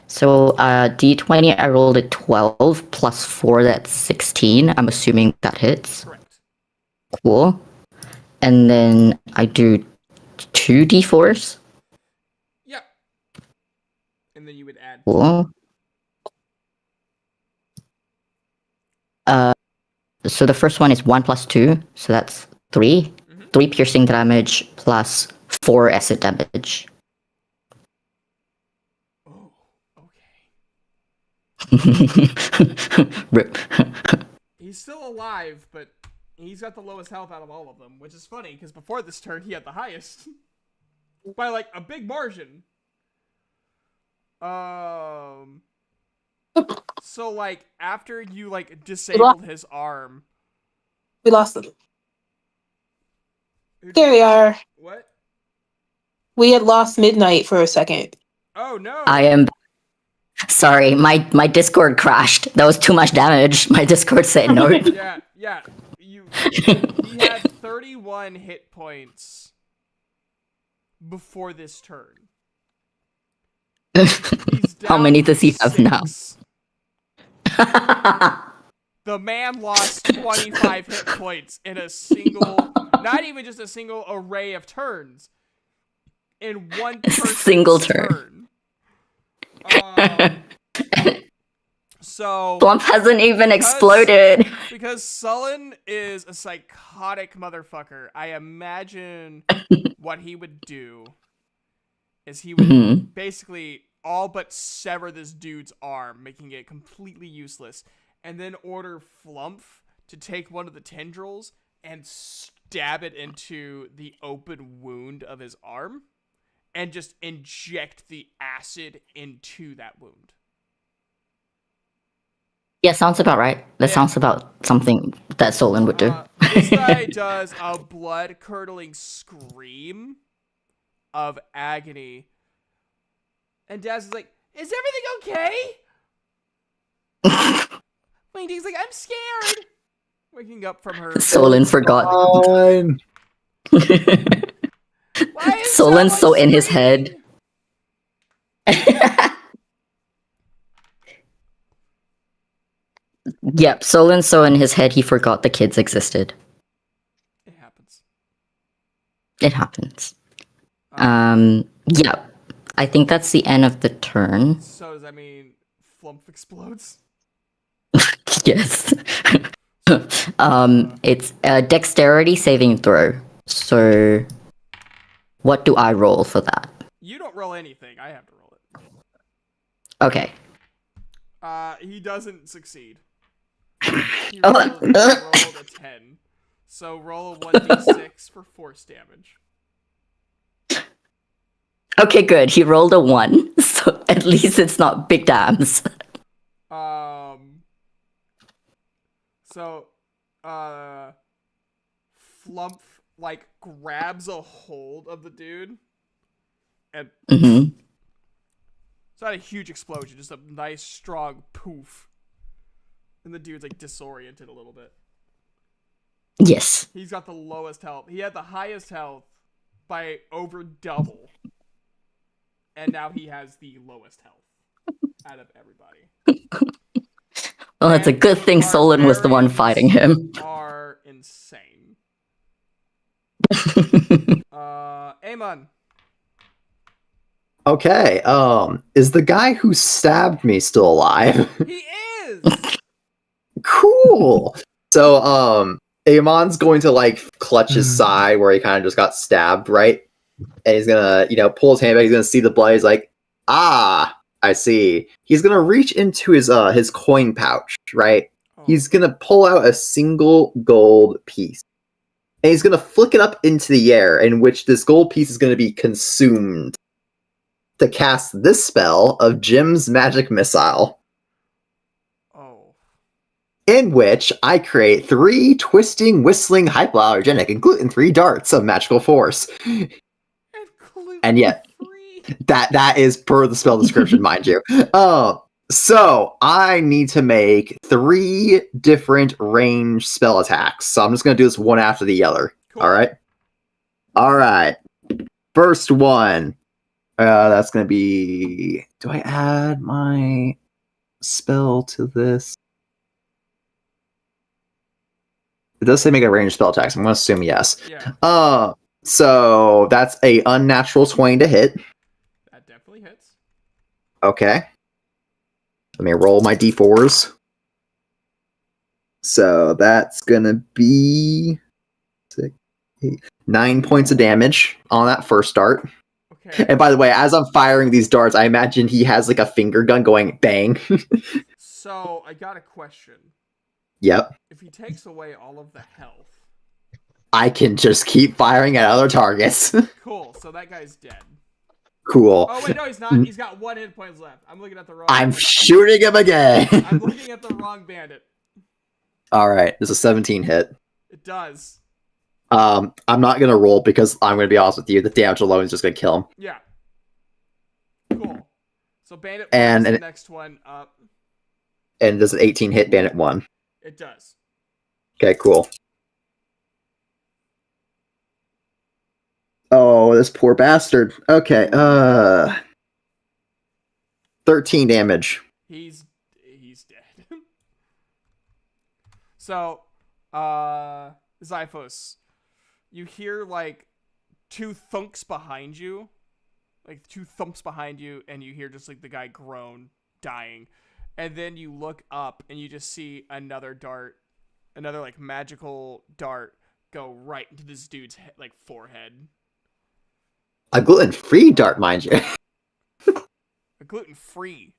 So d20, I rolled a 12 plus 4, that's 16. I'm assuming that hits. Correct. Cool. And then I do 2 d4s. Yep. And then you would add. Cool. So the first one is 1 plus 2, so that's 3. Mhm. 3 piercing damage plus 4 acid damage. Oh, okay. Rip. He's still alive, but he's got the lowest health out of all of them, which is funny because before this turn he had the highest by like a big margin. So like after you like disabled his arm, We lost them. who- There we are. What? We had lost Midnight for a second. Oh no! I am sorry, my Discord crashed. That was too much damage. My Discord said no. Yeah. He had 31 hit points before this turn. He's How down many does he have now? 6. The man lost 25 hit points in a single, not even just a single array of turns, in one person's Single turn. So Blump hasn't even exploded. because Sullen is a psychotic motherfucker, I imagine what he would do is he would Mhm. basically all but sever this dude's arm, making it completely useless, and then order Flumph to take one of the tendrils and stab it into the open wound of his arm and just inject the acid into that wound. Yeah, sounds about right. That Yeah. sounds about something that Solon would do. This guy does a blood-curdling scream of agony. And Daz is like, "Is everything okay?" Wing Ding's like, "I'm scared." Waking up from her. Solon forgot. Fine. Why is Solon's so someone in his head. screaming? Yep, Solon's so in his head he forgot the kids existed. It happens. It happens. Yeah. I think that's the end of the turn. So does that mean Flumph explodes? Yes. It's a dexterity saving throw. So, what do I roll for that? You don't roll anything. I have to roll it. Okay. He doesn't succeed. He Oh. rolled a 10. So roll a 1d6 for force damage. Okay, good. He rolled a 1, so at least it's not big dams. So, Flumph, like, grabs a hold of the dude, and Mm-hmm. it's not a huge explosion, just a nice, strong poof. And the dude's, like, disoriented a little bit. Yes. He's got the lowest health. He had the highest health by over double. and now he has the lowest health out of everybody. Well, it's a And good thing the Solon was the one fighting him. Are insane. Amon. Okay, is the guy who stabbed me still alive? He is. Cool. So, Amon's going to like clutch his side where he kind of just got stabbed, right? And he's gonna, pull his hand back. He's gonna see the blood. He's like, "Ah, I see." He's gonna reach into his coin pouch, right? Oh. He's gonna pull out a single gold piece, and he's gonna flick it up into the air, in which this gold piece is gonna be consumed to cast this spell of Jim's Magic Missile, in which I create 3 twisting, whistling, hypoallergenic, and gluten-free darts of magical force. And yet, that is per the spell description, mind you. So I need to make 3 different range spell attacks. So I'm just gonna do this one after the other. Cool. All right. First one. That's gonna be. Do I add my spell to this? It does say make a ranged spell attack, so I'm gonna assume yes. Yeah. So that's a unnatural 20 to hit. That definitely hits. Okay. Let me roll my d4s. So that's gonna be 6, 8, 9 points of damage on that first dart. Okay. And by the way, as I'm firing these darts, I imagine he has like a finger gun going bang. So I got a question. Yep. If he takes away all of the health, I can just keep firing at other targets. cool. So that guy's dead. Cool. Oh wait, no, he's not. He's got 1 hit points left. I'm looking at the wrong. I'm shooting him again. I'm looking at the wrong bandit. All right, there's a 17 hit. It does. I'm not gonna roll because I'm gonna be honest with you. The damage alone is just gonna kill him. Yeah. Cool. So bandit And- is the and- next one up. And does an 18 hit bandit 1? It does. Okay, cool. Oh, this poor bastard. Okay, 13 damage. He's dead. So, Xiphos, you hear like 2 thunks behind you, like 2 thumps behind you, and you hear just like the guy groan, dying, and then you look up and you just see another dart, another like magical dart, go right into this dude's like forehead. A gluten-free dart, mind you. A gluten-free.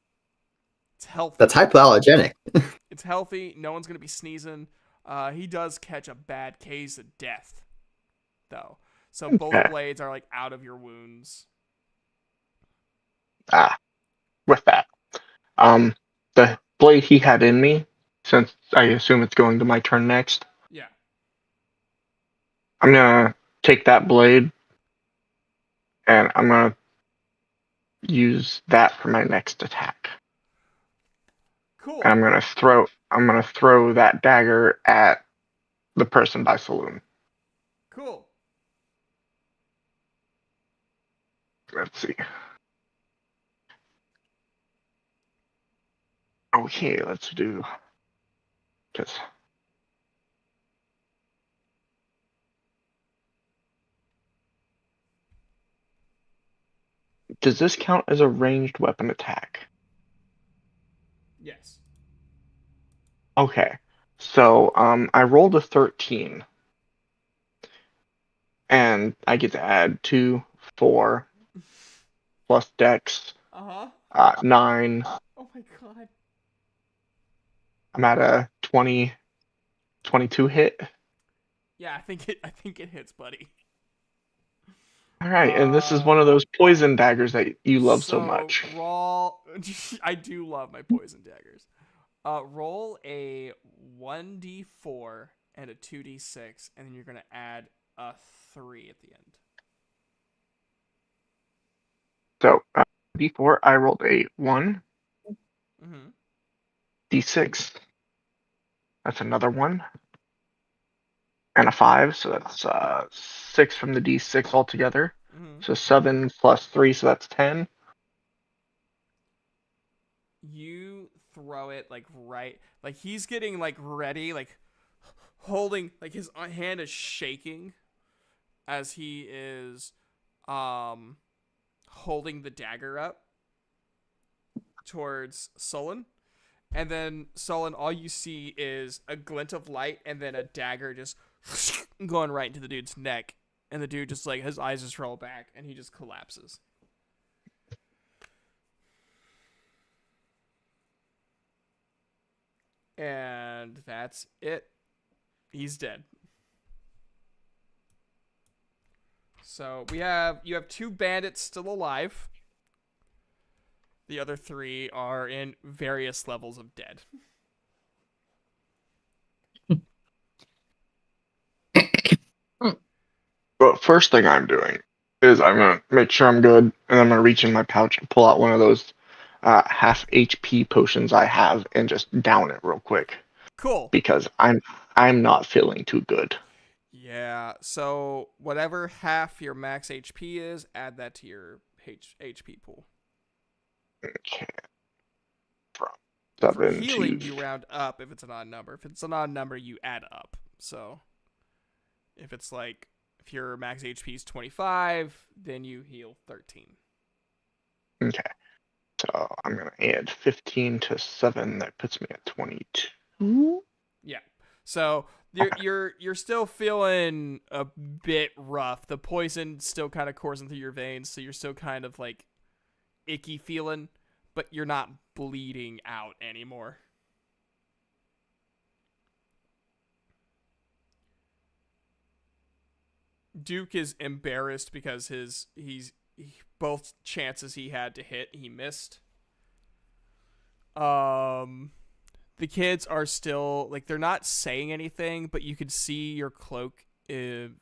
It's healthy. That's hypoallergenic. It's healthy. No one's gonna be sneezing. He does catch a bad case of death, though. So both blades are like out of your wounds. With that, the blade he had in me, since I assume it's going to my turn next, Yeah. I'm gonna take that blade and I'm gonna use that for my next attack. Cool. And I'm gonna throw that dagger at the person by Saloon. Cool. Let's see. Okay, let's do this. Does this count as a ranged weapon attack? Yes. Okay, so I rolled a 13, and I get to add 2, 4, plus Dex, Uh-huh. 9. Oh my god. I'm at a 22 hit. Yeah, I think it hits, buddy. All right, and this is one of those poison daggers that you love so much. Roll. I do love my poison daggers. Roll a 1d4 and a 2d6, and then you're gonna add a 3 at the end. So, D4, I rolled a 1, Mm-hmm. D6. That's another 1. And a 5, so that's 6 from the D6 altogether. Mm-hmm. So 7 plus 3, so that's 10. you throw it like right, like he's getting like ready, like holding, like his hand is shaking as he is holding the dagger up towards Sullen. And then Sullen, all you see is a glint of light and then a dagger just going right into the dude's neck. And the dude just like, his eyes just roll back and he just collapses. And that's it. He's dead. So you have 2 bandits still alive. The other 3 are in various levels of dead. But first thing I'm doing is I'm gonna make sure I'm good, and I'm gonna reach in my pouch and pull out one of those half HP potions I have and just down it real quick Cool. because I'm not feeling too good. Yeah, so whatever half your max HP is, add that to your HP pool. Okay. From For 7 healing, to you round up if it's an odd number. If it's an odd number, you add up. So if it's like, if your max HP is 25, then you heal 13. okay. So I'm gonna add 15 to 7. That puts me at 22. Yeah. So you're still feeling a bit rough. The poison still kind of coursing through your veins, so you're still kind of like icky feeling, but you're not bleeding out anymore. Duke is embarrassed because both chances he had to hit, he missed. The kids are still like, they're not saying anything, but you can see your cloak. The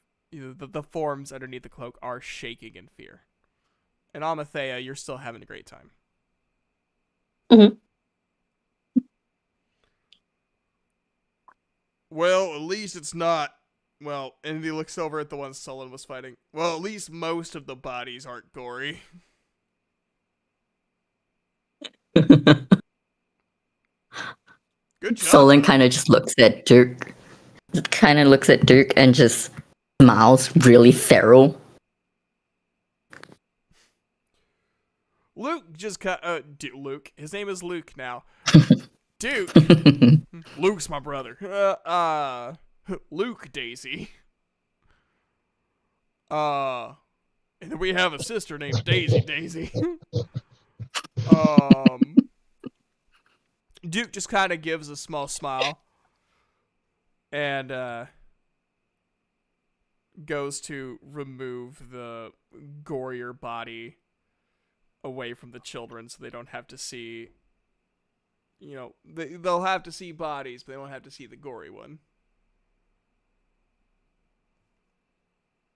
forms underneath the cloak are shaking in fear. And Amathea, you're still having a great time. Mhm. Well, at least it's not. Well, and he looks over at the one Sullen was fighting. Well, at least most of the bodies aren't gory. Good job. Solon kind of just looks at Dirk. And just smiles really feral. Luke just cut. Luke. His name is Luke now. Duke. Luke's my brother. Luke Daisy. And then we have a sister named Daisy. Duke just kind of gives a small smile and goes to remove the gorier body away from the children so they don't have to see, they'll have to see bodies, but they won't have to see the gory one.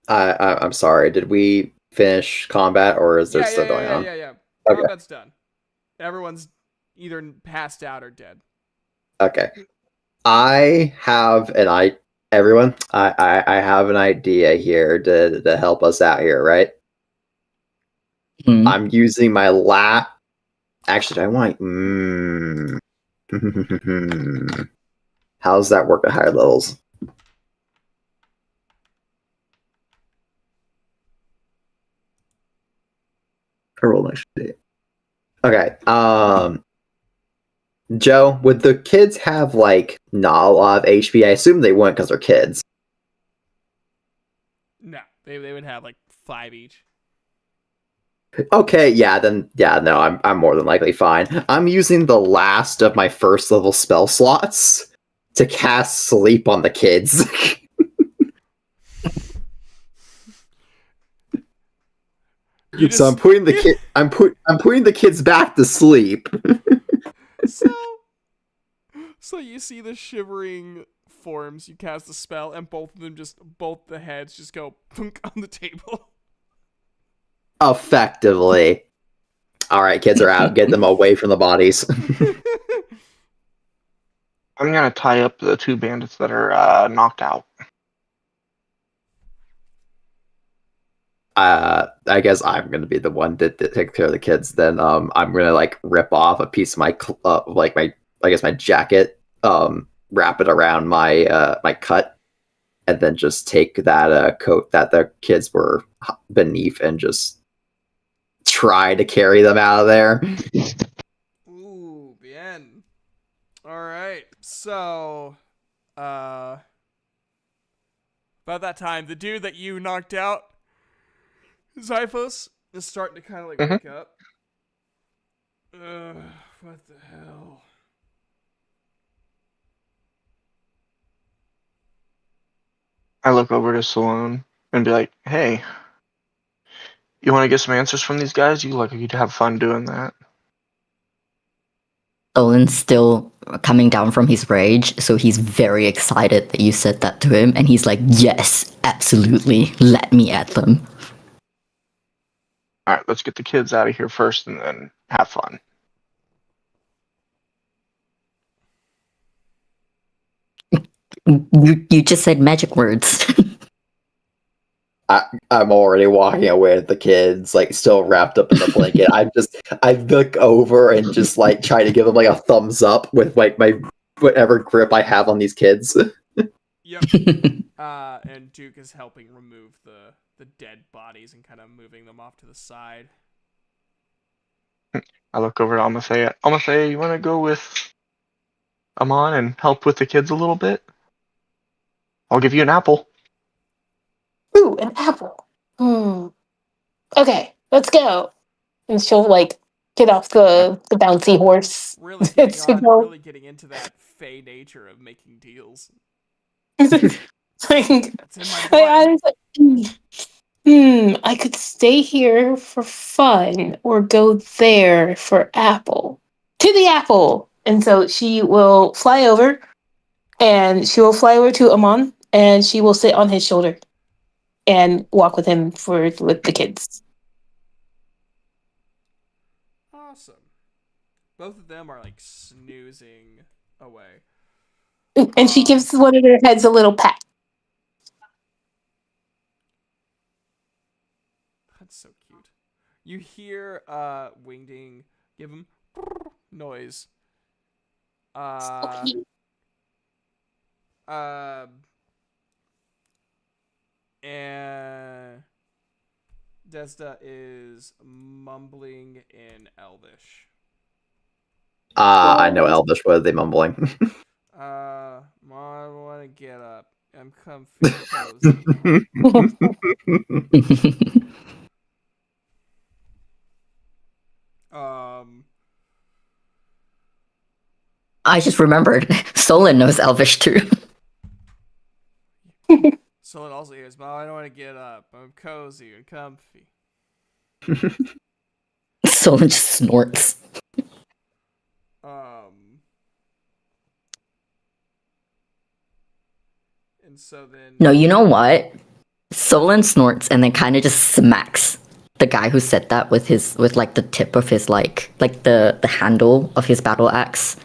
I'm sorry. Did we finish combat, or is there still going on? Yeah. Okay. Combat's done. Everyone's either passed out or dead. Okay. I have everyone. I have an idea here to help us out here, right? Hmm. I'm using my Actually, I want. How's that work at higher levels? I rolled an extra D. Okay. Joe, would the kids have not a lot of HP? I assume they wouldn't because they're kids. No, they would have 5 each. Okay, no, I'm more than likely fine. I'm using the last of my first level spell slots to cast sleep on the kids. So I'm putting the I'm putting the kids back to sleep. So you see the shivering forms, you cast the spell, and both the heads just go punk on the table. Effectively. Alright, kids are out. Get them away from the bodies. I'm gonna tie up the 2 bandits that are knocked out. I guess I'm gonna be the one to take care of the kids. Then I'm gonna like rip off a piece of my like my I guess my jacket, wrap it around my my cut, and then just take that coat that the kids were beneath and just try to carry them out of there. Ooh, bien. All right. So, about that time, the dude that you knocked out, Zyphos, is starting to kind of like wake up. What the hell? I look over to Saloon and be like, "Hey, you want to get some answers from these guys? You look like you'd have fun doing that." Olin's still coming down from his rage, so he's very excited that you said that to him, and he's like, yes, absolutely, let me at them. All right, let's get the kids out of here first, and then have fun. You just said magic words. I'm already walking away with the kids, like still wrapped up in the blanket. I look over and just like try to give them like a thumbs up with like my whatever grip I have on these kids. Yep. And Duke is helping remove the dead bodies and kind of moving them off to the side. I look over to Amathea. Amathea, you want to go with Amon and help with the kids a little bit? I'll give you an apple. Ooh, an apple. Okay, let's go. And she'll like get off the bouncy horse. Really It's getting, go. really getting into that fey nature of making deals. Like, That's in my blood. I was like, I could stay here for fun or go there for apple. To the apple! And so she will fly over and she will fly over to Amon and she will sit on his shoulder and walk with him with the kids. Awesome. Both of them are like snoozing away. And she gives one of their heads a little pat. That's so cute. You hear Wingding give him noise. And Desda is mumbling in Elvish. I know Elvish. What are they mumbling? I want to get up. I'm comfy and cozy. I just remembered, Solon knows Elvish too. Solon also hears, "Mom, I don't want to get up. I'm cozy and comfy." Solon just snorts. And so then... No, you know what? Solon snorts and then kind of just smacks the guy who said that with like the tip of his like the handle of his battle axe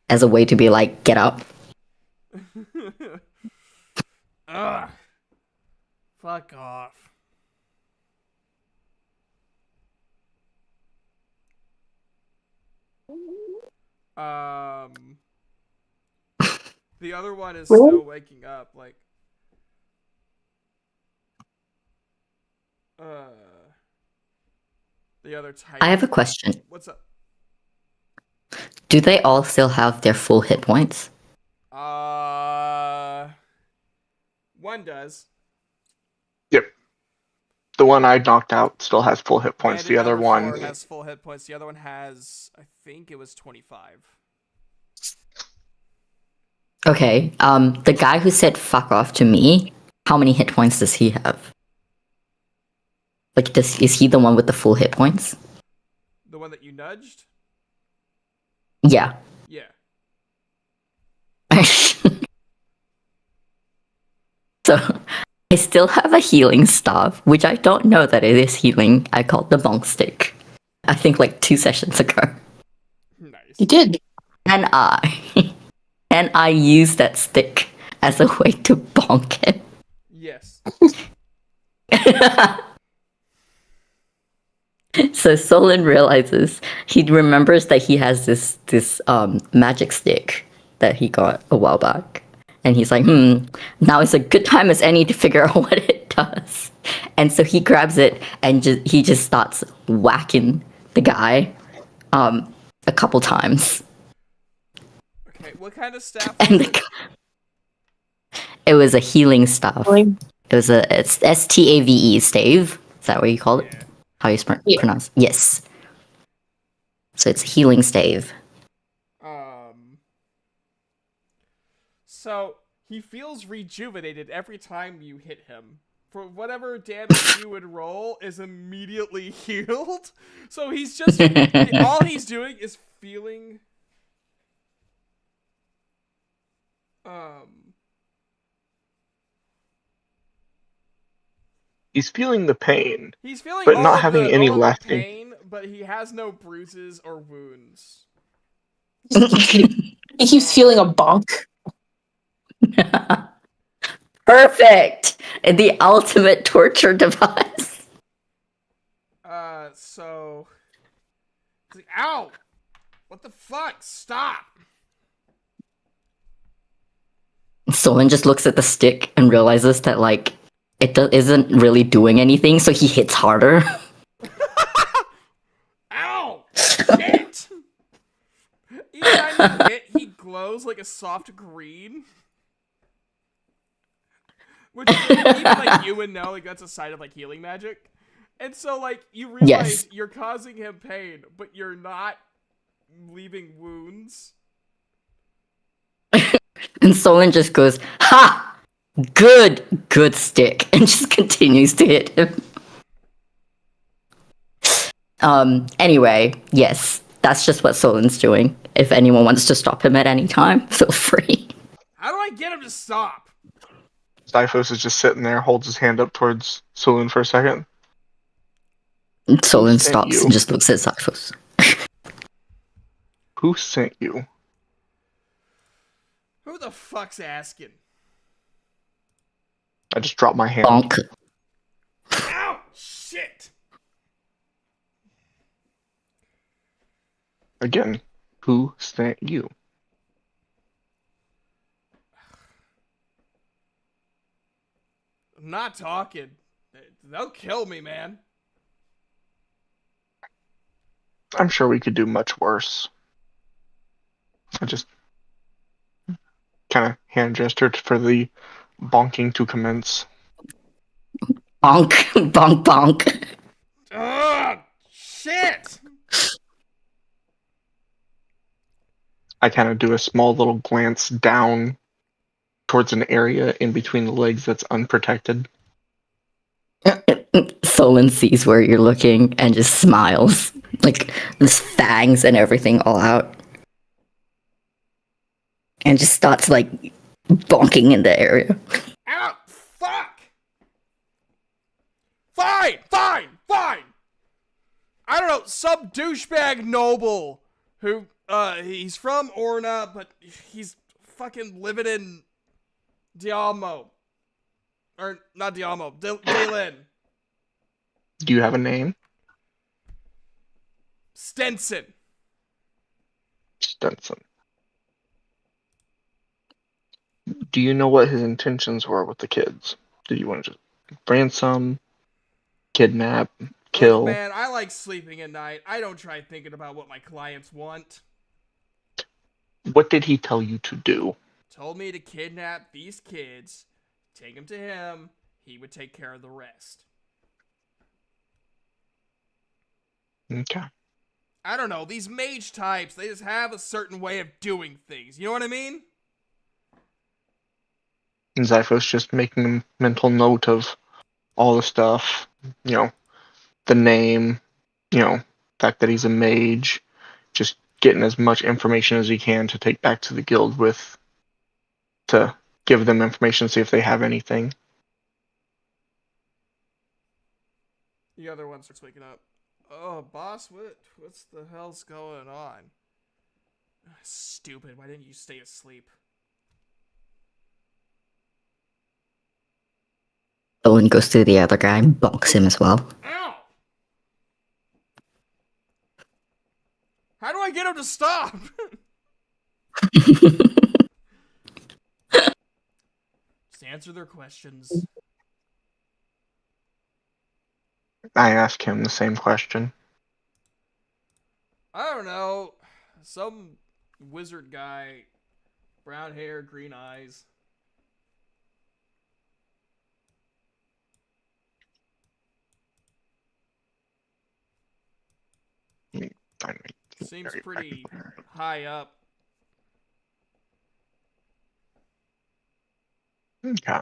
as a way to be like, get up. Ugh. Fuck off. The other one is still waking up, like, the other type. I have a question. What's up? Do they all still have their full hit points? One does. Yep. The one I knocked out still has full hit points. And The other number one 4 has full hit points. The other one has, I think it was 25. Okay, the guy who said fuck off to me, how many hit points does he have? Like, is he the one with the full hit points? The one that you nudged? Yeah. Yeah. So, I still have a healing staff, which I don't know that it is healing. I called the bonk stick. I think like 2 sessions ago. Nice. You did. And I used that stick as a way to bonk him. Yes. So Solon realizes he remembers that he has this magic stick that he got a while back, and he's like, now is a good time as any to figure out what it does. And so he grabs it and he just starts whacking the guy, a couple times. Okay, what kind of staff And was it? it was a healing staff. Healing. It's STAVE stave. Is that what you call it? Yeah. How you Yeah. pronounce? Yes. So it's a healing stave. So he feels rejuvenated every time you hit him. For whatever damage you would roll is immediately healed. So he's just all he's doing is feeling He's feeling the pain. he's feeling But all not of having the, any all of the lasting- pain, but he has no bruises or wounds. He keeps feeling a bonk. Perfect. The ultimate torture device. So he's like, ow! What the fuck? Stop! Solon just looks at the stick and realizes that like isn't really doing anything, so he hits harder. Ow! Shit! Each time you hit, he glows like a soft green. Which even like you would know, like that's a sign of like healing magic. And so like you realize Yes. you're causing him pain, but you're not leaving wounds. And Solon just goes, "Ha! Good stick," and just continues to hit him. Anyway, yes, that's just what Solon's doing. If anyone wants to stop him at any time, feel free. How do I get him to stop? Zyphos is just sitting there, holds his hand up towards Saloon for a second. Solon sent stops you? and just looks at Zyphos. Who sent you? Who the fuck's asking? I just dropped my hand. Bonk. Ow! Shit! Again, who sent you? I'm not talking. They'll kill me, man. I'm sure we could do much worse. I just kind of hand gestured for the bonking to commence. Bonk. Bonk bonk. Ugh! Shit! I kind of do a small little glance down towards an area in between the legs that's unprotected. Solon sees where you're looking and just smiles. Like, there's fangs and everything all out. And just starts, like, bonking in the area. Ow! Fuck! Fine! I don't know, some douchebag noble who, he's from Orna, but he's fucking living in Dialmo. Or, not Dialmo, Daylin. Do you have a name? Stenson. Stenson. Do you know what his intentions were with the kids? Did you want to just ransom, kidnap, kill? Look, man, I like sleeping at night. I don't try thinking about what my clients want. What did he tell you to do? Told me to kidnap these kids, take them to him, he would take care of the rest. Okay. I don't know, these mage types, they just have a certain way of doing things. You know what I mean? And Zyphos just making a mental note of all the stuff, the name, fact that he's a mage, just getting as much information as he can to take back to the guild with, to give them information, see if they have anything. The other one starts waking up. Oh, boss, what's the hell's going on? Stupid, why didn't you stay asleep? Solon goes to the other guy and bonks him as well. Ow! to stop. Just answer their questions. I ask him the same question. I don't know. Some wizard guy, brown hair, green eyes. I mean, Seems very pretty practical. high up. Okay.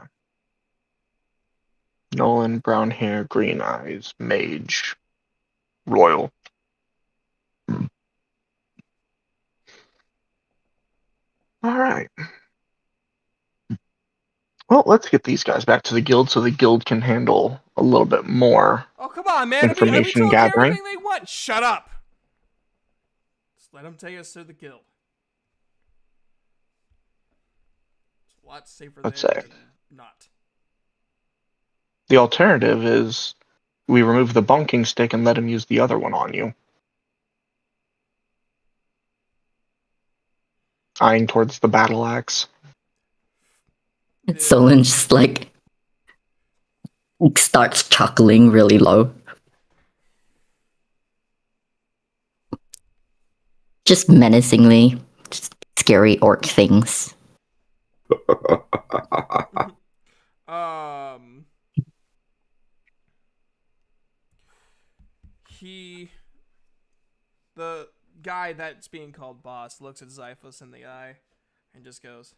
Nolan, brown hair, green eyes, mage, royal. All right. Well, let's get these guys back to the guild so the guild can handle a little bit more. Oh, come on, man. Have we Information told you gathering. everything they want? Shut up. Just let them take us to the guild. It's a lot safer Let's there say. than not. The alternative is we remove the bunking stick and let him use the other one on you. Eyeing towards the battle axe. Solon just like starts chuckling really low. Just menacingly, just scary orc things. The guy that's being called boss looks at Zyphus in the eye and just goes,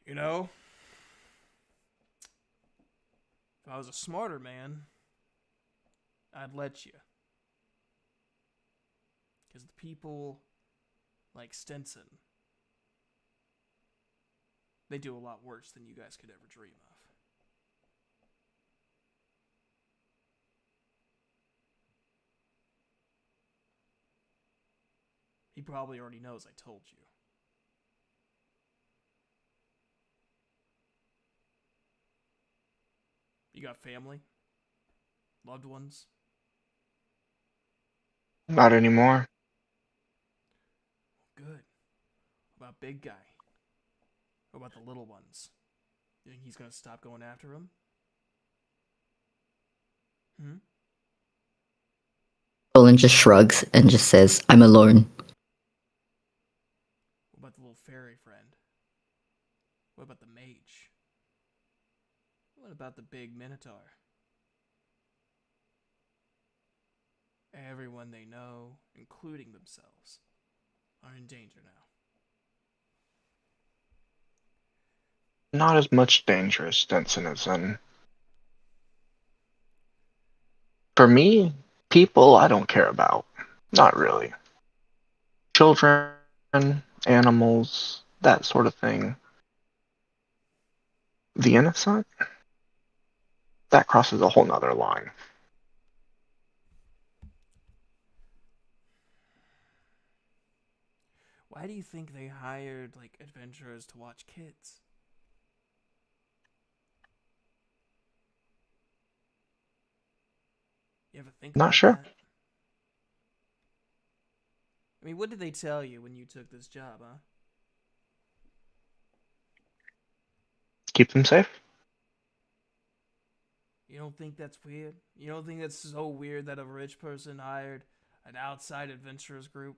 you know, if I was a smarter man, I'd let you. Because the people like Stenson, they do a lot worse than you guys could ever dream of. He probably already knows I told you. You got family? Loved ones? Not anymore. Good. What about big guy? What about the little ones? You think he's gonna stop going after them? Solon just shrugs and just says, I'm alone. What about the little fairy friend? What about the mage? What about the big minotaur? Everyone they know, including themselves, are in danger now. Not as much danger as Stenson is in. For me, people I don't care about. Not really. Children, animals, that sort of thing. The innocent? That crosses a whole nother line. Why do you think they hired, like, adventurers to watch kids? You ever think Not about sure. that? I mean, what did they tell you when you took this job, huh? Keep them safe. You don't think that's weird? You don't think that's so weird that a rich person hired an outside adventurers group?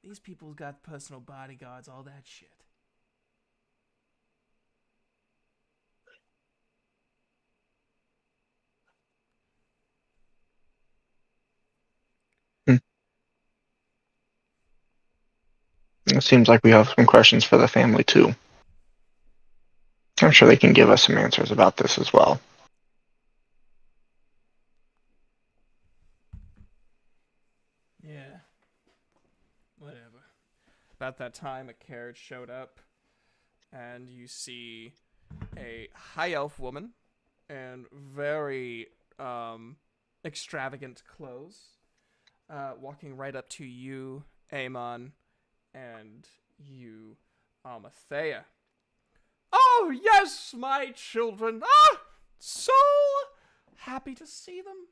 These people's got personal bodyguards, all that shit. It seems like we have some questions for the family too. I'm sure they can give us some answers about this as well. Yeah. Whatever. About that time, a carriage showed up, and you see a high elf woman in very extravagant clothes walking right up to you, Amon, and you, Almathea. Oh, yes, my children. Ah, so happy to see them.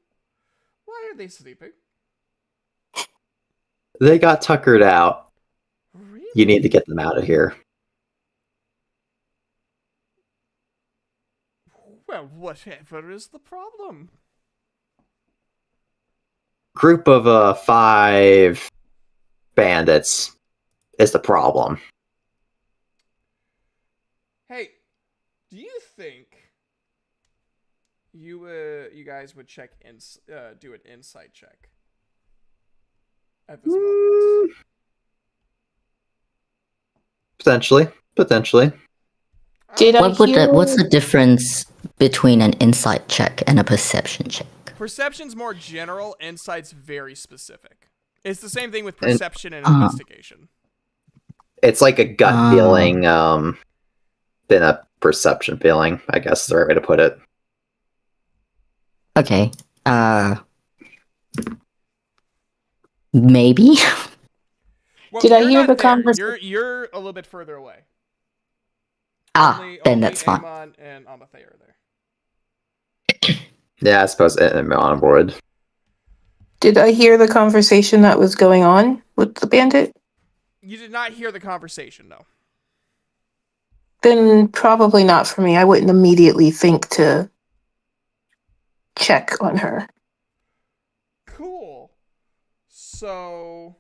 Why are they sleeping? They got tuckered out. Really? You need to get them out of here. Well, whatever is the problem? Group of 5 bandits is the problem. Hey, do you think you guys would do an insight check at this moment? Potentially. Did I hear? What's the difference between an insight check and a perception check? Perception's more general, insight's very specific. It's the same thing with And- perception and investigation. It's like a gut Ah. feeling, than a perception feeling, I guess is the right way to put it. Okay. Maybe. Well, Did I you're hear not the there. conversation? You're a little bit further away. Then that's fine. Amon and Amathea are there. Yeah, I suppose I'm on board. Did I hear the conversation that was going on with the bandit? You did not hear the conversation, no. Then probably not for me. I wouldn't immediately think to check on her. Cool. So,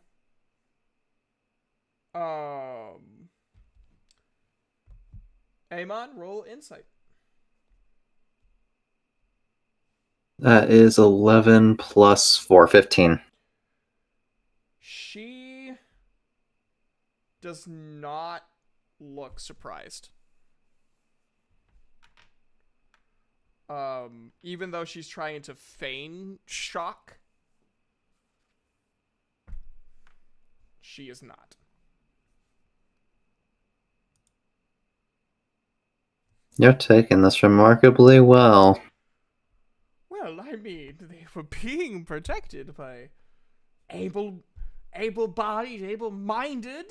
Amon, roll insight. That is 11 plus 4, 15. She does not look surprised. Even though she's trying to feign shock, she is not. You're taking this remarkably well. Well, I mean, they were being protected by able-bodied, able-minded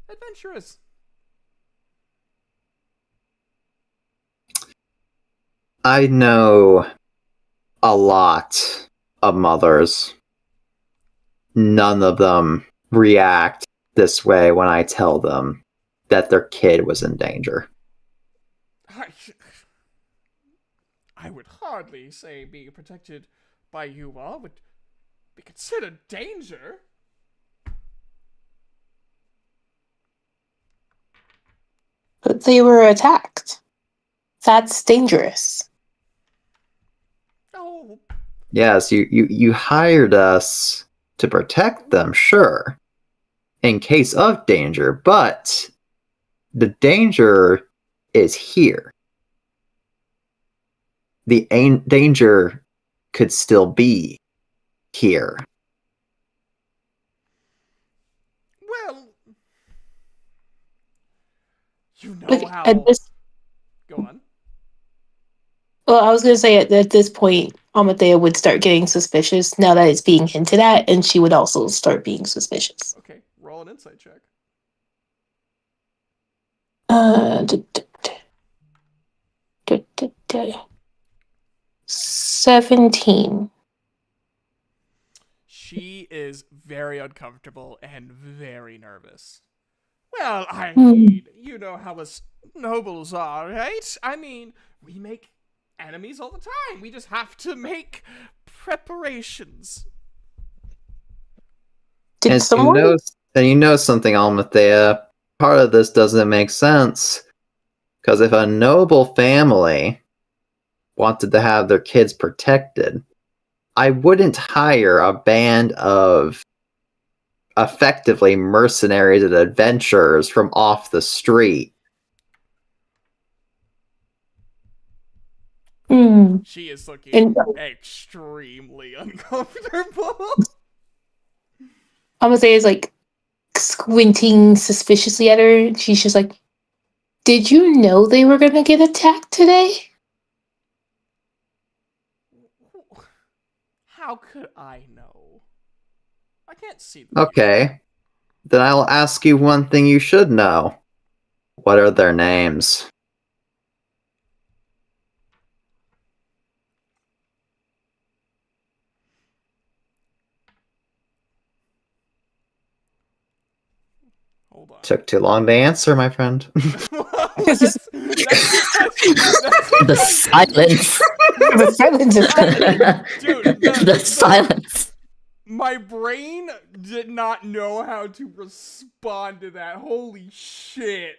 adventurers. I know a lot of mothers. None of them react this way when I tell them that their kid was in danger. I would hardly say being protected by you all would be considered danger. But they were attacked. That's dangerous. Oh, Yes, you hired us to protect them, sure, in case of danger, but the danger is here. The danger could still be here. well, you know Like, how. at this, Go on. well, I was going to say at this point, Amathea would start getting suspicious now that it's being hinted at, and she would also start being suspicious. Okay, roll an insight check. D- d- d- 17. She is very uncomfortable and very nervous. Well, I Hmm. mean, you know how us nobles are, right? I mean, we make enemies all the time. We just have to make preparations. Did And someone? you know something, Almathea. Part of this doesn't make sense. Because if a noble family wanted to have their kids protected, I wouldn't hire a band of effectively mercenaries and adventurers from off the street. Hmm. She is looking And extremely uncomfortable. Amathea is like squinting suspiciously at her. And she's just like, "Did you know they were gonna get attacked today?" How could I know? I can't see the future. Okay. Then I'll ask you one thing you should know. What are their names? Hold on. Took too long to answer, my friend. that's The silence. The silence is deafening. Dude, The silence. my brain did not know how to respond to that. Holy shit.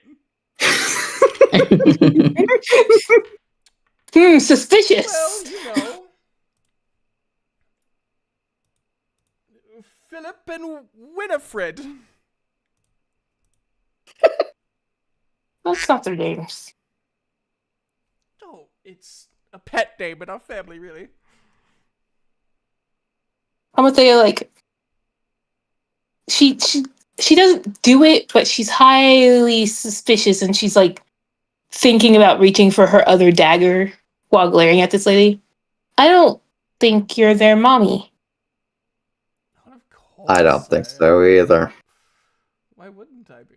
Suspicious. Well, you know. Philip and Winifred. That's not their names. Oh, it's a pet name in our family, really. I'm gonna say like she doesn't do it, but she's highly suspicious, and she's like thinking about reaching for her other dagger while glaring at this lady. I don't think you're their mommy. Of course I don't think I so am. either. Why wouldn't I be?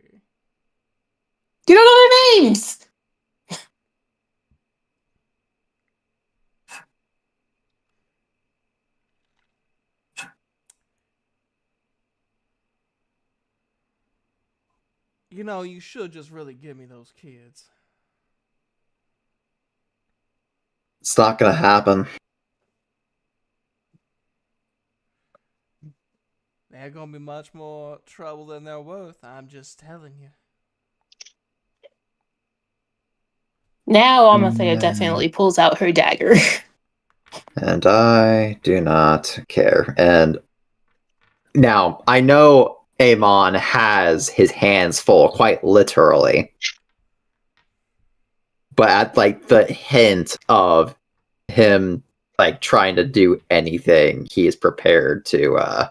You don't know their names. You know, you should just really give me those kids. It's not gonna happen. They're gonna be much more trouble than they're worth. I'm just telling you. Now Amathea definitely pulls out her dagger. And I do not care. And now, I know Amon has his hands full, quite literally. But at like the hint of him like trying to do anything, he is prepared to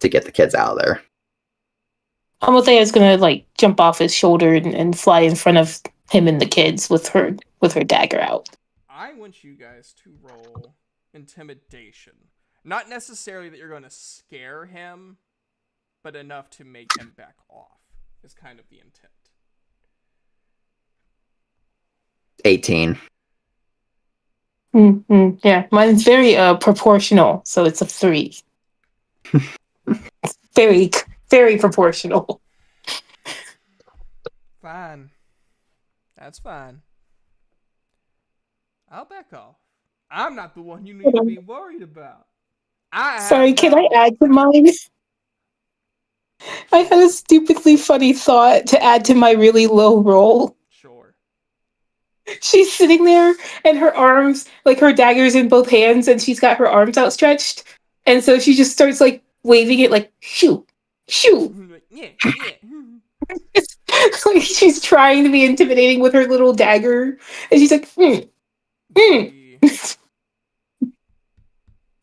get the kids out of there. Amathea is gonna like jump off his shoulder and fly in front of him and the kids with her dagger out. I want you guys to roll intimidation. Not necessarily that you're going to scare him, but enough to make him back off is kind of the intent. 18. Yeah, mine's very proportional, so it's a 3. It's very, very proportional. Fine. That's fine. I'll back off. I'm not the one you need to be worried about. Sorry, can I add to mine? I had a stupidly funny thought to add to my really low roll. Sure. She's sitting there and her arms, like her dagger's in both hands, and she's got her arms outstretched. And so she just starts like waving it like, shoo, shoo. Yeah. Like she's trying to be intimidating with her little dagger. And she's like,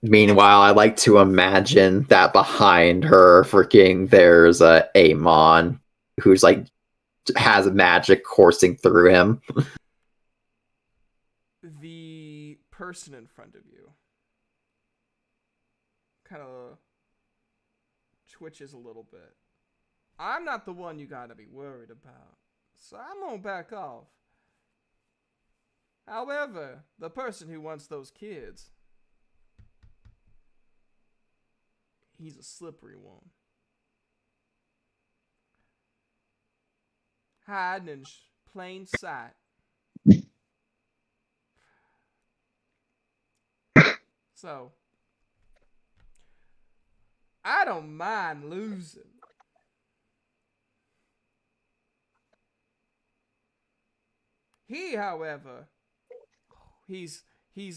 Meanwhile, I like to imagine that behind her, freaking, there's Amon, who's like has magic coursing through him. The person in front of you kind of twitches a little bit. I'm not the one you gotta be worried about, so I'm gonna back off. However, the person who wants those kids, he's a slippery one. Hiding in plain sight. So, I don't mind losing. He, however, he's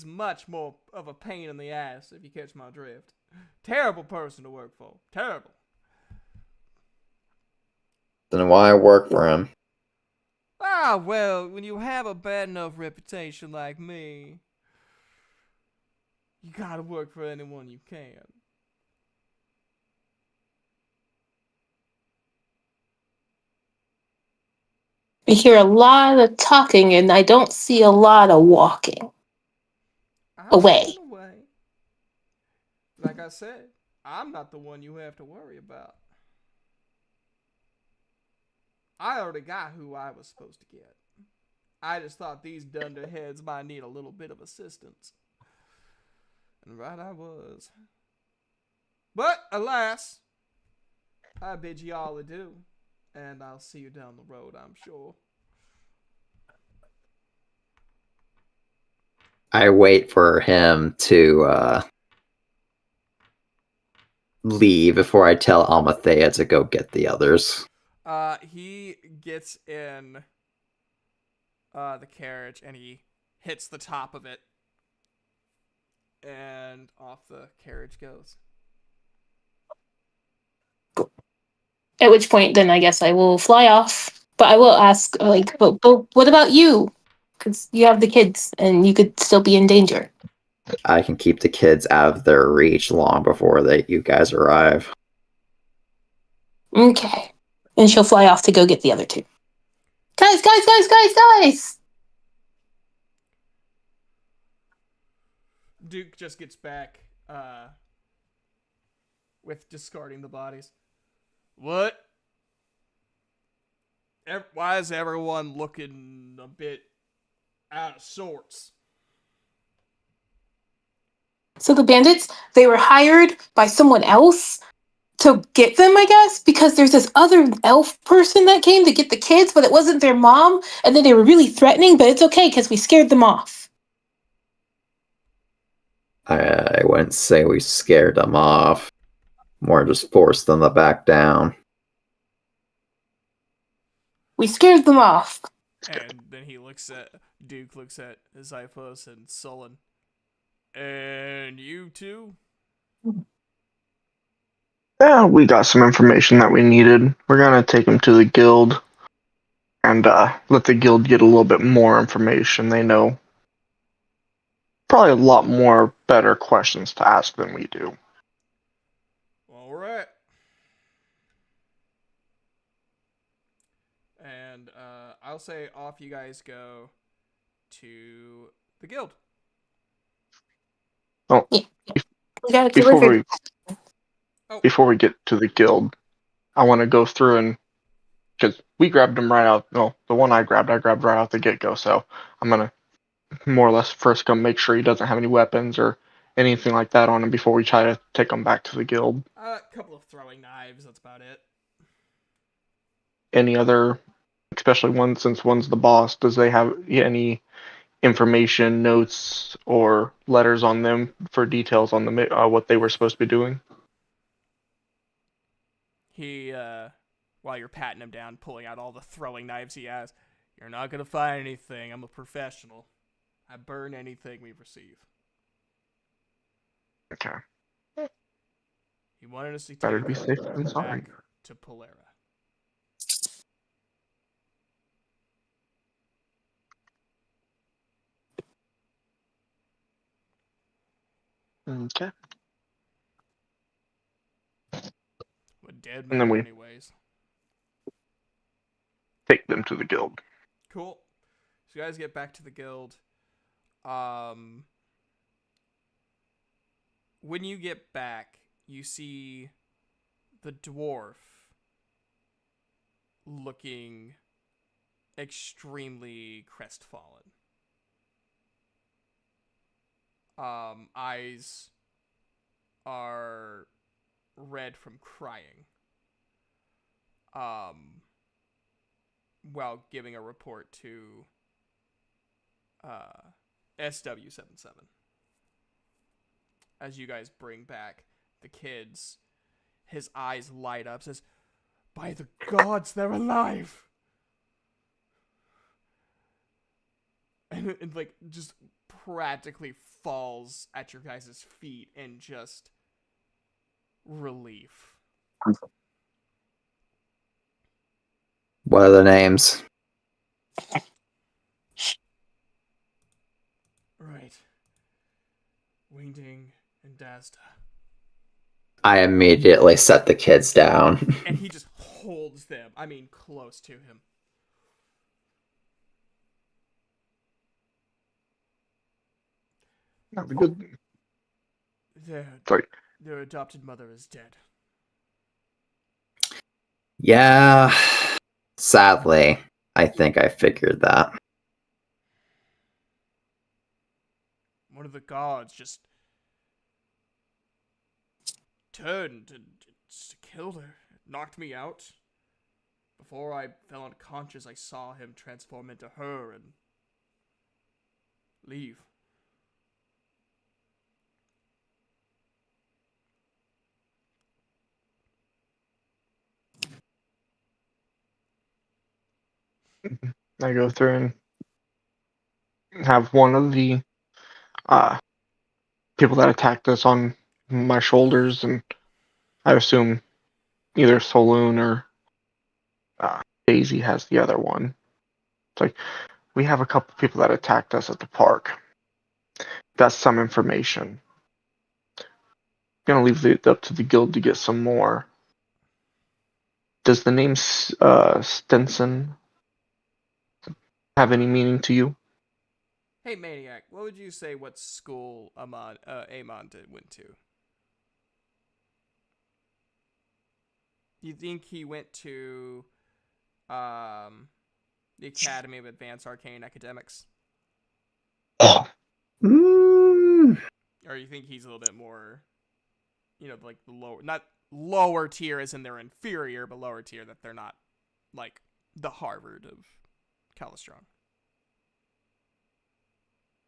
much more of a pain in the ass, if you catch my drift. Terrible person to work for. Terrible. Then why work for him? Ah, well, when you have a bad enough reputation like me, you gotta work for anyone you can. I hear a lot of talking and I don't see a lot of walking. I'm Away. on the way. Like I said, I'm not the one you have to worry about. I already got who I was supposed to get. I just thought these dunderheads might need a little bit of assistance. And right I was. But, alas, I bid you all adieu, and I'll see you down the road, I'm sure. I wait for him to leave before I tell Almathea to go get the others. He gets in the carriage and he hits the top of it, and off the carriage goes. At which point, then I guess I will fly off. But I will ask, like, but what about you? Because you have the kids, and you could still be in danger. I can keep the kids out of their reach long before you guys arrive. Okay. And she'll fly off to go get the other two. Guys! Duke just gets back with discarding the bodies. What? Why is everyone looking a bit out of sorts? So the bandits, they were hired by someone else to get them, I guess, because there's this other elf person that came to get the kids, but it wasn't their mom, and then they were really threatening, but it's okay because we scared them off. I wouldn't say we scared them off. More just forced them to back down. We scared them off. And then Duke looks at Xiphos and Sullen. And you too? Yeah, we got some information that we needed. We're gonna take them to the guild and let the guild get a little bit more information. They know probably a lot more better questions to ask than we do. Alright. And I'll say off you guys go to the guild. Oh, We got it before delivered. before we get to the guild, I want to go through and because we grabbed them right out. No, the one I grabbed right out the get go. So I'm gonna more or less first come make sure he doesn't have any weapons or anything like that on him before we try to take him back to the guild. A couple of throwing knives, that's about it. Any other, especially one since one's the boss, does they have any information, notes, or letters on them for details on the what they were supposed to be doing? He, while you're patting him down, pulling out all the throwing knives he has, you're not gonna find anything. I'm a professional. I burn anything we receive. Okay. He wanted us to Better take be her safe than sorry. back to Polera. Okay. We're dead And then men we- anyways. Take them to the guild. Cool. So you guys get back to the guild. When you get back, you see the dwarf looking extremely crestfallen. Eyes are red from crying. While giving a report to SW77. As you guys bring back the kids, his eyes light up, says, "By the gods, they're alive!" And like, just practically falls at your guys' feet in just relief. What are the names? Right. Wingding and Dazda. I immediately set the kids down. And he just holds them, I mean, close to him. Not the good. Sorry. Their adopted mother is dead. Yeah, sadly, I think I figured that. One of the gods just turned and just killed her. knocked me out. Before I fell unconscious, I saw him transform into her and leave. I go through and have one of the people that attacked us on my shoulders, and I assume either Saloon or Daisy has the other one. It's like, we have a couple people that attacked us at the park. That's some information. Gonna leave it up to the guild to get some more. Does the name Stinson have any meaning to you? Hey, Maniac, what would you say what school Amon went to? You think he went to the Academy of Advanced Arcane Academics? Mm, Or you think he's a little bit more, like the lower, not lower tier as in they're inferior, but lower tier that they're not like the Harvard of Calistrong?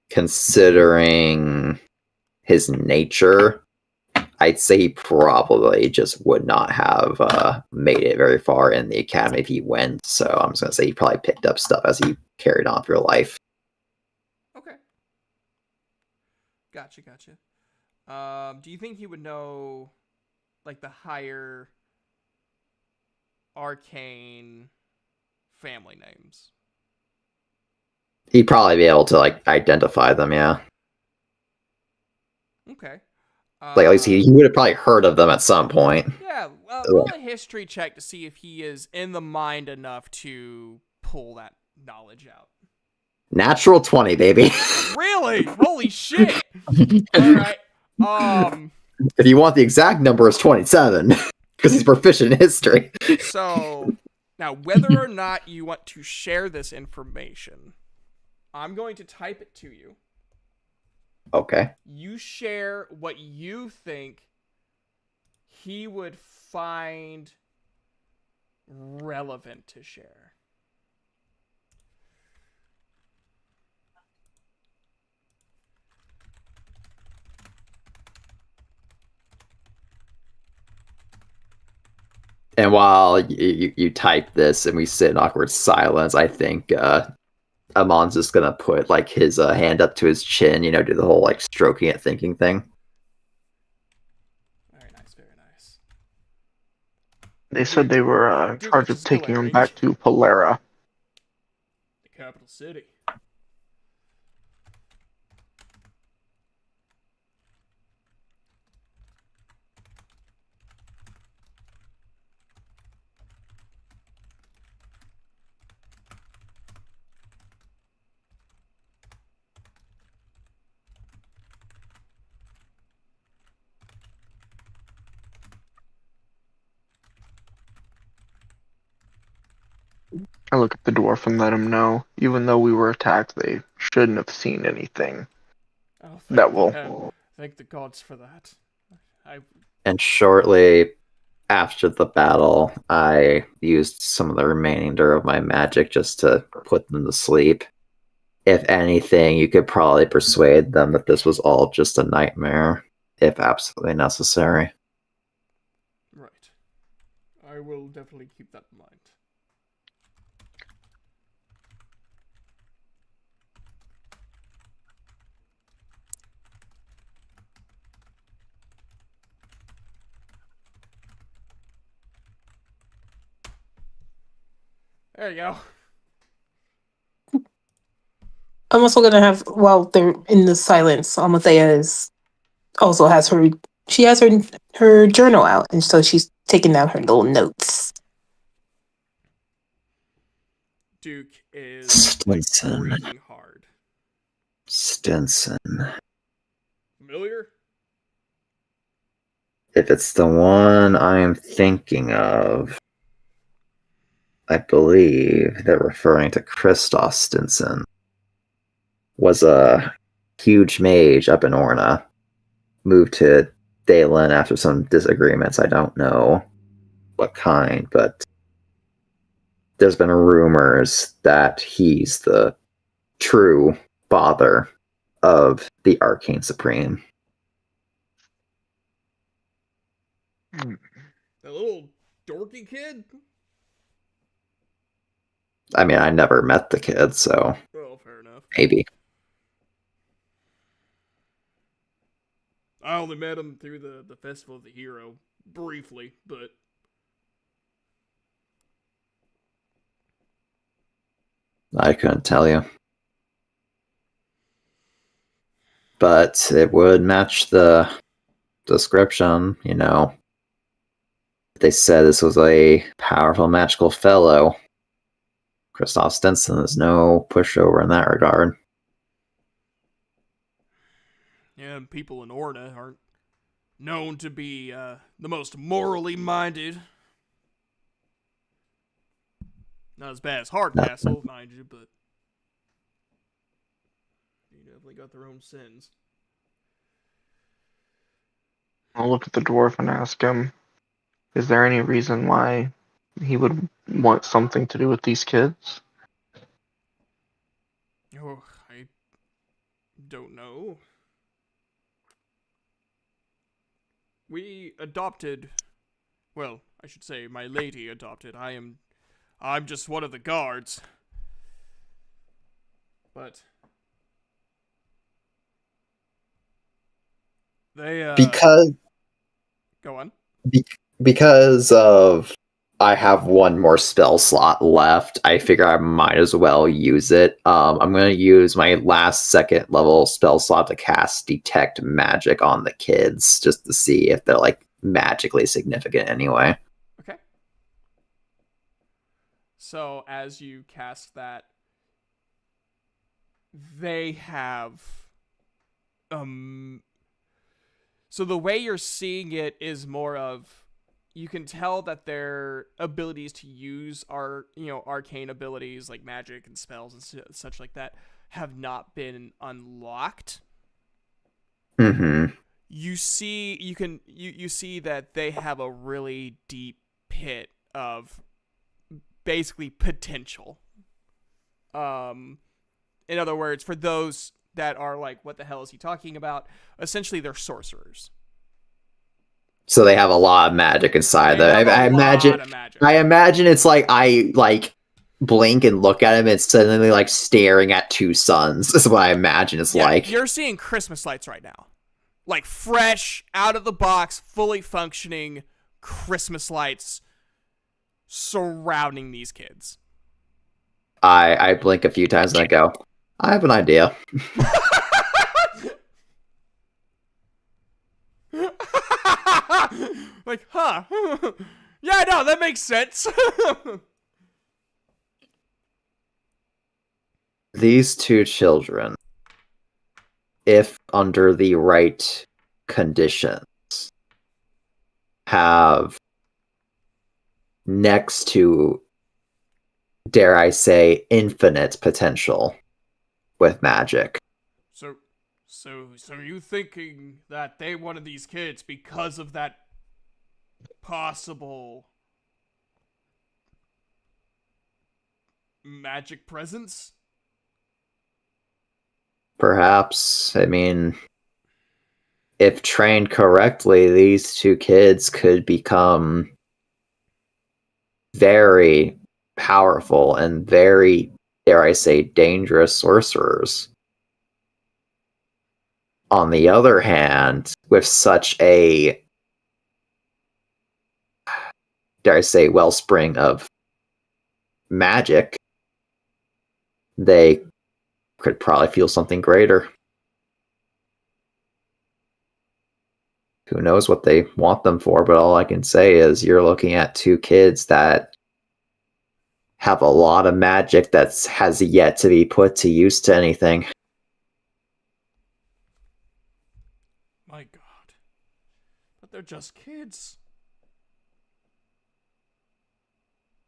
considering his nature, I'd say he probably just would not have made it very far in the academy if he went. So I'm just gonna say he probably picked up stuff as he carried on through life. Okay. Gotcha. Do you think he would know, like, the higher arcane family names? He'd probably be able to like identify them, yeah. Okay. Like at least he would have probably heard of them at some point. Yeah, roll a history check to see if he is in the mind enough to pull that knowledge out. Natural 20, baby. Really? Holy shit! Alright. If you want the exact number, it's 27. Because he's proficient in history. So, now whether or not you want to share this information, I'm going to type it to you. Okay. You share what you think he would find relevant to share. And while you type this and we sit in awkward silence, I think Amon's just gonna put like his hand up to his chin, do the whole like stroking it thinking thing. Very nice, very nice. They said they were in Dude, charge this of is still taking him range. back to Polera. The capital city. I look at the dwarf and let him know, even though we were attacked, they shouldn't have seen anything. Oh, That will. thank the gods for that. And shortly after the battle, I used some of the remainder of my magic just to put them to sleep. If anything, you could probably persuade them that this was all just a nightmare, if absolutely necessary. Right. I will definitely keep that in mind. There you go. I'm also gonna have, while they're in the silence, Amathea also has her journal out, and so she's taking down her little notes. Duke is Stinson. breathing hard. Stinson. Familiar? If it's the one I am thinking of, I believe they're referring to Christos Stinson. Was a huge mage up in Orna. Moved to Dalen after some disagreements, I don't know. what kind, but there's been rumors that he's the true father of the Arcane Supreme. The little dorky kid? I mean, I never met the kid, so Oh, fair enough. maybe. I only met him through the Festival of the Hero, briefly, but... I couldn't tell you. But it would match the description, you know. They said this was a powerful magical fellow. Kristoff Stenson is no pushover in that regard. Yeah, and people in Orna aren't known to be the most morally minded. Not as bad as Hardcastle, mind you, but they definitely got their own sins. I'll look at the dwarf and ask him, is there any reason why he would want something to do with these kids? Oh, I don't know. We adopted, well, I should say my lady adopted. I'm just one of the guards. But they Because go on. because of I have one more spell slot left, I figure I might as well use it. I'm going to use my last second level spell slot to cast Detect Magic on the kids, just to see if they're like magically significant anyway. Okay. So as you cast that, they have so the way you're seeing it is more of, you can tell that their abilities to use arcane abilities like magic and spells and such like that have not been unlocked. Mm-hmm. You see that they have a really deep pit of basically potential. In other words, for those that are like, what the hell is he talking about? Essentially, they're sorcerers. So they have a lot of magic inside They them. have I a imagine. lot of magic. I imagine it's like I like blink and look at him, and suddenly like staring at two suns. This is what I imagine it's Yeah, like. you're seeing Christmas lights right now. Like fresh, out of the box, fully functioning Christmas lights surrounding these kids. I blink a few times and I go, I have an idea. Like, huh? Yeah, no, that makes sense. These two children, if under the right conditions, have next to, dare I say, infinite potential with magic. So you thinking that they wanted these kids because of that possible magic presence? Perhaps, I mean, if trained correctly, these two kids could become very powerful and very, dare I say, dangerous sorcerers. On the other hand, with such a, dare I say, wellspring of magic, they could probably feel something greater. Who knows what they want them for, but all I can say is you're looking at two kids that have a lot of magic that has yet to be put to use to anything. My God. But they're just kids.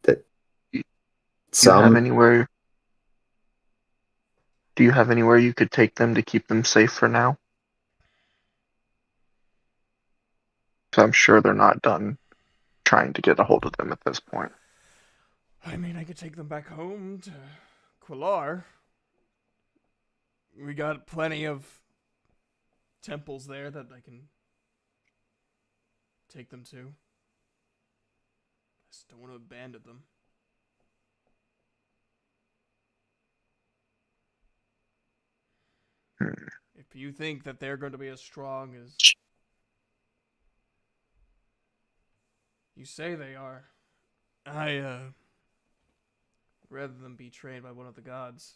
Do you have anywhere you could take them to keep them safe for now? 'Cause I'm sure they're not done trying to get a hold of them at this point. I mean, I could take them back home to Quillar. We got plenty of temples there that I can take them to. I just don't want to abandon them. If you think that they're going to be as strong as you say they are, rather than be trained by one of the gods.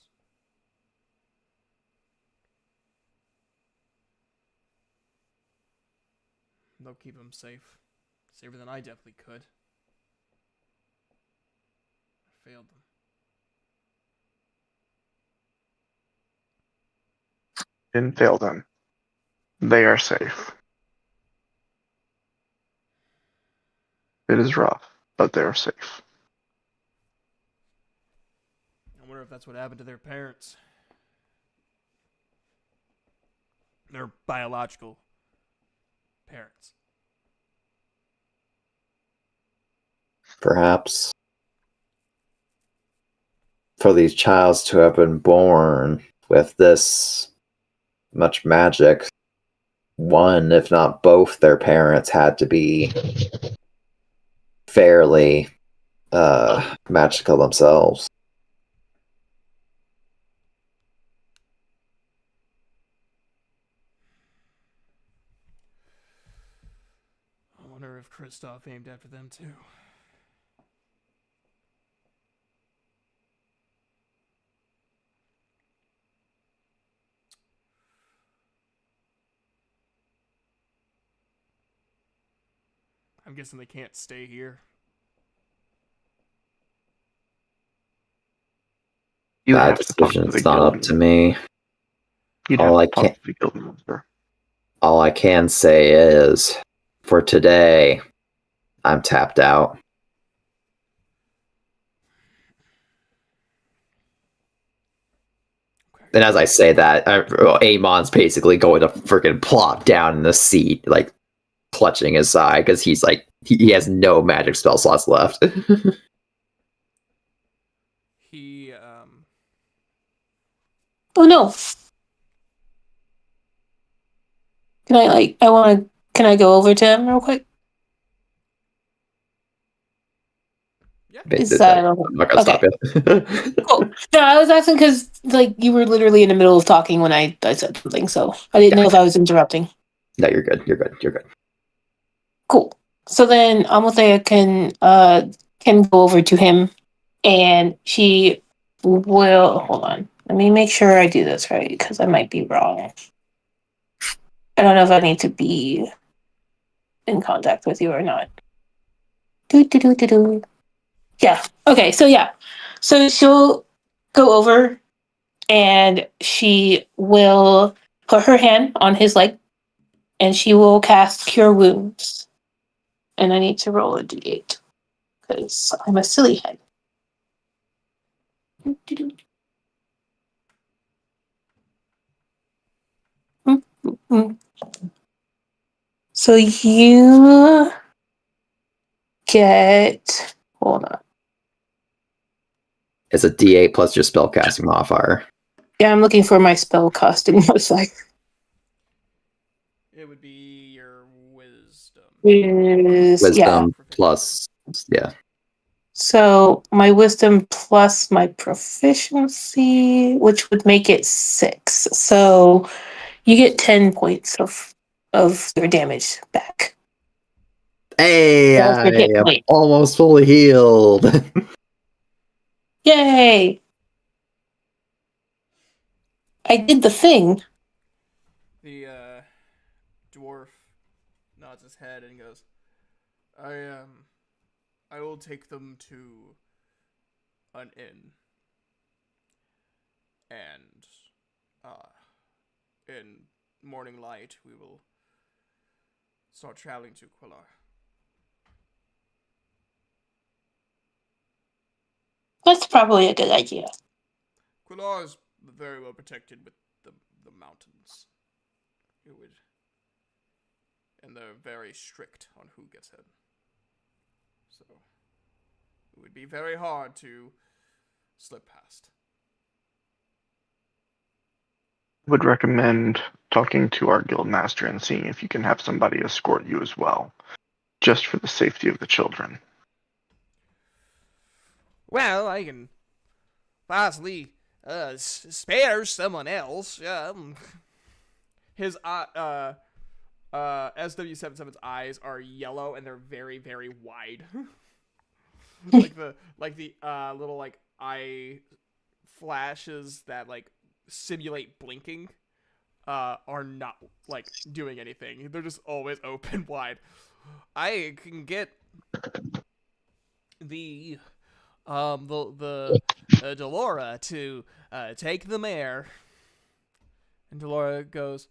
They'll keep them safe. Safer than I definitely could. I failed them. Didn't fail them. They are safe. It is rough, but they are safe. I wonder if that's what happened to their parents. Their biological parents. Perhaps for these childs to have been born with this much magic, one, if not both, their parents had to be fairly magical themselves. I wonder if Kristoff aimed after them too. I'm guessing they can't stay here. You That have to talk to decision's the not up guild. to me. You'd All have I to talk can't- to the guild master. All I can say is, for today, I'm tapped out. And as I say that, Amon's basically going to freaking plop down in the seat, like clutching his side because he's like he has no magic spell slots left. He, Oh no. Can I go over to him real quick? yeah. Is that I'm not gonna stop you. cool? No, I was asking because like you were literally in the middle of talking when I said something, so I didn't know if I was interrupting. No, you're good. You're good. You're good. Cool. So then Amalthea can go over to him, and she will hold on. Let me make sure I do this right because I might be wrong. I don't know if I need to be in contact with you or not. Do. Yeah. Okay. So yeah. So she'll go over and she will put her hand on his leg and she will cast Cure Wounds. And I need to roll a d8 because I'm a silly head. So you get. Hold on. It's a D8 plus your spellcasting modifier. Yeah, I'm looking for my spell casting modifier. It would be your wisdom. Wisdom Yeah. plus, yeah. So my wisdom plus my proficiency, which would make it 6. So you get 10 points of your damage back. Hey, That's I your hit am point. almost fully healed. Yay! I did the thing. The dwarf nods his head and goes, I will take them to an inn. And in morning light we will start traveling to Quillar. That's probably a good idea. Quillar is very well protected with the mountains. And they're very strict on who gets in. So it would be very hard to slip past. Would recommend talking to our guild master and seeing if you can have somebody escort you as well, just for the safety of the children. Well, I can possibly spare someone else. His SW77's eyes are yellow and they're very, very wide. like the little like eye flashes that like simulate blinking are not like doing anything. They're just always open wide. I can get the Delora to take the mare. And Delora goes,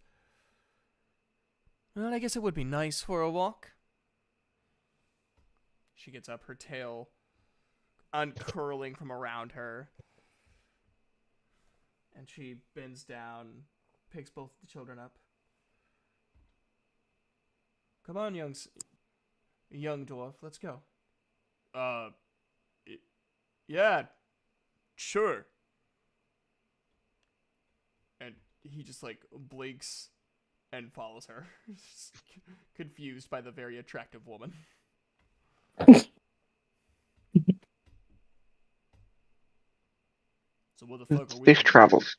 well, I guess it would be nice for a walk. She gets up, her tail uncurling from around her. And she bends down, picks both the children up. Come on, young dwarf, let's go. Yeah, sure. And he just like blinks and follows her, confused by the very attractive woman. So what the fuck are we Safe doing? travels.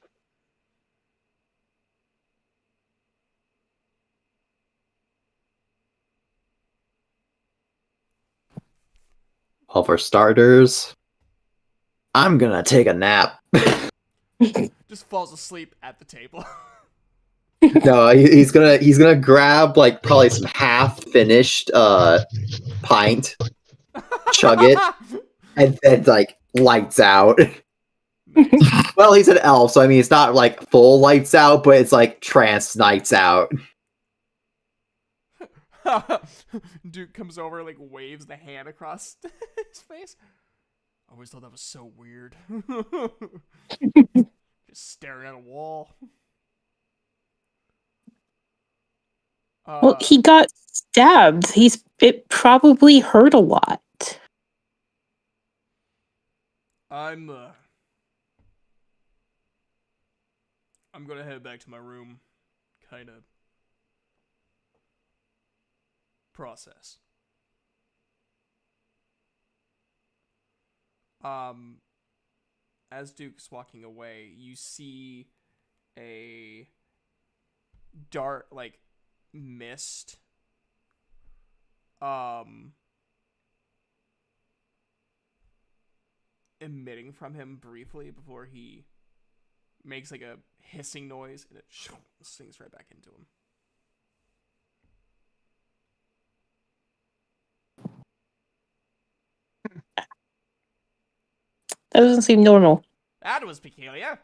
Well, for starters, I'm gonna take a nap. Just falls asleep at the table. No, he's gonna grab like probably some half finished pint, chug it, and then like lights out. Well, he's an elf, so I mean it's not like full lights out, but it's like trance nights out. Duke comes over, like waves the hand across his face. I always thought that was so weird. Just staring at a wall. Well, he got stabbed. It probably hurt a lot. I'm gonna head back to my room, kind of process. As Duke's walking away, you see a dark, like, mist, emitting from him briefly before he makes like a hissing noise and it sinks right back into him. That doesn't seem normal. That was peculiar.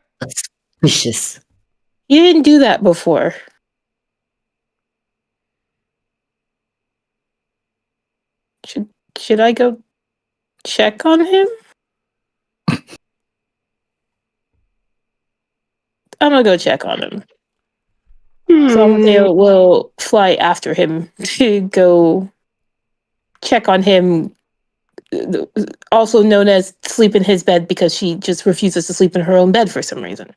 Vicious. You didn't do that before. Should I go check on him? I'm gonna go check on him. Something will fly after him to go check on him, also known as sleep in his bed because she just refuses to sleep in her own bed for some reason.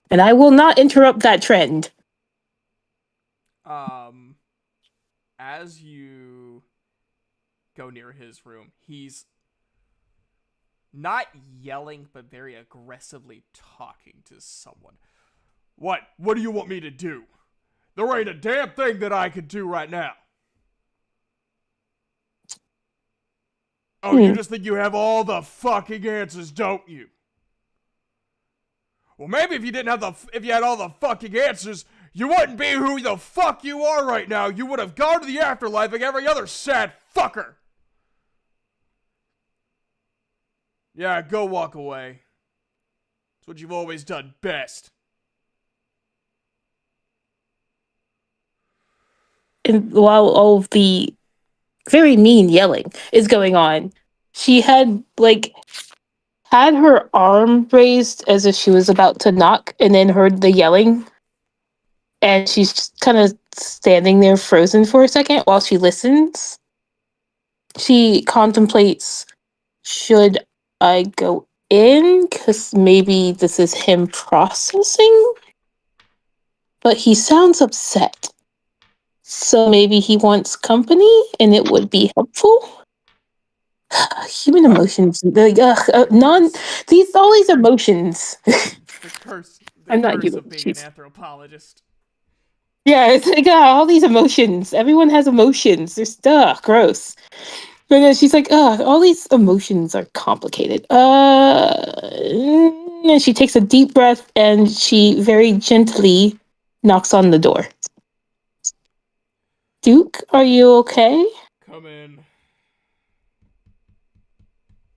And I will not interrupt that trend. As you go near his room, he's not yelling, but very aggressively talking to someone. What? What do you want me to do? There ain't a damn thing that I can do right now. Oh, you just think you have all the fucking answers, don't you? Well, maybe if you had all the fucking answers, you wouldn't be who the fuck you are right now. You would have gone to the afterlife like every other sad fucker. Yeah, go walk away. It's what you've always done best. And while all of the very mean yelling is going on, she had her arm raised as if she was about to knock and then heard the yelling. And she's just kind of standing there frozen for a second while she listens. she contemplates, should I go in? Because maybe this is him processing? But he sounds upset. So maybe he wants company and it would be helpful? Human emotions. Like, all these emotions. The curse. The I'm not curse human. of being She's- an anthropologist. Yeah, it's like all these emotions. Everyone has emotions. They're gross. But then she's like, all these emotions are complicated. And she takes a deep breath and she very gently knocks on the door. Duke, are you okay? Come in.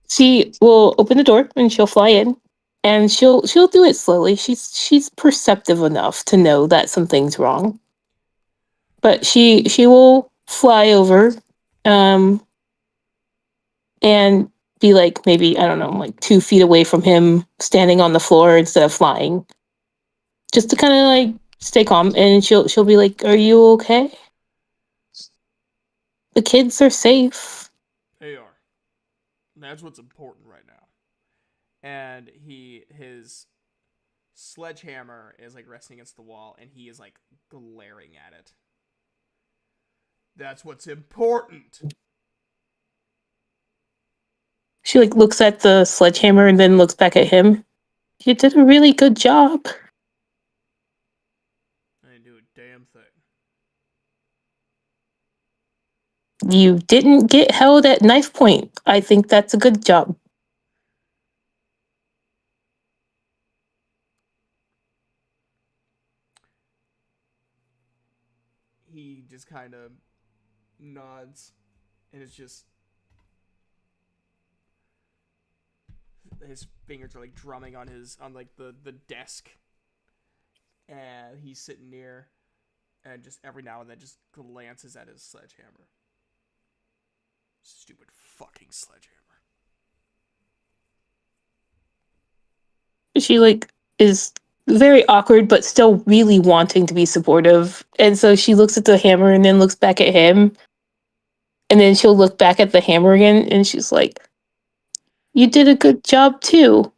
She will open the door and she'll fly in. And she'll do it slowly. She's perceptive enough to know that something's wrong. But she will fly over, and be like maybe, I don't know, like 2 feet away from him, standing on the floor instead of flying, just to kind of like stay calm. And she'll be like, "Are you okay? The kids are safe." They are. That's what's important right now. And his sledgehammer is like resting against the wall, and he is like glaring at it. That's what's important. She like looks at the sledgehammer and then looks back at him. You did a really good job. I didn't do a damn thing. You didn't get held at knife point. I think that's a good job. He just kind of nods, and it's just his fingers are like drumming on like the desk, and he's sitting near, and just every now and then just glances at his sledgehammer. Stupid fucking sledgehammer. She like is very awkward but still really wanting to be supportive, and so she looks at the hammer and then looks back at him, and then she'll look back at the hammer again and she's like, you did a good job too.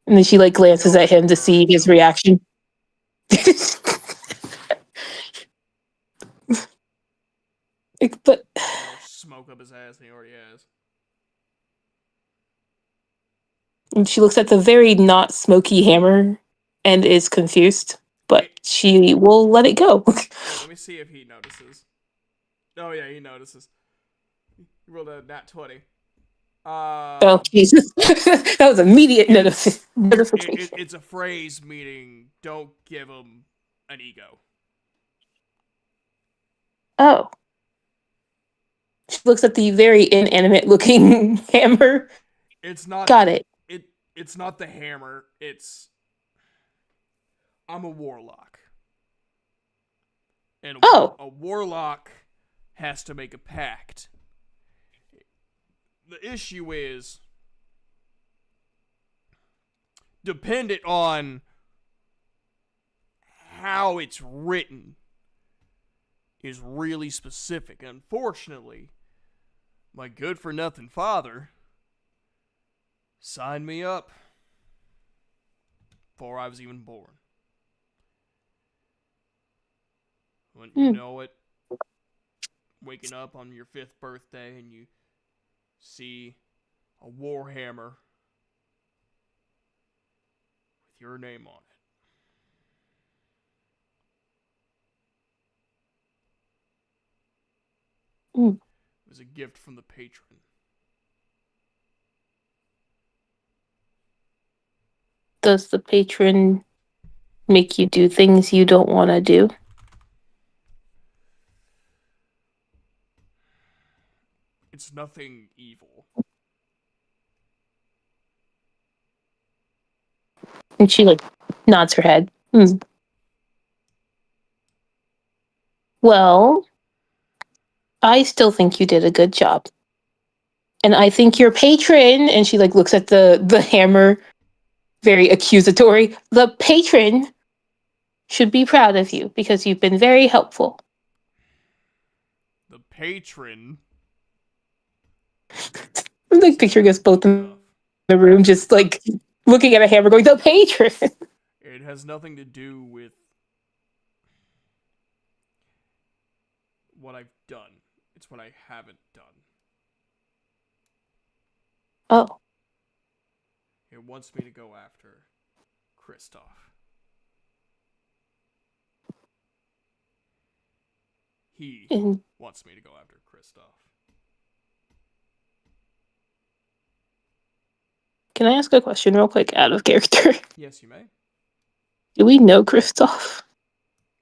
And then she like glances at him to see his reaction. Like, but I'll smoke up his ass, and he already has. and she looks at the very not smoky hammer and is confused, but she will let it go. Wait, let me see if he notices. Oh yeah, he notices. He rolled a nat 20. Oh Jesus! That was immediate notification. It's a phrase meaning don't give him an ego. Oh. She looks at the very inanimate looking hammer. It's not. Got it. It's not the hammer. I'm a warlock. And a warlock has to make a pact. The issue is dependent on how it's written is really specific. Unfortunately, my good-for-nothing father signed me up before I was even born. When you know it, waking up on your 5th birthday and you see a warhammer with your name on it. It was a gift from the patron. Does the patron make you do things you don't want to do? It's nothing evil. And she like nods her head. Well, I still think you did a good job. And I think your patron, and she like looks at the hammer, very accusatory. The patron should be proud of you because you've been very helpful. The patron. I'm like picturing us both in the room, just like looking at a hammer, going, "The patron." It has nothing to do with what I've done. It's what I haven't done. Oh, It wants me to go after Kristoff. He and wants me to go after Kristoff. can I ask a question real quick, out of character? Yes, you may. Do we know Kristoff?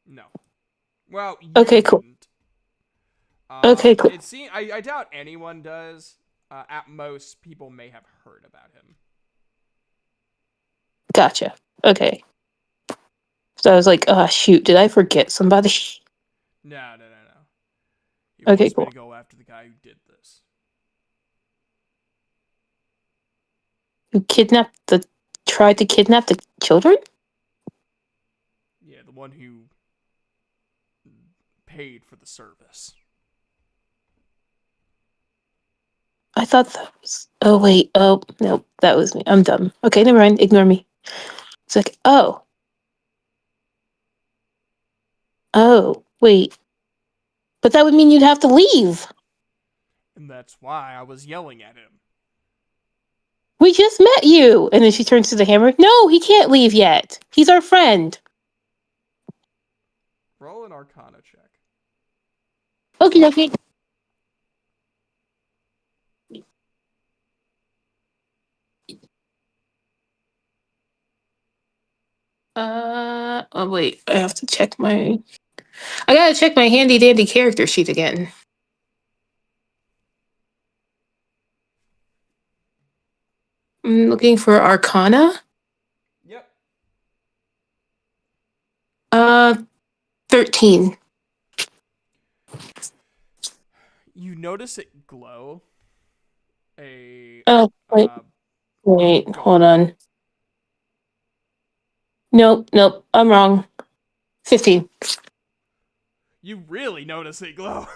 No. Well, you Okay, cool. wouldn't. Okay, cool. I doubt anyone does. At most, people may have heard about him. Gotcha. Okay. So I was like, oh shoot, did I forget somebody? No. He Okay, wants me cool. to go after the guy who did this. Who tried to kidnap the children? Yeah, the one who paid for the service. I thought that was. Oh wait. Oh no, that was me. I'm dumb. Okay, never mind. Ignore me. It's like, oh wait, but that would mean you'd have to leave. And that's why I was yelling at him. We just met you. And then she turns to the hammer. No, he can't leave yet. He's our friend. Roll an Arcana check. Okay, okay. Oh wait, I have to check my. I gotta check my handy dandy character sheet again. I'm looking for Arcana. Yep. 13. You notice it glow. Oh, wait, hold on. Nope, I'm wrong. 15. You really notice it glow.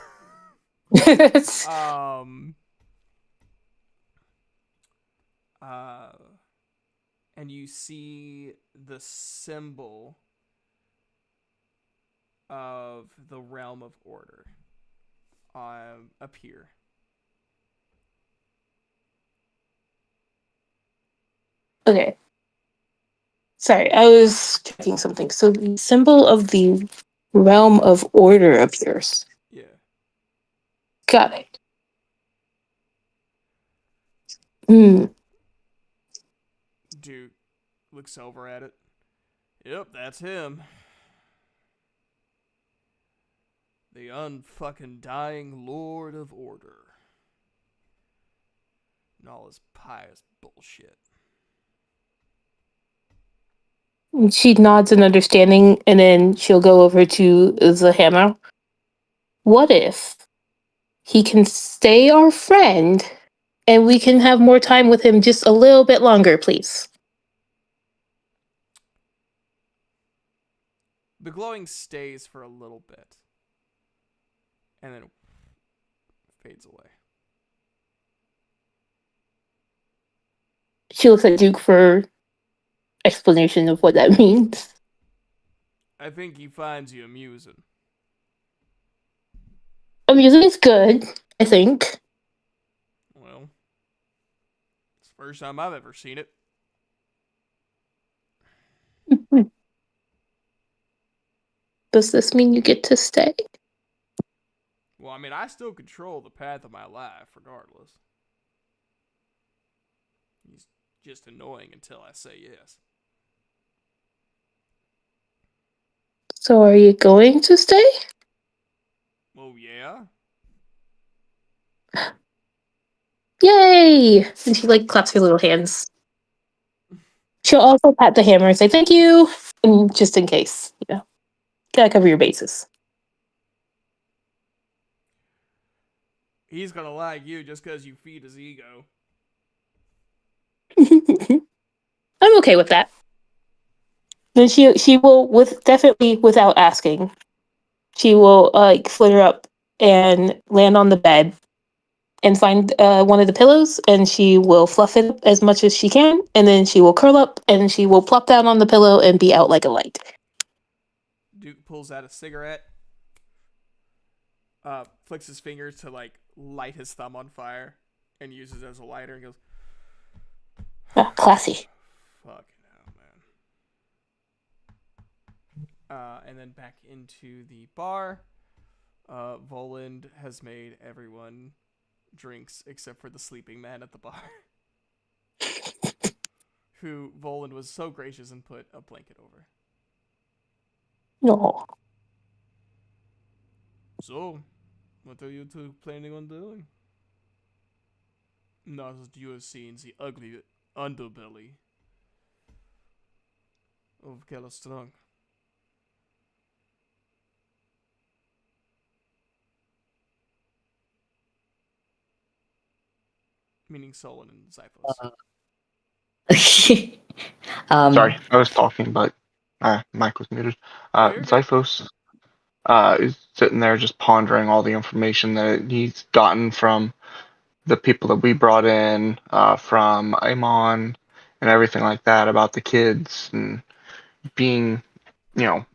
And you see the symbol of the Realm of Order appear. Okay. Sorry, I was checking something. So the symbol of the Realm of Order appears. Yeah. Got it. Hmm. Duke looks over at it. Yep, that's him. The unfucking dying Lord of Order. And all his pious bullshit. She nods in understanding, and then she'll go over to the hammer. What if he can stay our friend, and we can have more time with him just a little bit longer, please? The glowing stays for a little bit. And then fades away. She looks at Duke for explanation of what that means. I think he finds you amusing. Amusing is good, I think. Well, it's the first time I've ever seen it. Does this mean you get to stay? Well, I mean, I still control the path of my life, regardless. He's just annoying until I say yes. So are you going to stay? Oh, yeah? Yay! And she claps her little hands. She'll also pat the hammer and say thank you, and just in case, gotta cover your bases. He's gonna like you just because you feed his ego. I'm okay with that. Then she will definitely without asking, she will flitter up and land on the bed and find one of the pillows, and she will fluff it up as much as she can, and then she will curl up and she will plop down on the pillow and be out like a light. Duke pulls out a cigarette, flicks his fingers to like light his thumb on fire, and uses it as a lighter, and goes, Classy. "Fucking hell, man." And then back into the bar. Voland has made everyone drinks except for the sleeping man at the bar, who Voland was so gracious and put a blanket over. No. So, what are you two planning on doing? Now that you have seen the ugly underbelly of Calistrong. Meaning Solon and Zyphos. Sorry, I was talking, but mic was muted. Oh, you're good. Zyphos is sitting there just pondering all the information that he's gotten from the people that we brought in, from Amon and everything like that about the kids and being, you know,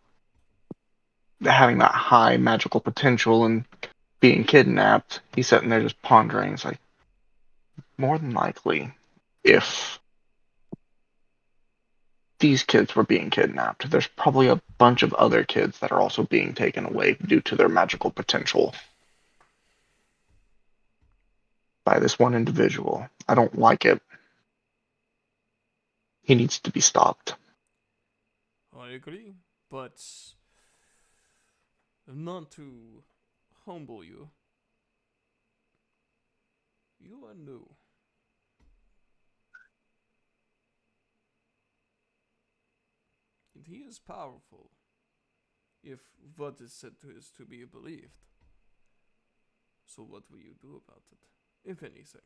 having that high magical potential and being kidnapped. He's sitting there just pondering. It's like, more than likely, if these kids were being kidnapped, there's probably a bunch of other kids that are also being taken away due to their magical potential by this one individual. I don't like it. He needs to be stopped. I agree, but not to humble you. You are new. And he is powerful, if what is said to is to be believed. So what will you do about it, if anything?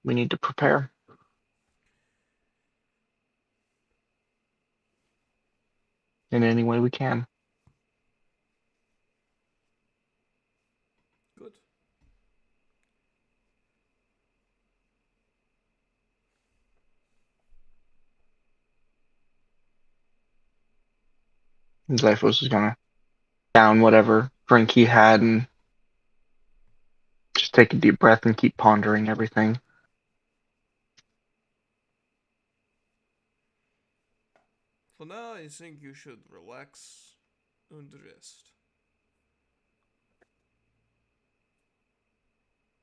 We need to prepare in any way we can. Good. And Zyphos is gonna down whatever drink he had and just take a deep breath and keep pondering everything. For now, I think you should relax and rest.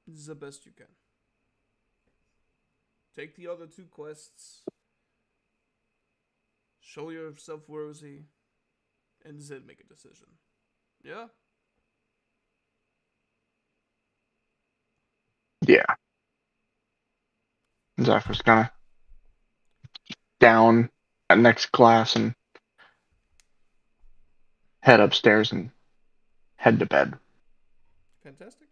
The best you can. Take the other two quests. Show yourself worthy. And then make a decision. Yeah? Yeah. Zyphos gonna down that next glass and head upstairs and head to bed. Fantastic.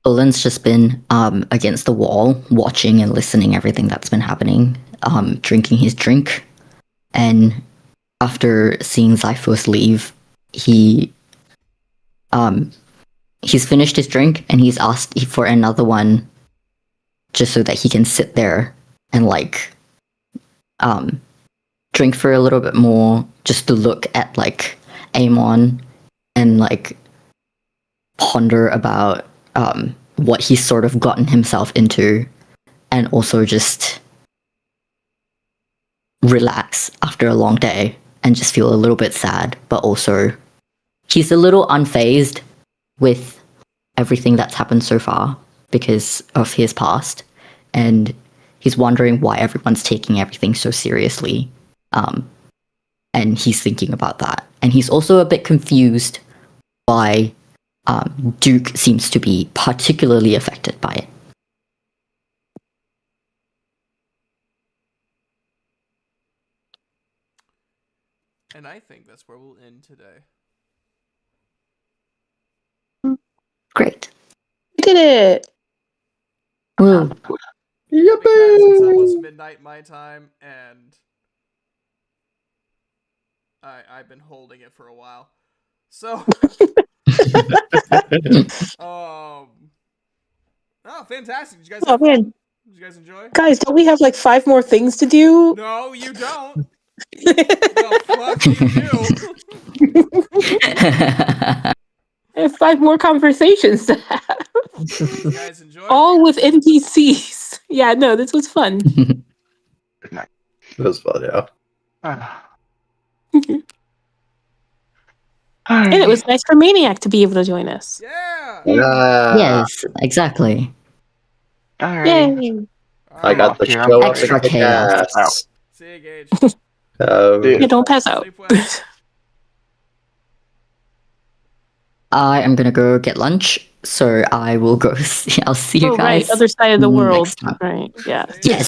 Olin's just been against the wall, watching and listening everything that's been happening, drinking his drink, and after seeing Zyphos leave, he's finished his drink and he's asked for another one, just so that he can sit there and drink for a little bit more, just to look at Amon and ponder about what he's sort of gotten himself into, and also just relax after a long day and just feel a little bit sad, but also he's a little unfazed with everything that's happened so far because of his past, and he's wondering why everyone's taking everything so seriously, and he's thinking about that, and he's also a bit confused why Duke seems to be particularly affected by it. And I think that's where we'll end today. did it! Woo. Because it's almost Yippee! midnight my time, and I've been holding it for a while. So, oh, fantastic! Did you guys Oh have fun? man, Did you guys enjoy? guys, don't we have like 5 more things to do? No, you don't. The fuck you do. I have 5 more conversations to have. You guys enjoy? All with NPCs. Yeah, no, this was fun. It was fun, yeah. And it was nice for Maniac to be able to join us. Yeah. Yeah. Yes, exactly. Alright. Yay! I got the Yeah, show up extra and kick chaos. ass. See you, Gage. Dude. Yeah, don't pass out. Sleep well. I am gonna go get lunch, so I will go. I'll see you Oh, guys. right, other side of the world. next time. Right, yeah. Yes.